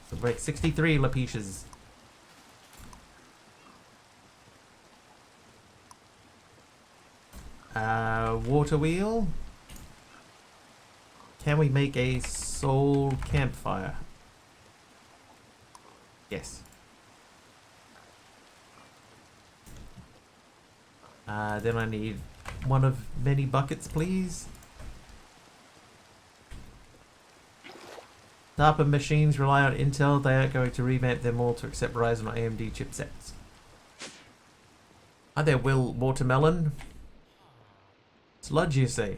So break 63 lapiches. Water wheel. Can we make a soul campfire? Yes. Then I need one of many buckets, please. DARPA machines rely on Intel. They aren't going to revamp them all to accept Ryzen or AMD chipsets. Hi there, Will Watermelon. Sludge, you say?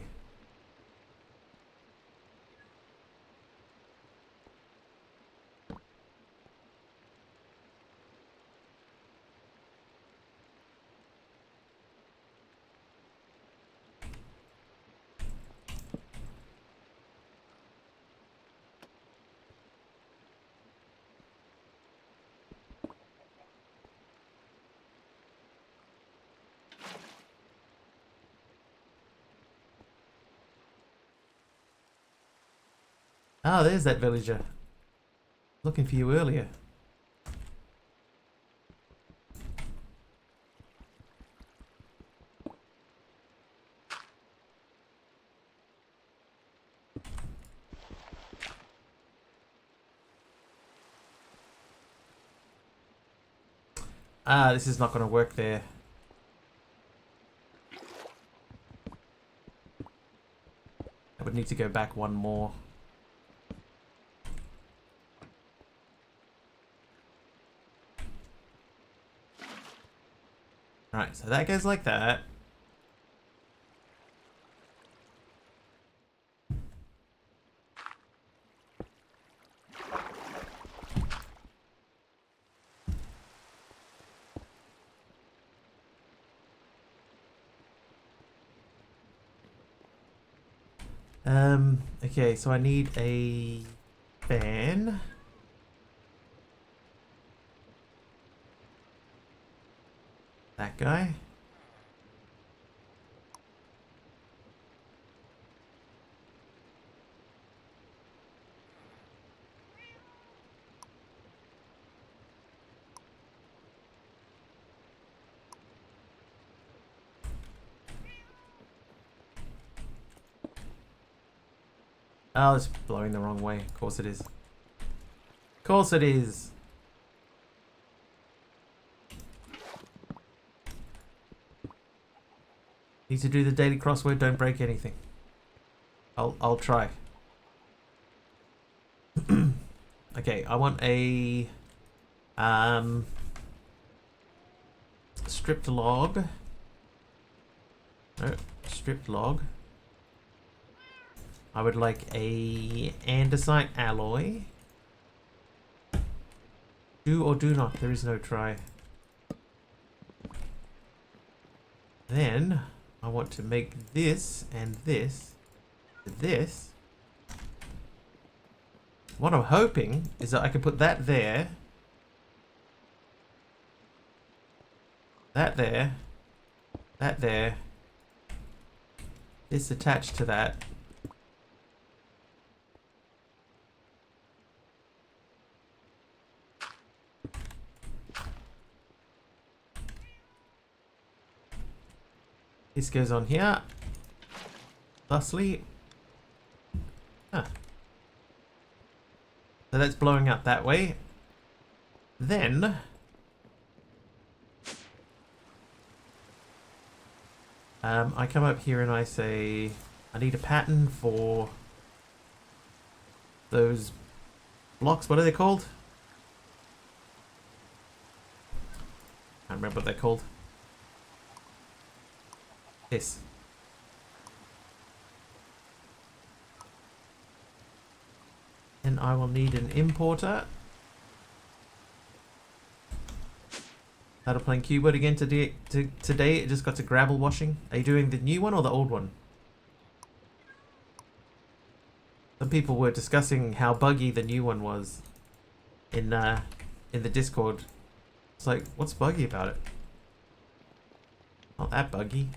Ah, there's that villager. Looking for you earlier. Ah, this is not going to work there. I would need to go back one more. Right, so that goes like that. Okay, so I need a fan. That guy. Oh, it's blowing the wrong way. Of course it is. Of course it is. Need to do the daily crossword, don't break anything. I'll try. Okay, I want a stripped log. No, stripped log. I would like a andesite alloy. Do or do not, there is no try. Then I want to make this and this. This. What I'm hoping is that I can put that there. That there. That there. This attached to that. This goes on here. Thusly. Huh. So that's blowing up that way. Then I come up here and I say I need a pattern for those blocks. What are they called? I can't remember what they're called. This. And I will need an importer. That'll play keyboard again today. Today it just got to gravel washing. Are you doing the new one or the old one? Some people were discussing how buggy the new one was in the Discord. It's like, what's buggy about it? Not that buggy.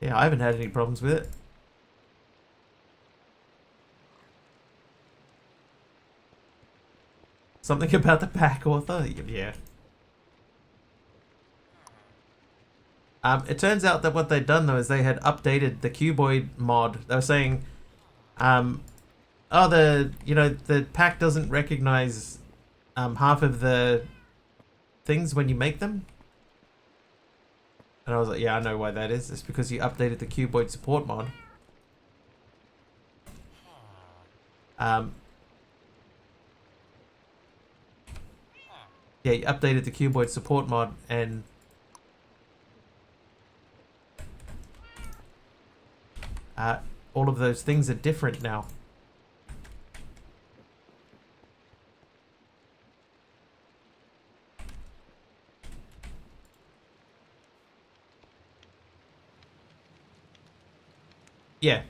Yeah, I haven't had any problems with it. Something about the pack author? Yeah. It turns out that what they'd done though is they had updated the cuboid mod. They were saying, oh, the pack doesn't recognize half of the things when you make them. And I was like, yeah, I know why that is. It's because you updated the cuboid support mod. Yeah, you updated the cuboid support mod and all of those things are different now. Yeah.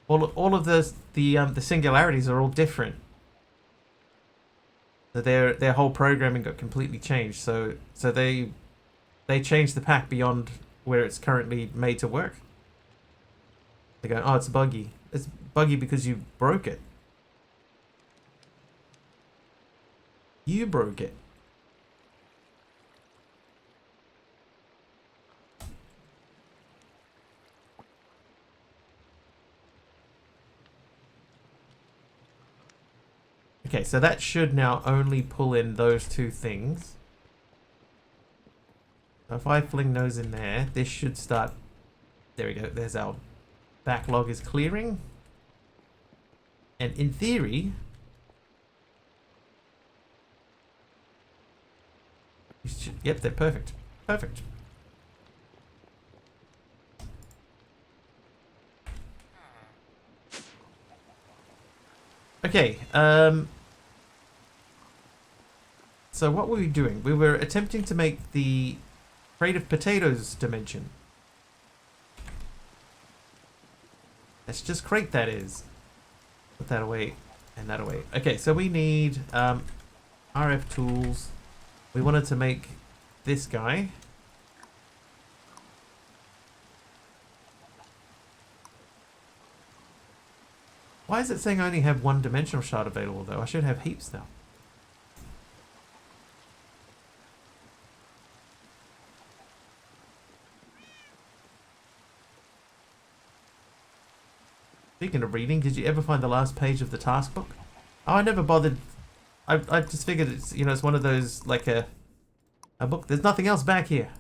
All of the singularities are all different. So their whole programming got completely changed. So they changed the pack beyond where it's currently made to work. They go, oh, it's buggy. It's buggy because you broke it. You broke it. Okay, so that should now only pull in those two things. So if I fling those in there, this should start... There we go, there's our backlog is clearing. And in theory... Yep, they're perfect. Perfect. Okay, so what were we doing? We were attempting to make the crate of potatoes dimension. Let's just crate that is. Put that away and that away. Okay, so we need RF tools. We wanted to make this guy. Why is it saying I only have one dimensional shard available though? I should have heaps now. Speaking of reading, did you ever find the last page of the task book? Oh, I never bothered. I just figured it's, you know, it's one of those, like a book. There's nothing else back here.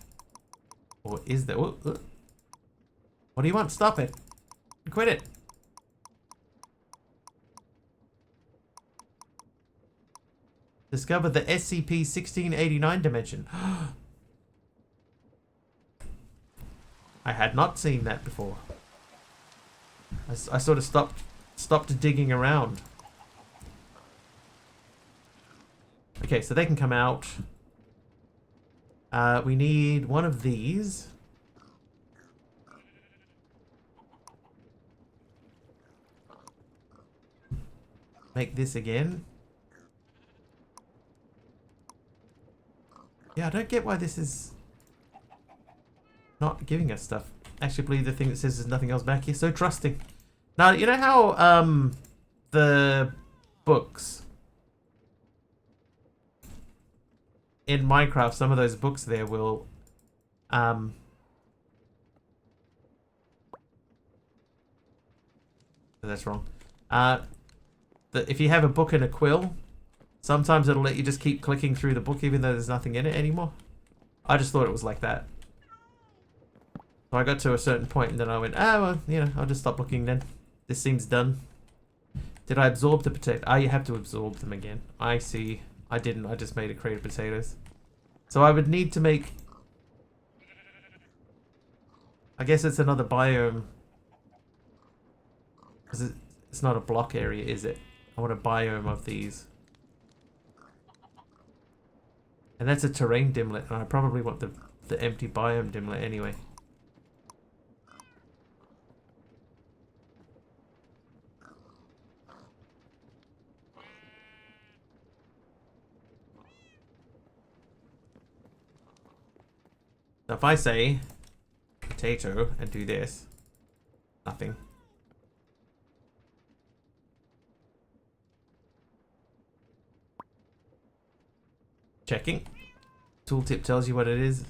Or is there? What do you want? Stop it. Quit it. Discover the SCP-1689 dimension. I had not seen that before. I sort of stopped digging around. Okay, so they can come out. We need one of these. Make this again. Yeah, I don't get why this is not giving us stuff. Actually, believe the thing that says there's nothing else back here. So trusting. Now, you know how the books in Minecraft, some of those books there will that's wrong. If you have a book and a quill, sometimes it'll let you just keep clicking through the book even though there's nothing in it anymore. I just thought it was like that. So I got to a certain point and then I went, ah, well, you know, I'll just stop looking then. This seems done. Did I absorb the potato? Ah, you have to absorb them again. I see. I didn't. I just made a crate of potatoes. So I would need to make... I guess it's another biome. Because it's not a block area, is it? I want a biome of these. And that's a terrain dimlet, and I probably want the empty biome dimlet anyway. So if I say potato and do this, nothing. Checking. Tooltip tells you what it is.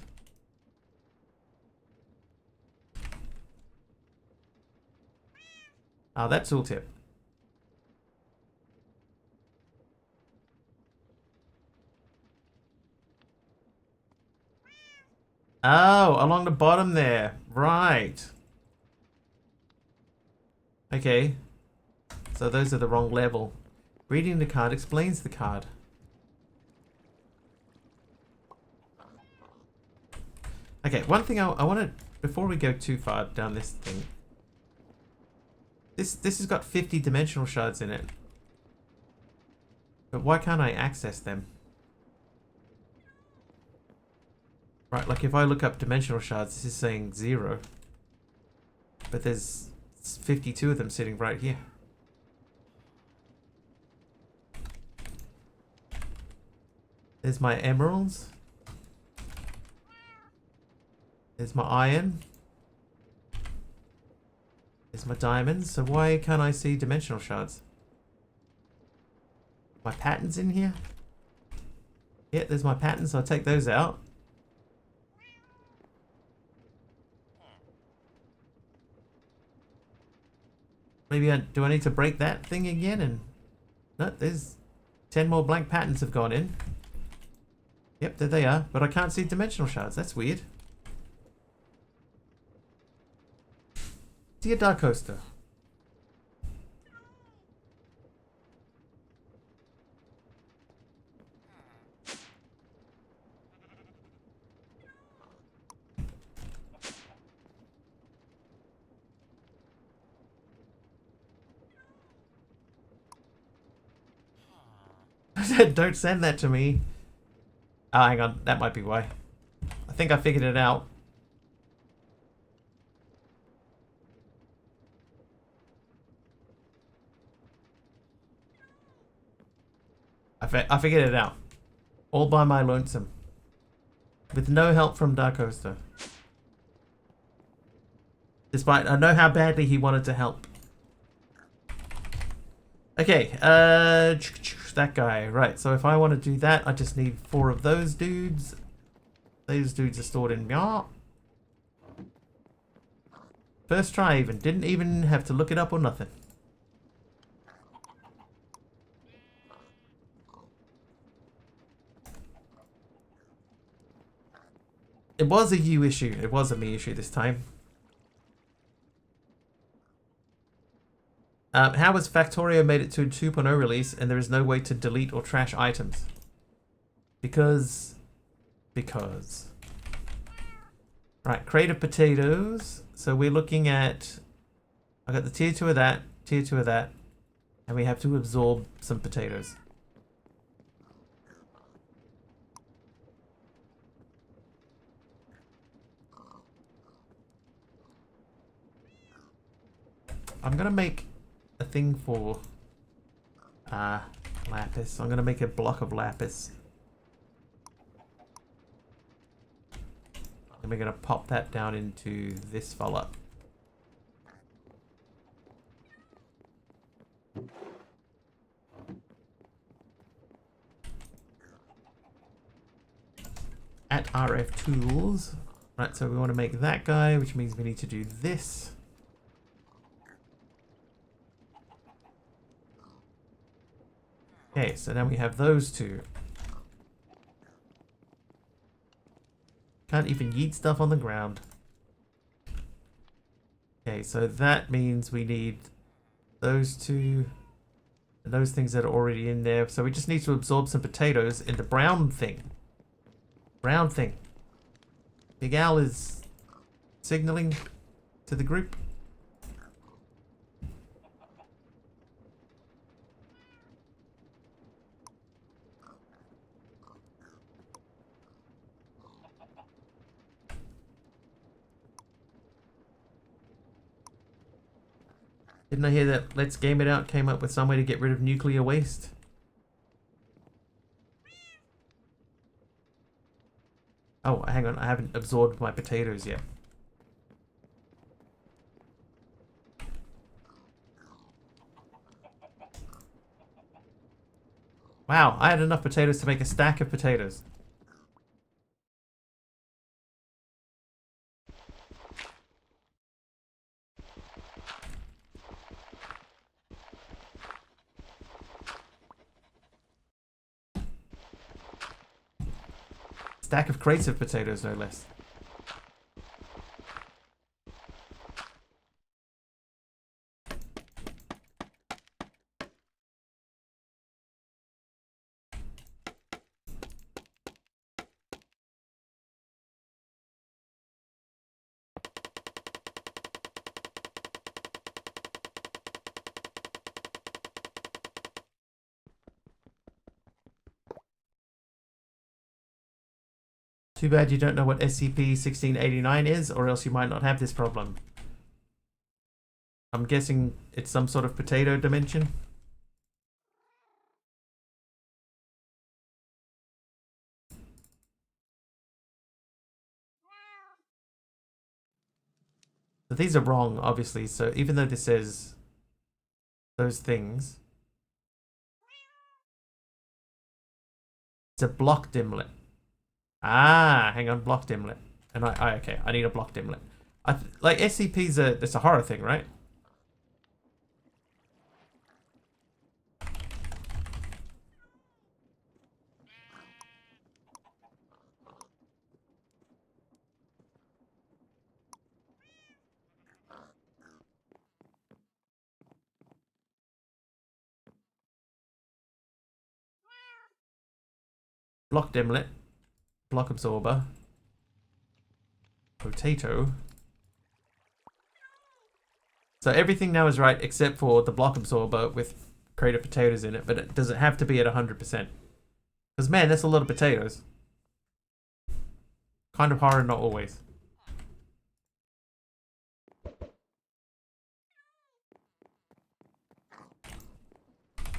Oh, that tooltip. Oh, along the bottom there. Right. Okay. So those are the wrong level. Reading the card explains the card. Okay, one thing I want to... Before we go too far down this thing... This has got 50 dimensional shards in it. But why can't I access them? Right, like if I look up dimensional shards, this is saying 0. But there's 52 of them sitting right here. There's my emeralds. There's my iron. There's my diamonds. So why can't I see dimensional shards? My patterns in here? Yeah, there's my patterns. So I'll take those out. Maybe do I need to break that thing again? And no, there's 10 more blank patterns have gone in. Yep, there they are. But I can't see dimensional shards. That's weird. Dear Dark Coaster. Don't send that to me. Oh, hang on. That might be why. I think I figured it out. I figured it out. All by my lonesome. With no help from Dark Coaster. Despite I know how badly he wanted to help. Okay, that guy. Right, so if I want to do that, I just need 4 of those dudes. Those dudes are stored in Mya. First try even. Didn't even have to look it up or nothing. It was a you issue. It was a me issue this time. How has Factorio made it to a 2.0 release and there is no way to delete or trash items? Because. Right, crate of potatoes. So we're looking at... I got the tier 2 of that, tier 2 of that. And we have to absorb some potatoes. I'm gonna make a thing for lapis. I'm gonna make a block of lapis. And we're gonna pop that down into this fella. At RF tools. Right, so we want to make that guy, which means we need to do this. Okay, so now we have those two. Can't even yeet stuff on the ground. Okay, so that means we need those two and those things that are already in there. So we just need to absorb some potatoes in the brown thing. Brown thing. Big Al is signaling to the group. Didn't I hear that Let's Game It Out came up with some way to get rid of nuclear waste? Oh, hang on. I haven't absorbed my potatoes yet. Wow, I had enough potatoes to make a stack of potatoes. Stack of crates of potatoes, no less. Too bad you don't know what SCP-1689 is, or else you might not have this problem. I'm guessing it's some sort of potato dimension. So these are wrong, obviously, so even though this says those things, it's a block dimlet. Ah, hang on, block dimlet. And okay, I need a block dimlet. Like SCP's it's a horror thing, right? block dimlet, block absorber, potato. So everything now is right except for the block absorber with crate of potatoes in it, but it doesn't have to be at 100%. Because man, that's a lot of potatoes. Kind of hard, not always.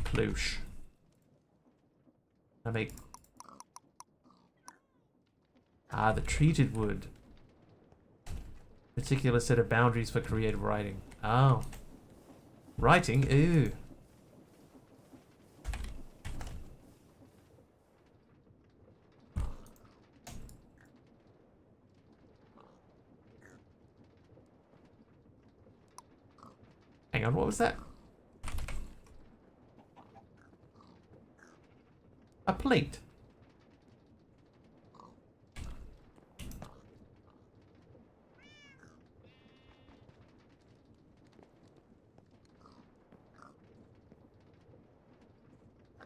Ploosh. I make... Ah, the treated wood. Particular set of boundaries for creative writing. Oh. Writing? Ooh. Hang on, what was that? A plate.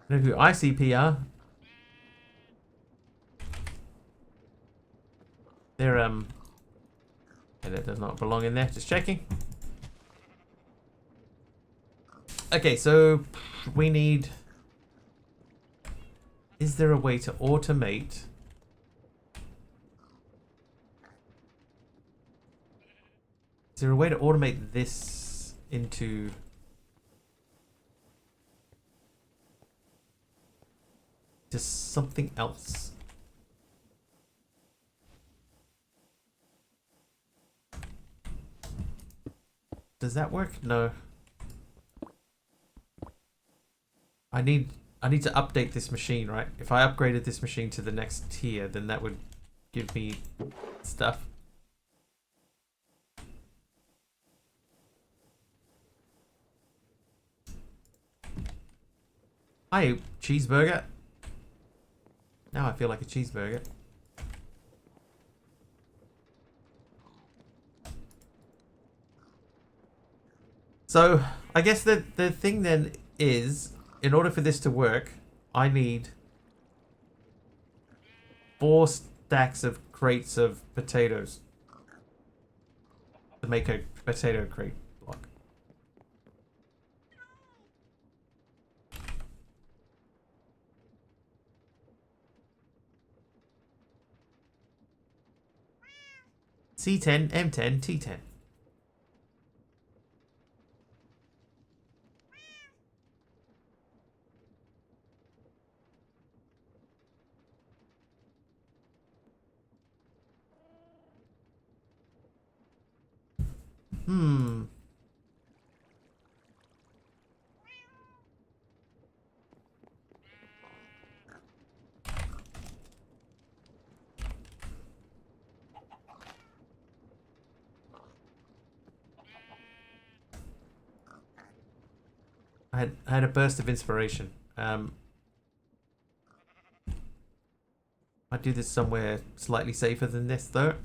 Know who ICP are? They're okay, that does not belong in there. Just checking. Okay, so we need... Is there a way to automate... Is there a way to automate this into... just something else? Does that work? No. I need to update this machine, right? If I upgraded this machine to the next tier, then that would give me stuff. Hi, cheeseburger. Now I feel like a cheeseburger. So, I guess the thing then is, in order for this to work, I need 4 stacks of crates of potatoes to make a potato crate block. C10, M10, T10. Hmm. I had a burst of inspiration. I'd do this somewhere slightly safer than this, though.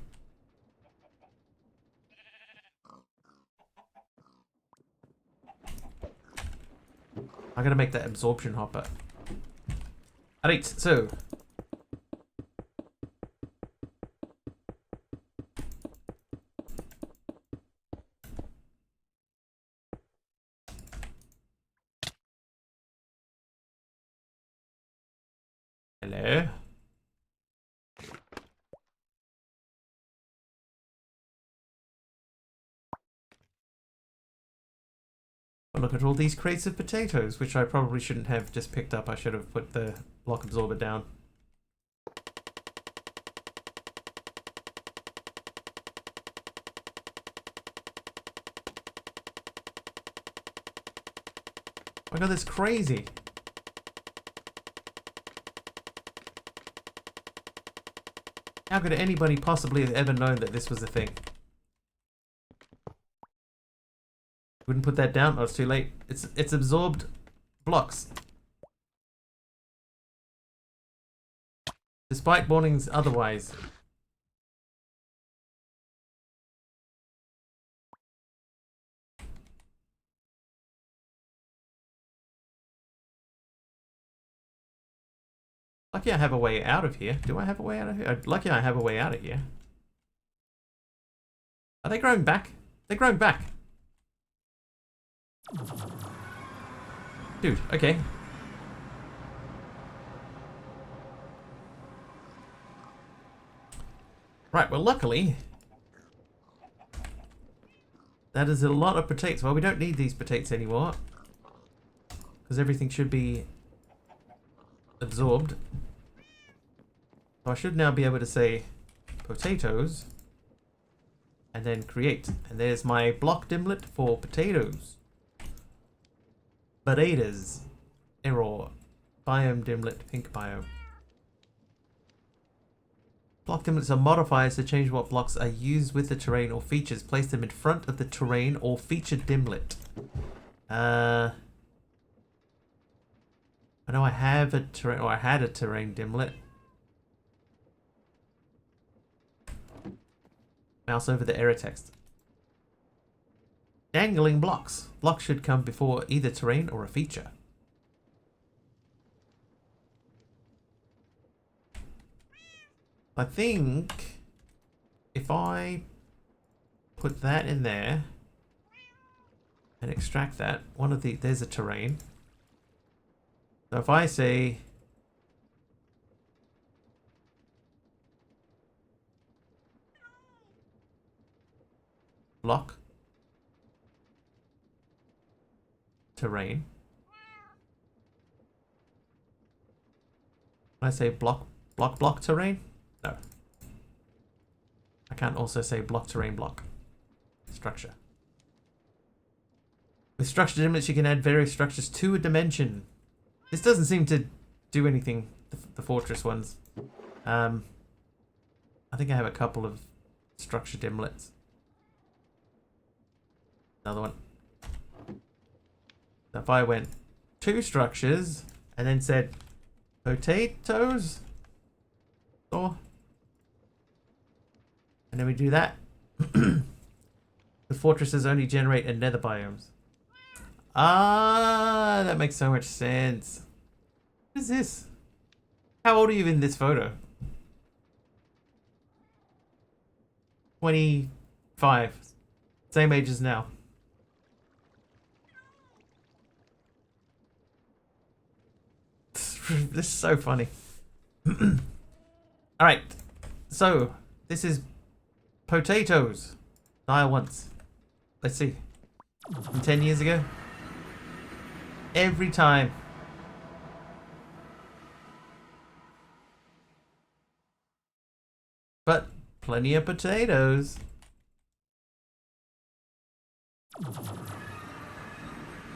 I gotta make that absorption hopper. Alright, so. Hello. Well, look at all these crates of potatoes, which I probably shouldn't have just picked up. I should have put the block absorber down. Oh my god, that's crazy. How could anybody possibly have ever known that this was a thing? Wouldn't put that down. Oh, it's too late. It's absorbed blocks. Despite warnings otherwise. Lucky I have a way out of here. Do I have a way out of here? Lucky I have a way out of here. Are they growing back? They're growing back. Dude, okay. Right, well luckily, that is a lot of potatoes. Well, we don't need these potatoes anymore, because everything should be absorbed. So I should now be able to say potatoes, and then create. And there's my block dimlet for potatoes. Potatoes. Error. Biome dimlet, pink biome. Block dimlets are modifiers to change what blocks are used with the terrain or features. Place them in front of the terrain or feature dimlet. I know I have a terrain, or I had a terrain dimlet. Mouse over the error text. Dangling blocks. Blocks should come before either terrain or a feature. I think if I put that in there and extract that, there's a terrain. So if I say block terrain, can I say block terrain? No. I can't also say block terrain block structure. With structure dimlets, you can add various structures to a dimension. This doesn't seem to do anything, the fortress ones. I think I have a couple of structure dimlets. Another one. So if I went 2 structures and then said potatoes, or, and then we do that. The fortresses only generate in nether biomes. Ah, that makes so much sense. What is this? How old are you in this photo? 25. Same age as now. This is so funny. Alright. So, this is potatoes. Dial once. Let's see. From 10 years ago. Every time. But plenty of potatoes.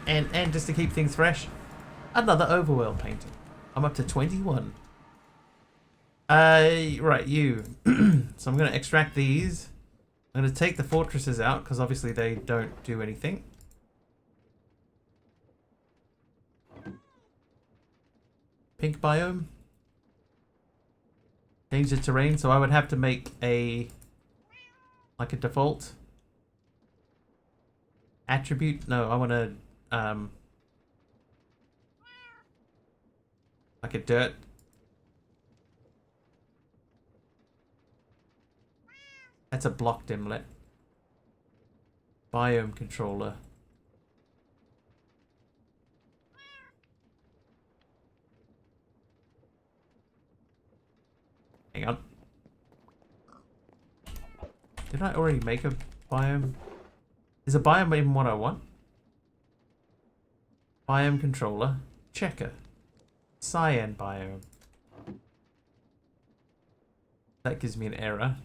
And just to keep things fresh, another overworld painting. I'm up to 21. Right, you. So I'm going to extract these. I'm going to take the fortresses out because obviously they don't do anything. Pink biome. Change the terrain, so I would have to make like a default attribute. No, I want to like a dirt. That's a block dimlet. Biome controller. Hang on. Did I already make a biome? Is a biome even what I want? Biome controller. Checker. Cyan biome. That gives me an error.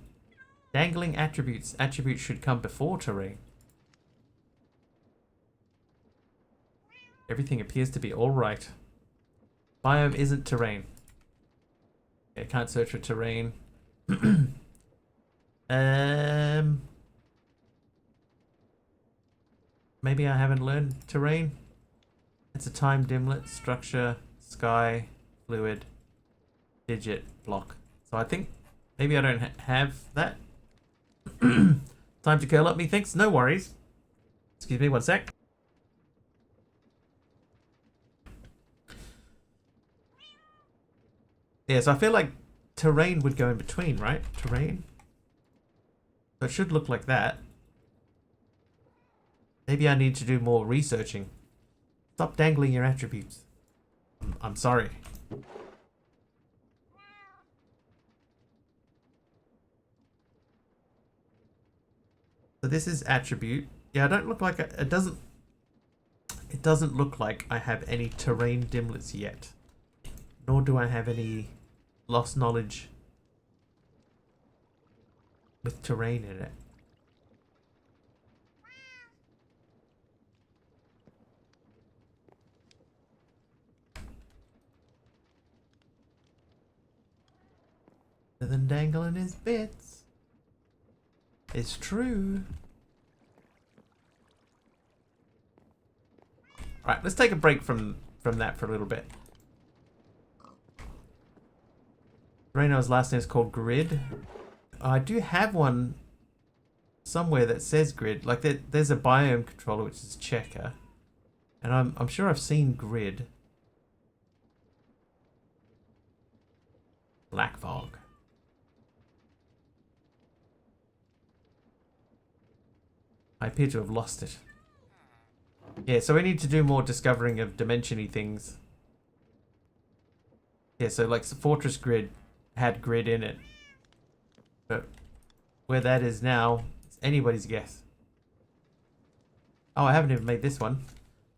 Dangling attributes. Attributes should come before terrain. Everything appears to be alright. Biome isn't terrain. I can't search for terrain. Maybe I haven't learned terrain. It's a time dimlet, structure, sky, fluid, digit, block. So I think maybe I don't have that. Time to curl up, methinks. No worries. Excuse me, one sec. Yeah, so I feel like terrain would go in between, right? Terrain. So it should look like that. Maybe I need to do more researching. Stop dangling your attributes. I'm sorry. So this is attribute. Yeah, I don't look like it doesn't look like I have any terrain dimlets yet. Nor do I have any lost knowledge with terrain in it. Better than dangling his bits. It's true. Alright, let's take a break from that for a little bit. Reno's last name is called Grid. I do have one somewhere that says Grid. Like there's a biome controller which is Checker. And I'm sure I've seen Grid. Black Fog. I appear to have lost it. Yeah, so we need to do more discovering of dimension-y things. Yeah, so like Fortress Grid had grid in it. But where that is now, it's anybody's guess. Oh, I haven't even made this one.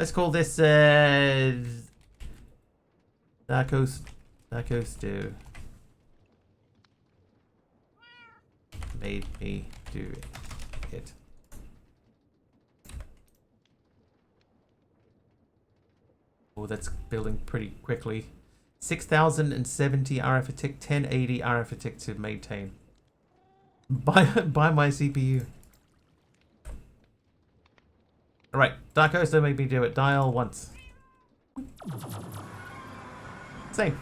Let's call this Narco Stew. Made me do it. Oh, that's building pretty quickly. 6,070 RF a tick, 1080 RF a tick to maintain. Buy my CPU. Alright, Dark Host, don't make me do it. Dial once. Same.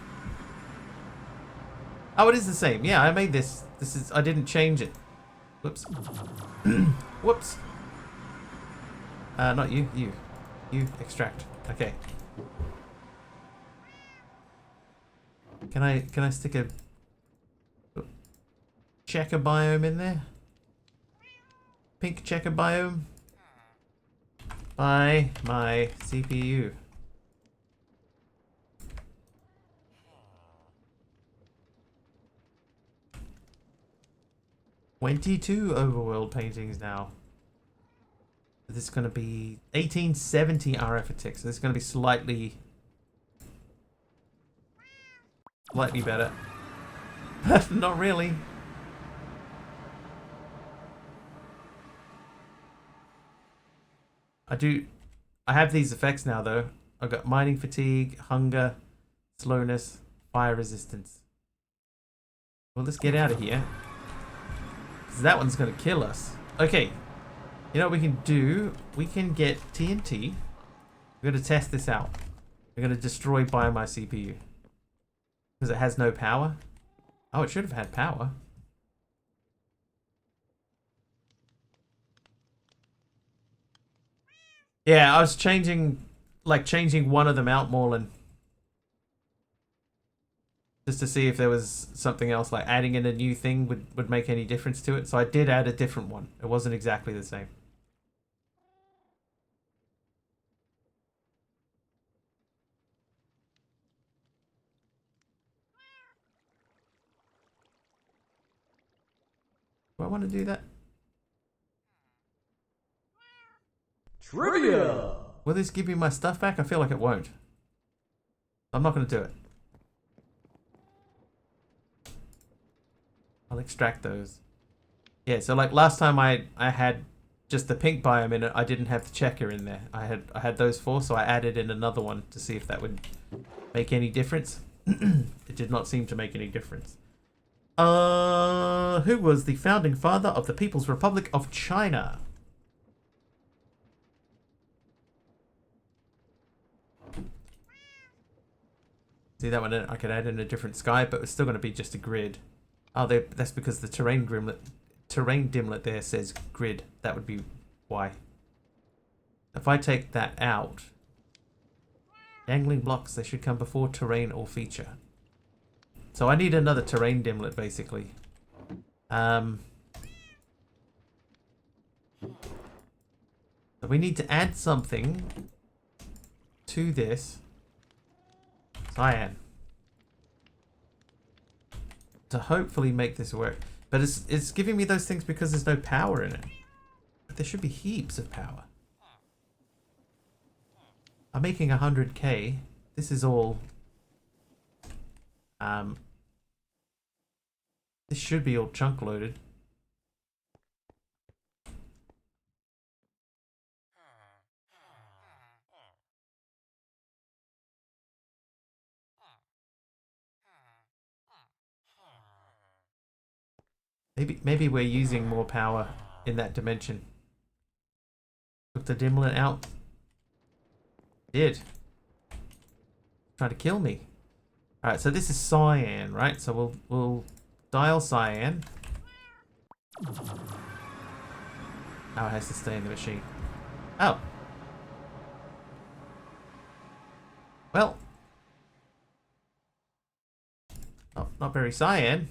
Oh, it is the same. Yeah, I made this. I didn't change it. Whoops. Whoops. Not you. You extract. Okay. Can I stick a checker biome in there? Pink checker biome? By my CPU. "22 overworld paintings now. This is going to be 1870 RF a tick, so this is going to be slightly better. Not really. I have these effects now though. I've got mining fatigue, hunger, slowness, fire resistance. Well, let's get out of here. 'Cause that one's gonna kill us. Okay. You know what we can do? We can get TNT. We're gonna test this out. We're gonna destroy by my CPU. Because it has no power. Oh, it should have had power. Yeah, I was changing one of them out, Morlin. Just to see if there was something else, like adding in a new thing would make any difference to it. So I did add a different one. It wasn't exactly the same. Do I want to do that? Trivia! Will this give me my stuff back? I feel like it won't. I'm not going to do it. I'll extract those. Yeah, so like last time I had just the pink biome in it, I didn't have the checker in there. I had those four, so I added in another one to see if that would make any difference. It did not seem to make any difference. Who was the founding father of the People's Republic of China? See that one? I could add in a different sky, but it's still going to be just a grid. Oh, that's because the terrain dimlet there says grid. That would be why. If I take that out, dangling blocks, they should come before terrain or feature. So I need another terrain dimlet, basically. So we need to add something to this cyan to hopefully make this work. But it's giving me those things because there's no power in it. But there should be heaps of power. I'm making 100k. This is all... this should be all chunk loaded. Maybe we're using more power in that dimension. Took the dimlet out. Did. Try to kill me. Alright, so this is cyan, right? So we'll dial cyan. Now it has to stay in the machine. Oh. Well. Oh, not very cyan.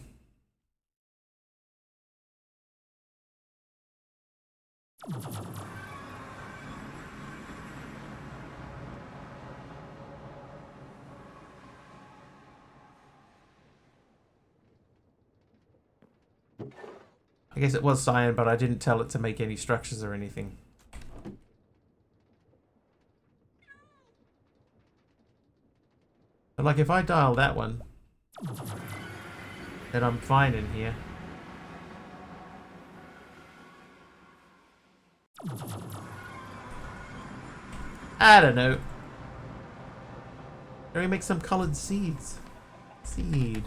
I guess it was cyan, but I didn't tell it to make any structures or anything. But like if I dial that one, then I'm fine in here. I don't know. Can we make some colored seeds? Seed.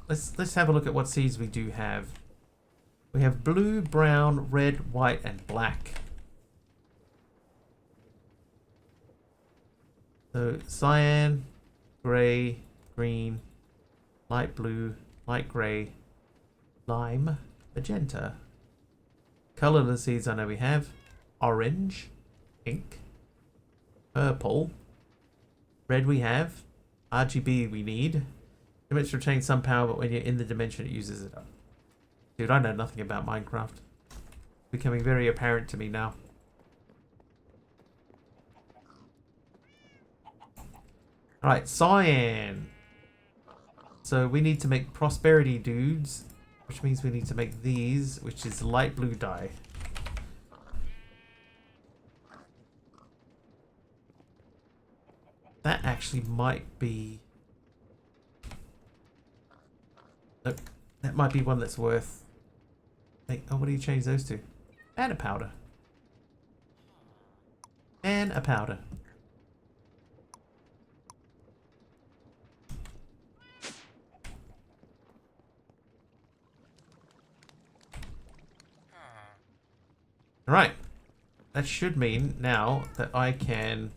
Let's have a look at what seeds we do have. We have blue, brown, red, white, and black. So cyan, grey, green, light blue, light grey, lime, magenta. Colourless seeds I know we have. Orange, pink, purple, red we have, RGB we need. Dimension retains some power, but when you're in the dimension it uses it up. Dude, I know nothing about Minecraft. It's becoming very apparent to me now. Alright, cyan. So we need to make prosperity dudes, which means we need to make these, which is light blue dye. That actually might be... Nope. That might be one that's worth... Oh, what do you change those to? And a powder. And a powder. Alright. That should mean now that I can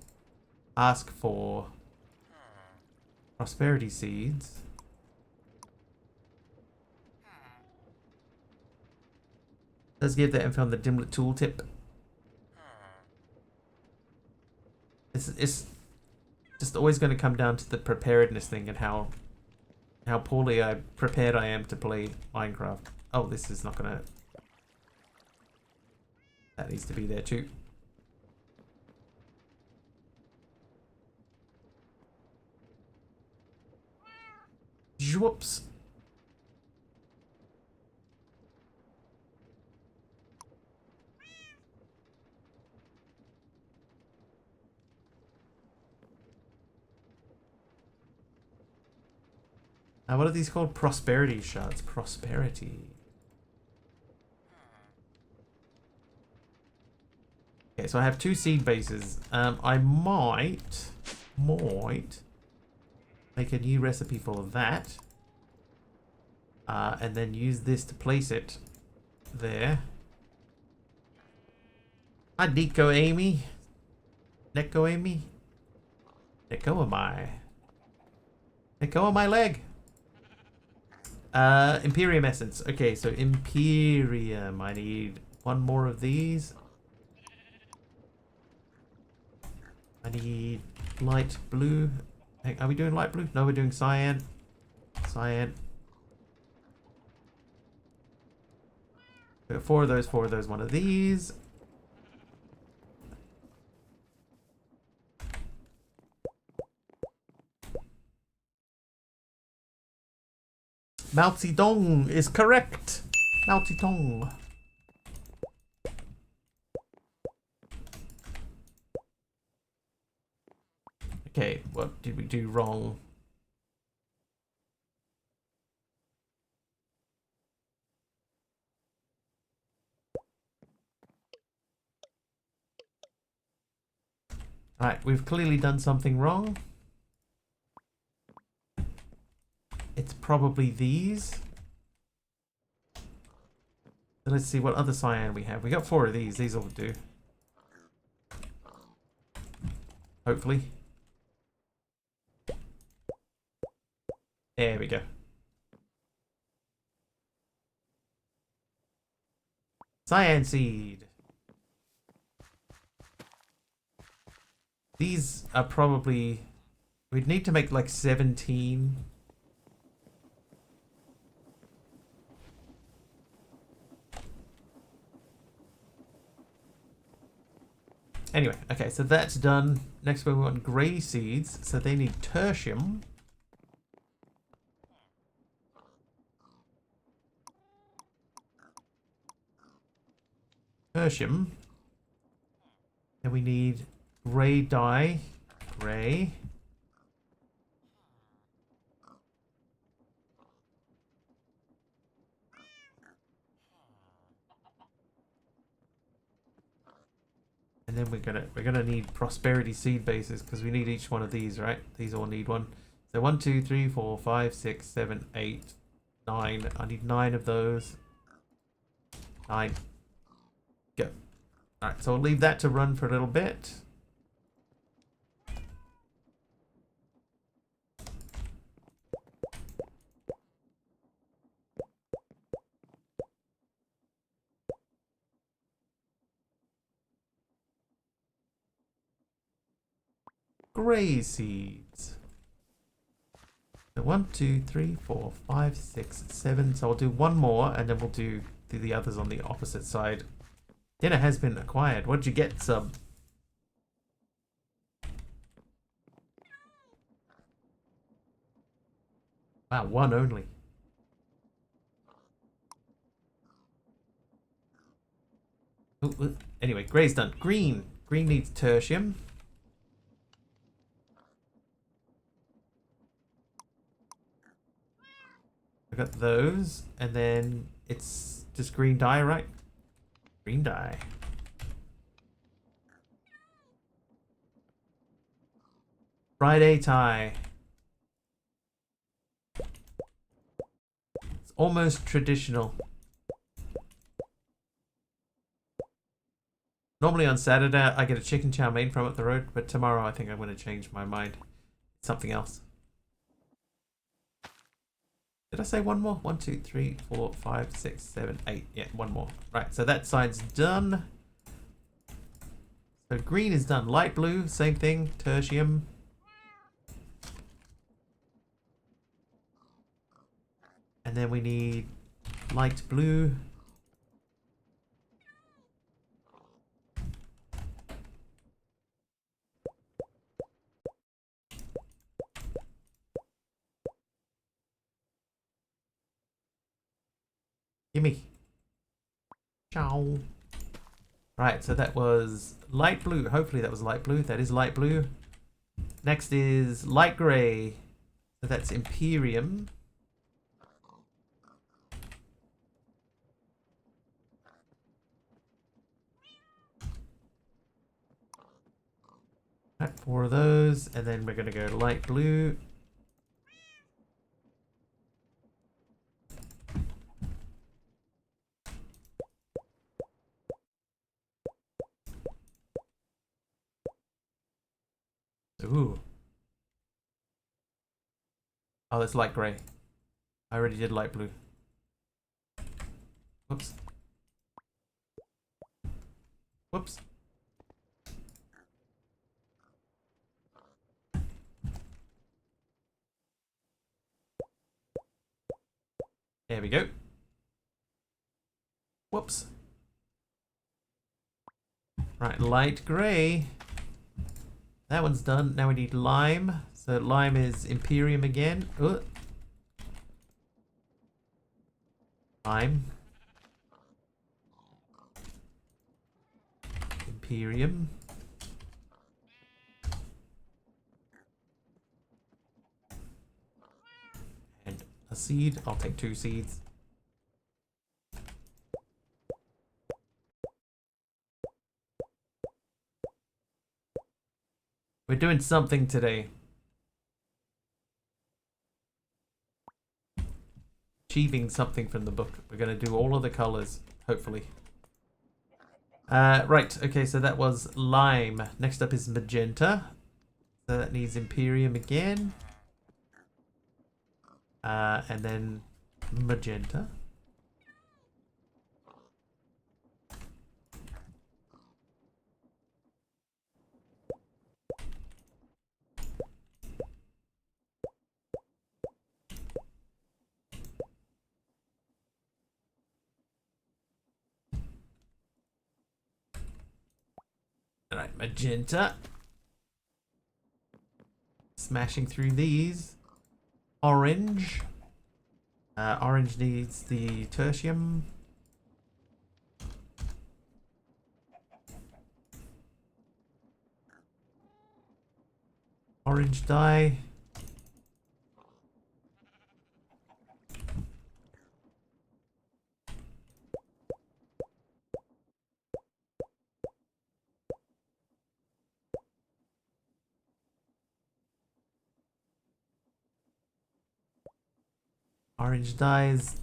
ask for prosperity seeds. Let's give that info on the dimlet tooltip. It's just always going to come down to the preparedness thing and how poorly prepared I am to play Minecraft. Oh, this is not going to... That needs to be there too. Whoops. Now, what are these called? Prosperity shards. Prosperity. Okay, so I have 2 seed bases. I might make a new recipe for that. And then use this to place it there. Hi, Nico Amy. Neko Amy. Neko am I? Neko on my leg. Imperium essence. Okay, so Imperium. I need 1 more of these. I need light blue. Hey, are we doing light blue? No, we're doing cyan. Cyan. We got 4 of those, 4 of those, 1 of these. Mao Zedong is correct. Mao Zedong. Okay, what did we do wrong? Alright, we've clearly done something wrong. It's probably these. So let's see what other cyan we have. We got 4 of these. These will do. Hopefully. There we go. Cyan seed. These are probably... We'd need to make like 17. Anyway, okay, so that's done. Next one we want grey seeds, so they need tertium. Tertium. Then we need grey dye. Grey. And then we're gonna need prosperity seed bases because we need each one of these, right? These all need one. So 1, 2, 3, 4, 5, 6, 7, 8, 9. I need 9 of those. 9. Go. Alright, so I'll leave that to run for a little bit. Grey seeds. So 1, 2, 3, 4, 5, 6, 7. So I'll do one more and then we'll do the others on the opposite side. Dinner has been acquired. What did you get, sub? Wow, 1 only. Ooh. Anyway, grey's done. Green. Green needs tertium. I got those, and then it's just green dye, right? Green dye. Friday tie. It's almost traditional. Normally on Saturday I get a chicken chow mein from up the road, but tomorrow I think I'm going to change my mind. Something else. Did I say one more? 1, 2, 3, 4, 5, 6, 7, 8. Yeah, one more. Right, so that side's done. So green is done. Light blue, same thing. Tertium. And then we need light blue. Gimme. Ciao. Right, so that was light blue. Hopefully that was light blue. That is light blue. Next is light grey. So that's Imperium. Right, 4 of those. And then we're going to go light blue. Ooh. Oh, that's light grey. I already did light blue. Whoops. Whoops. There we go. Whoops. Right, light grey. That one's done. Now we need lime. So lime is Imperium again. Lime. Imperium. And a seed. I'll take 2 seeds. We're doing something today. Achieving something from the book. We're going to do all of the colors, hopefully. Right, okay, so that was lime. Next up is magenta. So that needs Imperium again. And then magenta. Alright, magenta. Smashing through these. Orange. Orange needs the tertium. Orange dye. Orange dye is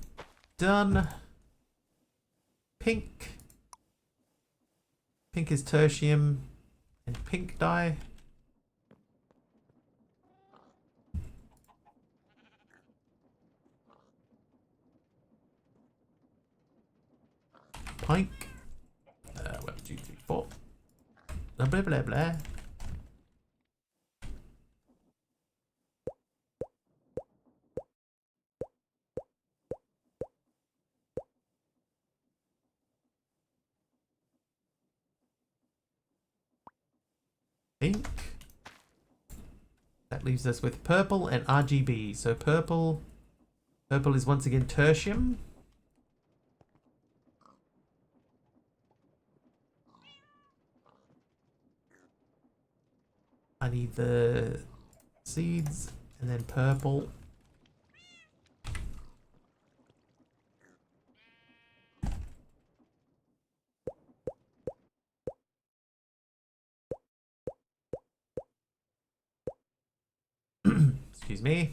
done. Pink. Pink is tertium and pink dye. Pink. 1, 2, 3, 4. Blah blah blah blah. Pink. That leaves us with purple and RGB. So purple is once again tertium. I need the seeds and then purple. Excuse me.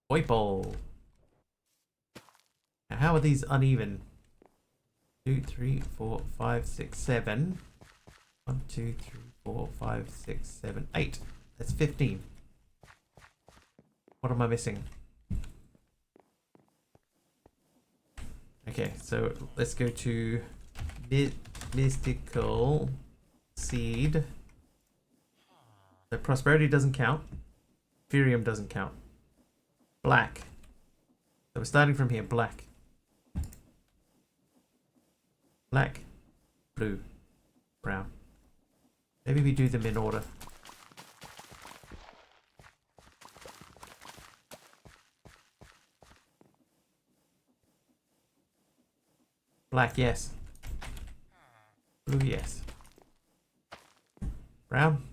Purple. Now how are these uneven? 2, 3, 4, 5, 6, 7. 1, 2, 3, 4, 5, 6, 7, 8. That's 15. What am I missing? Okay, so let's go to mystical seed. So prosperity doesn't count. Ethereum doesn't count. Black. So we're starting from here. Black. Black. Blue. Brown. Maybe we do them in order. Black, yes. Blue, yes. Brown.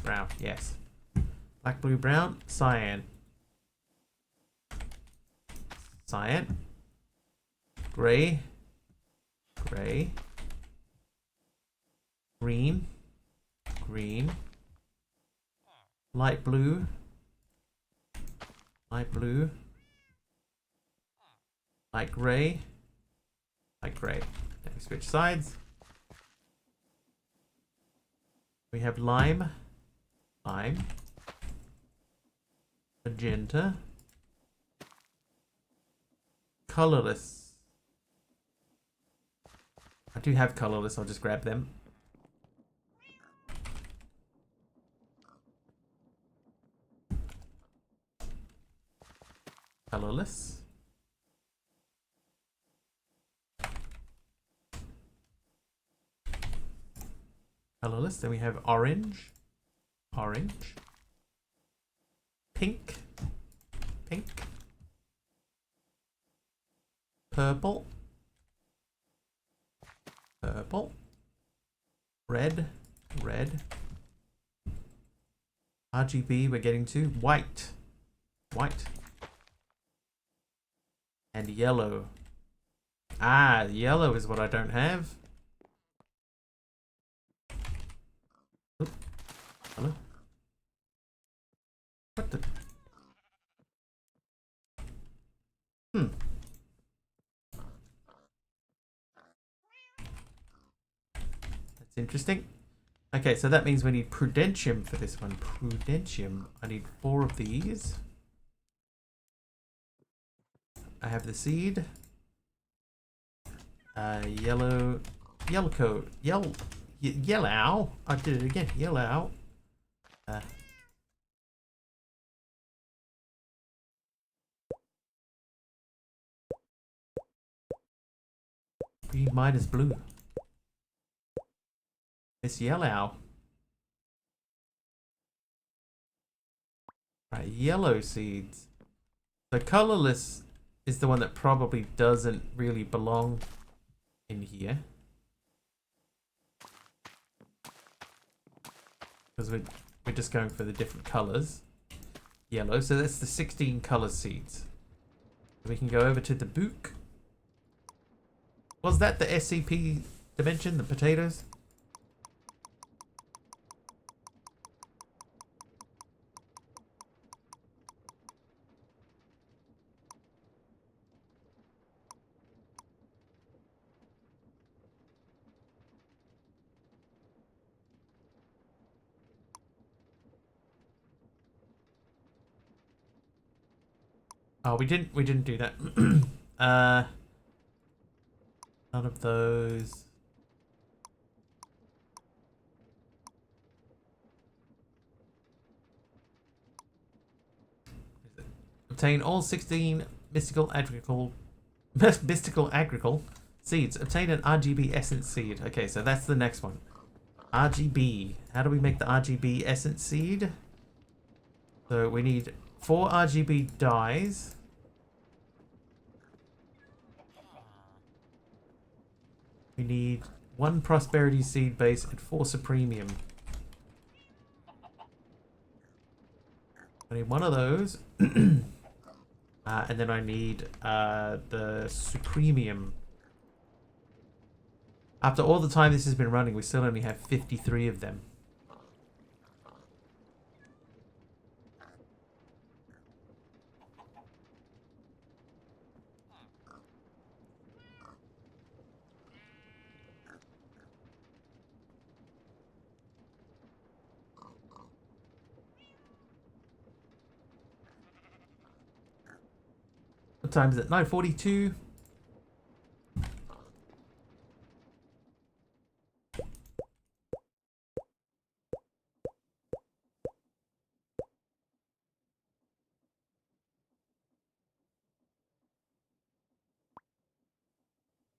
Brown, yes. Black, blue, brown. Cyan. Cyan. Grey. Grey. Green. Green. Light blue. Light blue. Light grey. Light grey. Let me switch sides. We have lime. Lime. Magenta. Colorless. I do have colorless, I'll just grab them. Colorless. Colorless. Then we have orange. Orange. Pink. Pink. Purple. Purple. Red. Red. RGB we're getting to. White. White. And yellow. Ah, yellow is what I don't have. Oop. Hello? What the? That's interesting. Okay, so that means we need prudentium for this one. Prudentium. I need 4 of these. I have the seed. Yellow. Yellow. I did it again. Yellow. Green minus blue. It's yellow. Right, yellow seeds. So colorless is the one that probably doesn't really belong in here. Because we're just going for the different colors. Yellow, so that's the 16 color seeds. We can go over to the book. Was that the SCP dimension, the potatoes? Oh, we didn't do that. None of those. Obtain all 16 mystical agrical seeds. Obtain an RGB essence seed. Okay, so that's the next one. RGB. How do we make the RGB essence seed? So we need 4 RGB dyes. We need 1 prosperity seed base and 4 supremium. I need 1 of those. And then I need the supremium. After all the time this has been running, we still only have 53 of them. What time is it? 9:42.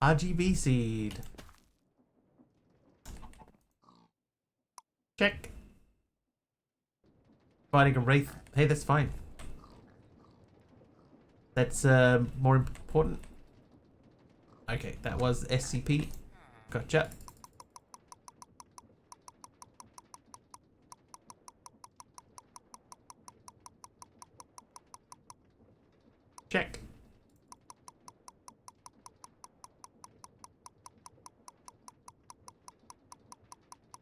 RGB seed. Check. Fighting a wraith. Hey, that's fine. That's more important. Okay, that was SCP. Gotcha. Check.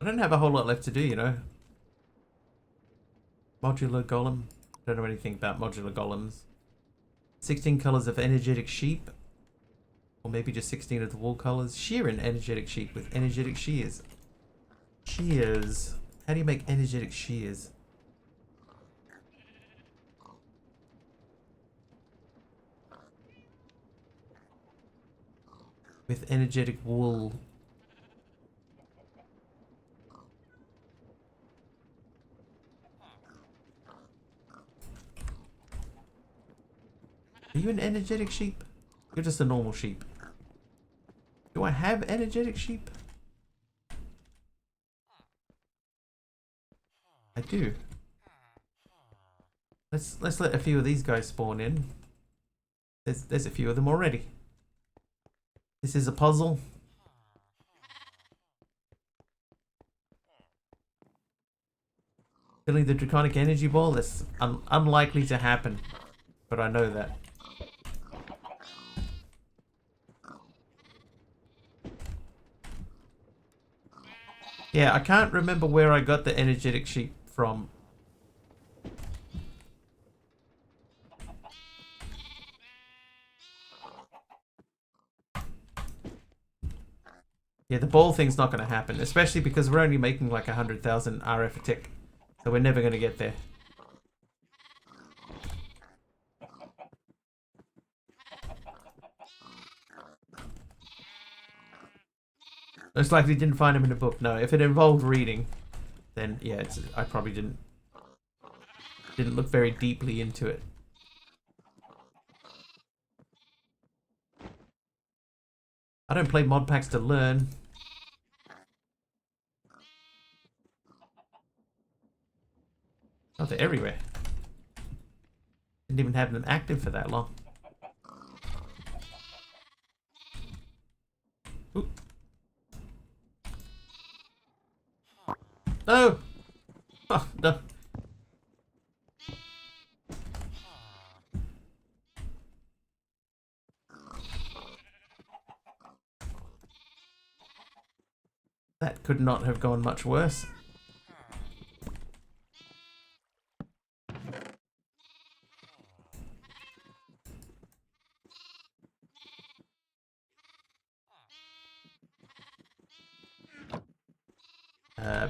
I don't have a whole lot left to do, you know. Modular golem. Don't know anything about modular golems. 16 colors of energetic sheep. Or maybe just 16 of the wool colors. Shear an energetic sheep with energetic shears. Shears. How do you make energetic shears? With energetic wool. Are you an energetic sheep? You're just a normal sheep. Do I have energetic sheep? I do. Let's let a few of these guys spawn in. There's a few of them already. This is a puzzle. Filling the draconic energy ball? That's unlikely to happen. But I know that. Yeah, I can't remember where I got the energetic sheep from. Yeah, the ball thing's not going to happen, especially because we're only making like 100,000 RF a tick. So we're never going to get there. Most likely didn't find him in a book. No, if it involved reading, then yeah, I probably didn't look very deeply into it. I don't play mod packs to learn. Oh, they're everywhere. Didn't even have them active for that long. Ooh. No! Oh, no. That could not have gone much worse.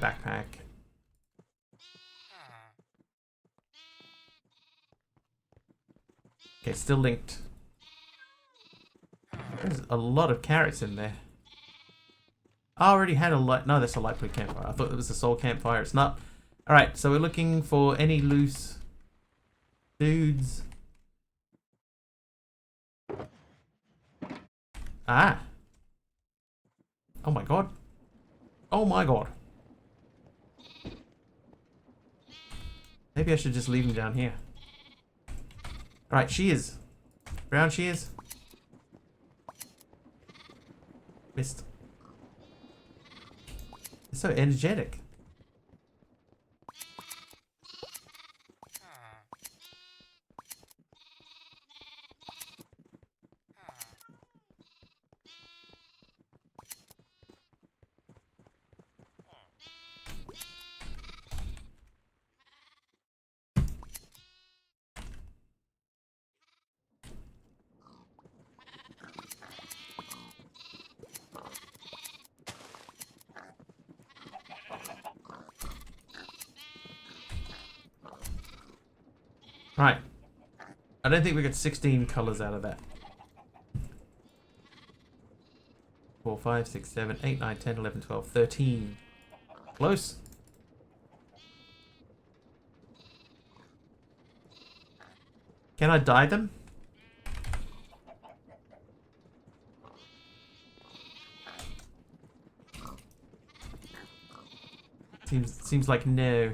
Backpack. Okay, still linked. There's a lot of carrots in there. I already had a light. No, that's a light blue campfire. I thought it was a soul campfire. It's not. Alright, so we're looking for any loose dudes. Ah. Oh my god. Oh my god. Maybe I should just leave him down here. Alright, shears. Brown shears. Missed. It's so energetic. Right. I don't think we got 16 colors out of that. 4, 5, 6, 7, 8, 9, 10, 11, 12, 13. Close. Can I dye them? Seems like no.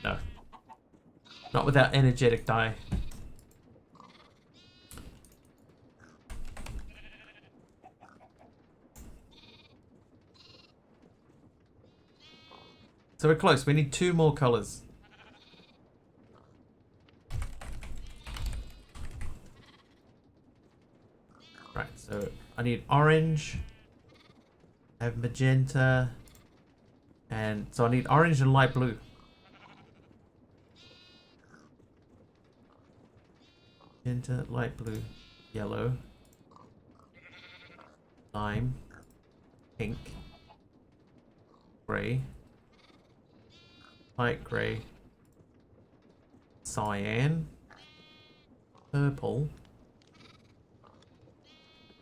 No. Not without energetic dye. So we're close. We need 2 more colors. Right, so I need orange. I have magenta. And so I need orange and light blue. Magenta, light blue, yellow, lime, pink, grey, light grey, cyan, purple,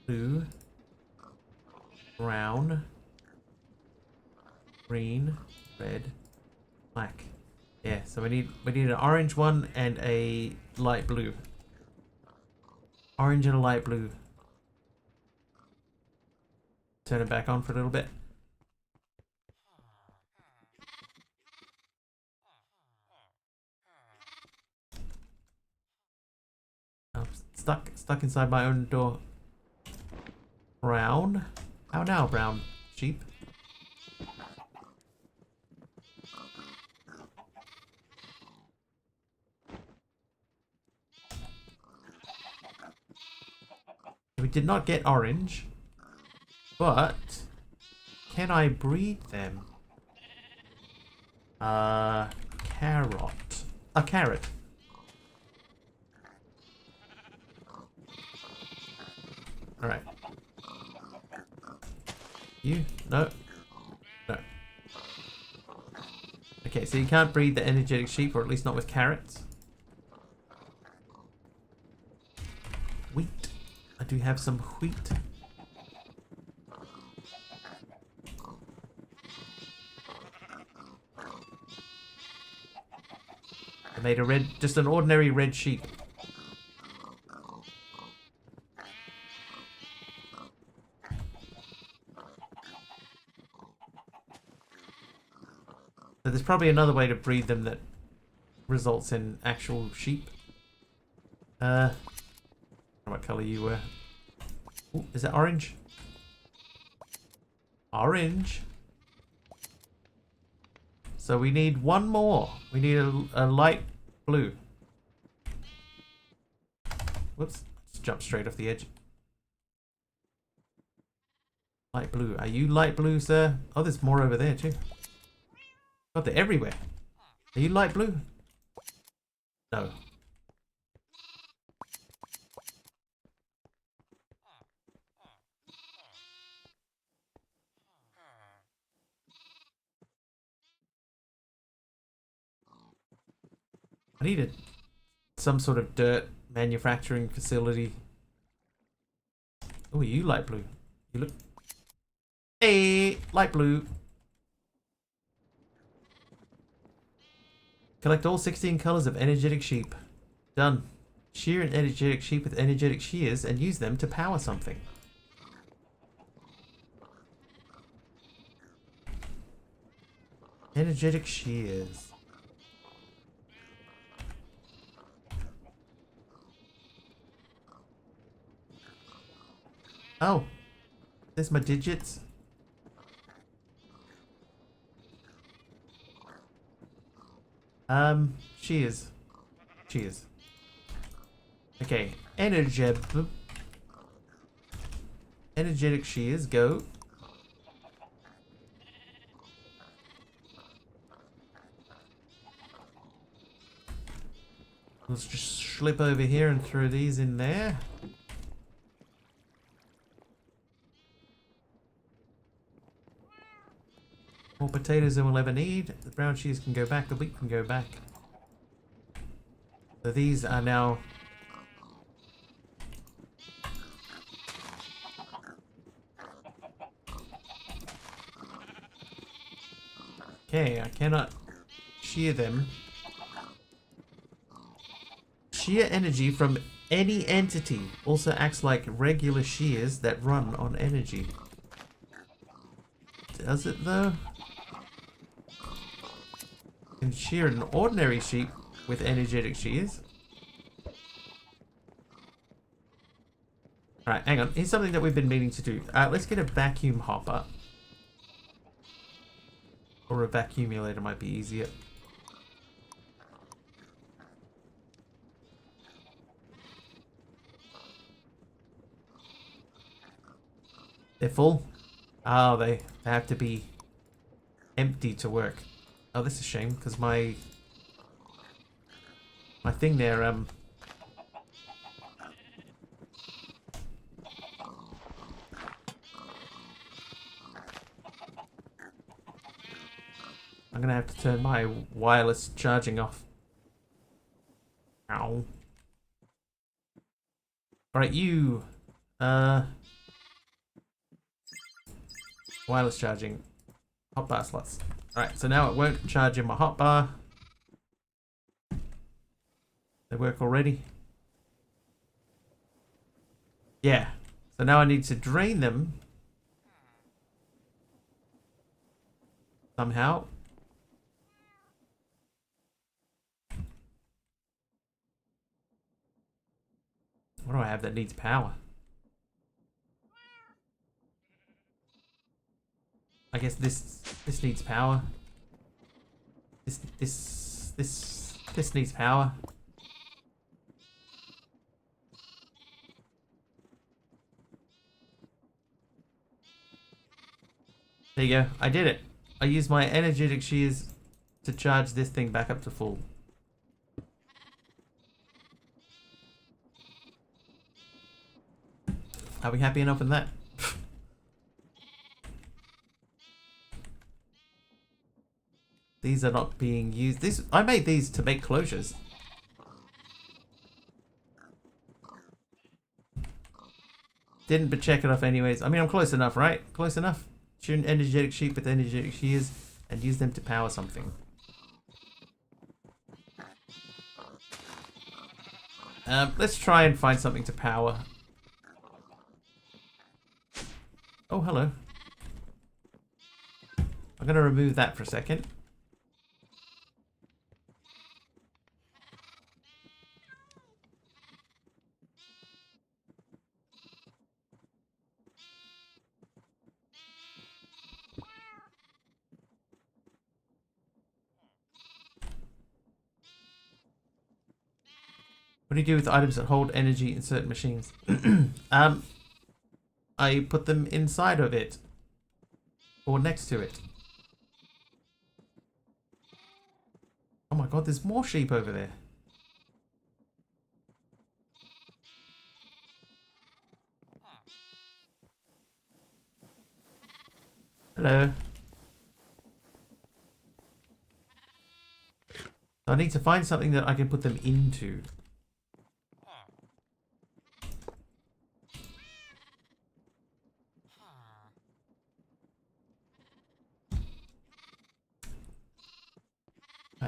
blue, brown, green, red, black. Yeah, so we need an orange one and a light blue. Orange and a light blue. Turn it back on for a little bit. I'm stuck inside my own door. Brown. How now, brown sheep? We did not get orange, but can I breed them? Carrot. A carrot. Alright. You? No. No. Okay, so you can't breed the energetic sheep, or at least not with carrots. Wheat. I do have some wheat. I made a red, just an ordinary red sheep. So there's probably another way to breed them that results in actual sheep. I don't know what color you were. Ooh, is that orange? Orange. So we need one more. We need a light blue. Whoops. Just jump straight off the edge. Light blue. Are you light blue, sir? Oh, there's more over there too. God, they're everywhere. Are you light blue? No. I needed some sort of dirt manufacturing facility. Oh, are you light blue? You look... Hey, light blue. Collect all 16 colors of energetic sheep. Done. Shear an energetic sheep with energetic shears and use them to power something. Energetic shears. Oh, there's my digits. Shears. Shears. Okay, energetic shears, go. Let's just slip over here and throw these in there. More potatoes than we'll ever need. The brown shears can go back, the wheat can go back. So these are now... Okay, I cannot shear them. Shear energy from any entity also acts like regular shears that run on energy. Does it though? You can shear an ordinary sheep with energetic shears. Alright, hang on. Here's something that we've been meaning to do. Let's get a vacuum hopper. Or a vacuumulator might be easier. They're full? Oh, they have to be empty to work. Oh, this is a shame, because my thing there, I'm gonna have to turn my wireless charging off. Ow. Alright, you. Wireless charging. Hotbar slots. Alright, so now it won't charge in my hotbar. They work already. Yeah. So now I need to drain them. Somehow. What do I have that needs power? I guess this needs power. This needs power. There you go. I did it. I used my energetic shears to charge this thing back up to full. Are we happy enough with that? These are not being used. I made these to make closures. Didn't but check it off anyways. I mean, I'm close enough, right? Close enough. Tune energetic sheep with energetic shears and use them to power something. Let's try and find something to power. Oh, hello. I'm going to remove that for a second. What do you do with items that hold energy in certain machines? I put them inside of it. Or next to it. Oh my god, there's more sheep over there. Hello. I need to find something that I can put them into.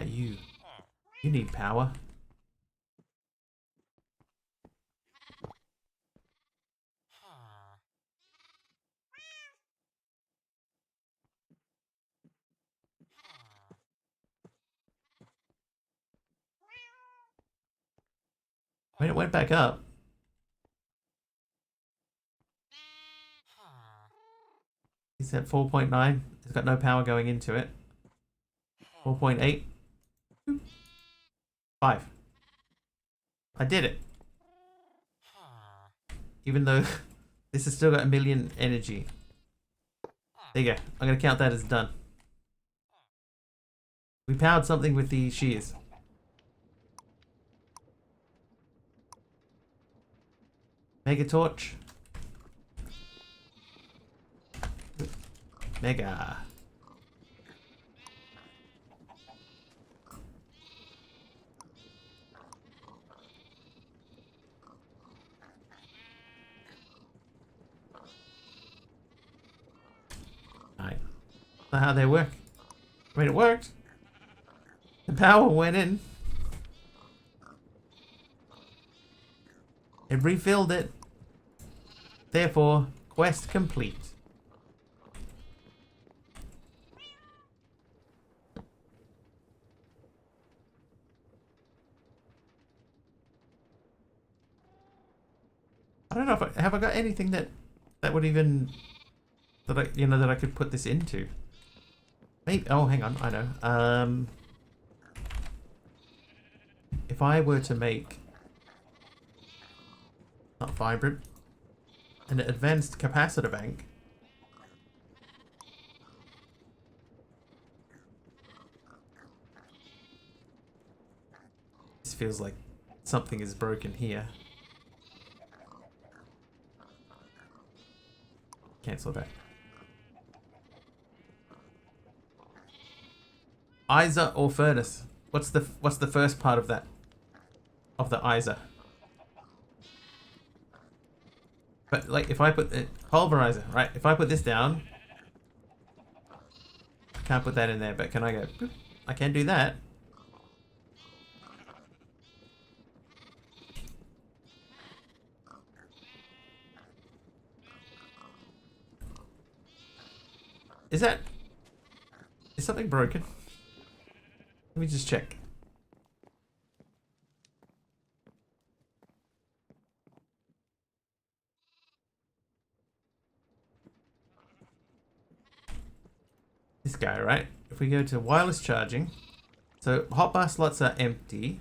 You. You need power. I mean, it went back up. He's at 4.9. It's got no power going into it. 4.8. 5. I did it. Even though this has still got 1 million energy. There you go. I'm going to count that as done. We powered something with the shears. Mega torch. Mega. Alright. That's how they work. I mean, it worked. The power went in. It refilled it. Therefore, quest complete. I don't know if have I got anything that would even that I could put this into. Maybe. Oh, hang on. I know. If I were to make not vibrant an advanced capacitor bank. This feels like something is broken here. Cancel that. Iser or furnace? What's the first part of that? Of the Iser? But like if I put the pulverizer, right? If I put this down, Can't put that in there, but can I go? Boop. I can do that. Is something broken? Let me just check. This guy, right? If we go to wireless charging, so hotbar slots are empty.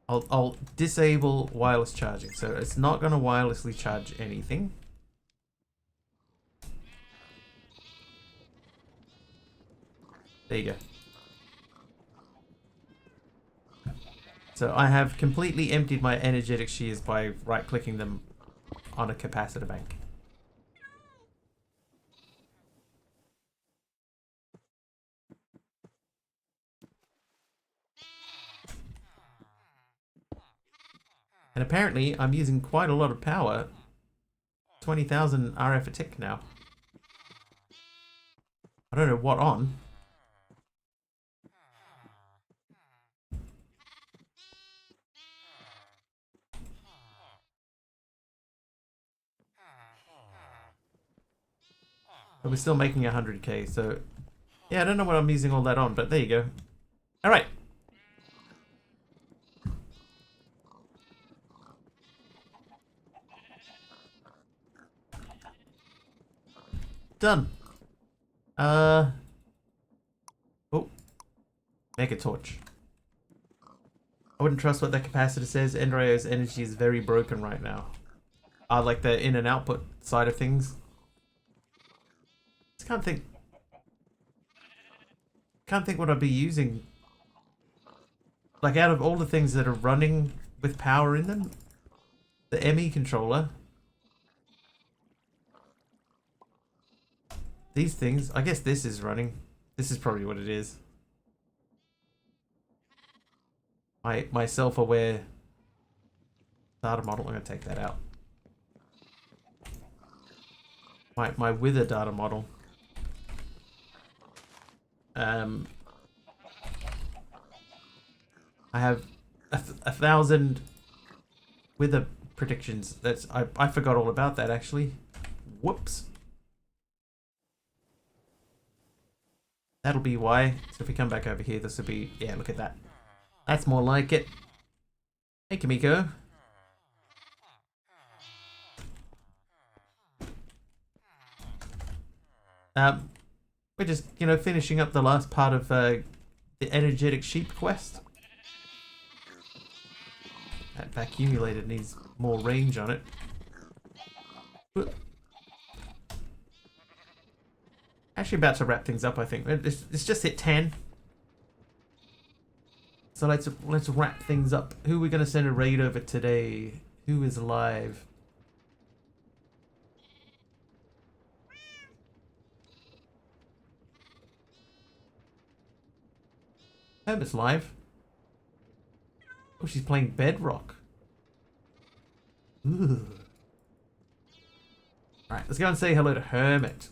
I'll disable wireless charging, so it's not going to wirelessly charge anything. There you go. So I have completely emptied my energetic shears by right-clicking them on a capacitor bank. And apparently I'm using quite a lot of power. 20,000 RF a tick now. I don't know what on. But we're still making 100k, so yeah, I don't know what I'm using all that on, but there you go. All right. Done. Oh, mega torch. I wouldn't trust what that capacitor says. Endrayo's energy is very broken right now. Like the in and output side of things. Just can't think what I'd be using. Like out of all the things that are running with power in them, the ME controller. These things, I guess this is running. This is probably what it is. My self-aware data model, I'm going to take that out. My wither data model. I have a 1,000 wither predictions. I forgot all about that actually. Whoops. That'll be why. So if we come back over here, this will be, yeah, look at that. That's more like it. Hey, Kamiko. We're just, you know, finishing up the last part of the energetic sheep quest. That vacuumulator needs more range on it. Actually about to wrap things up, I think. It's just hit 10. So let's wrap things up. Who are we going to send a raid over today? Who is live? Hermit's live. Oh, she's playing Bedrock. Ooh. Alright, let's go and say hello to Hermit.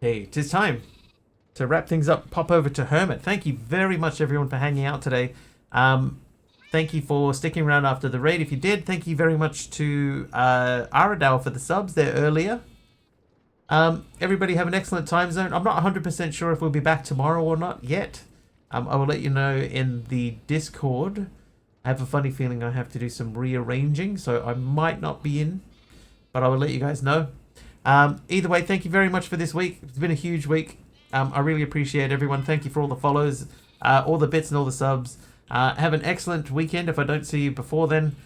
Hey, 'tis time to wrap things up. Pop over to Hermit. Thank you very much, everyone, for hanging out today. Thank you for sticking around after the raid. If you did, thank you very much to Aradal for the subs there earlier. Everybody have an excellent time zone. I'm not 100% sure if we'll be back tomorrow or not yet. I will let you know in the Discord. I have a funny feeling I have to do some rearranging, so I might not be in, but I will let you guys know. Either way, thank you very much for this week. It's been a huge week. I really appreciate everyone. Thank you for all the follows, all the bits and all the subs. Have an excellent weekend if I don't see you before then.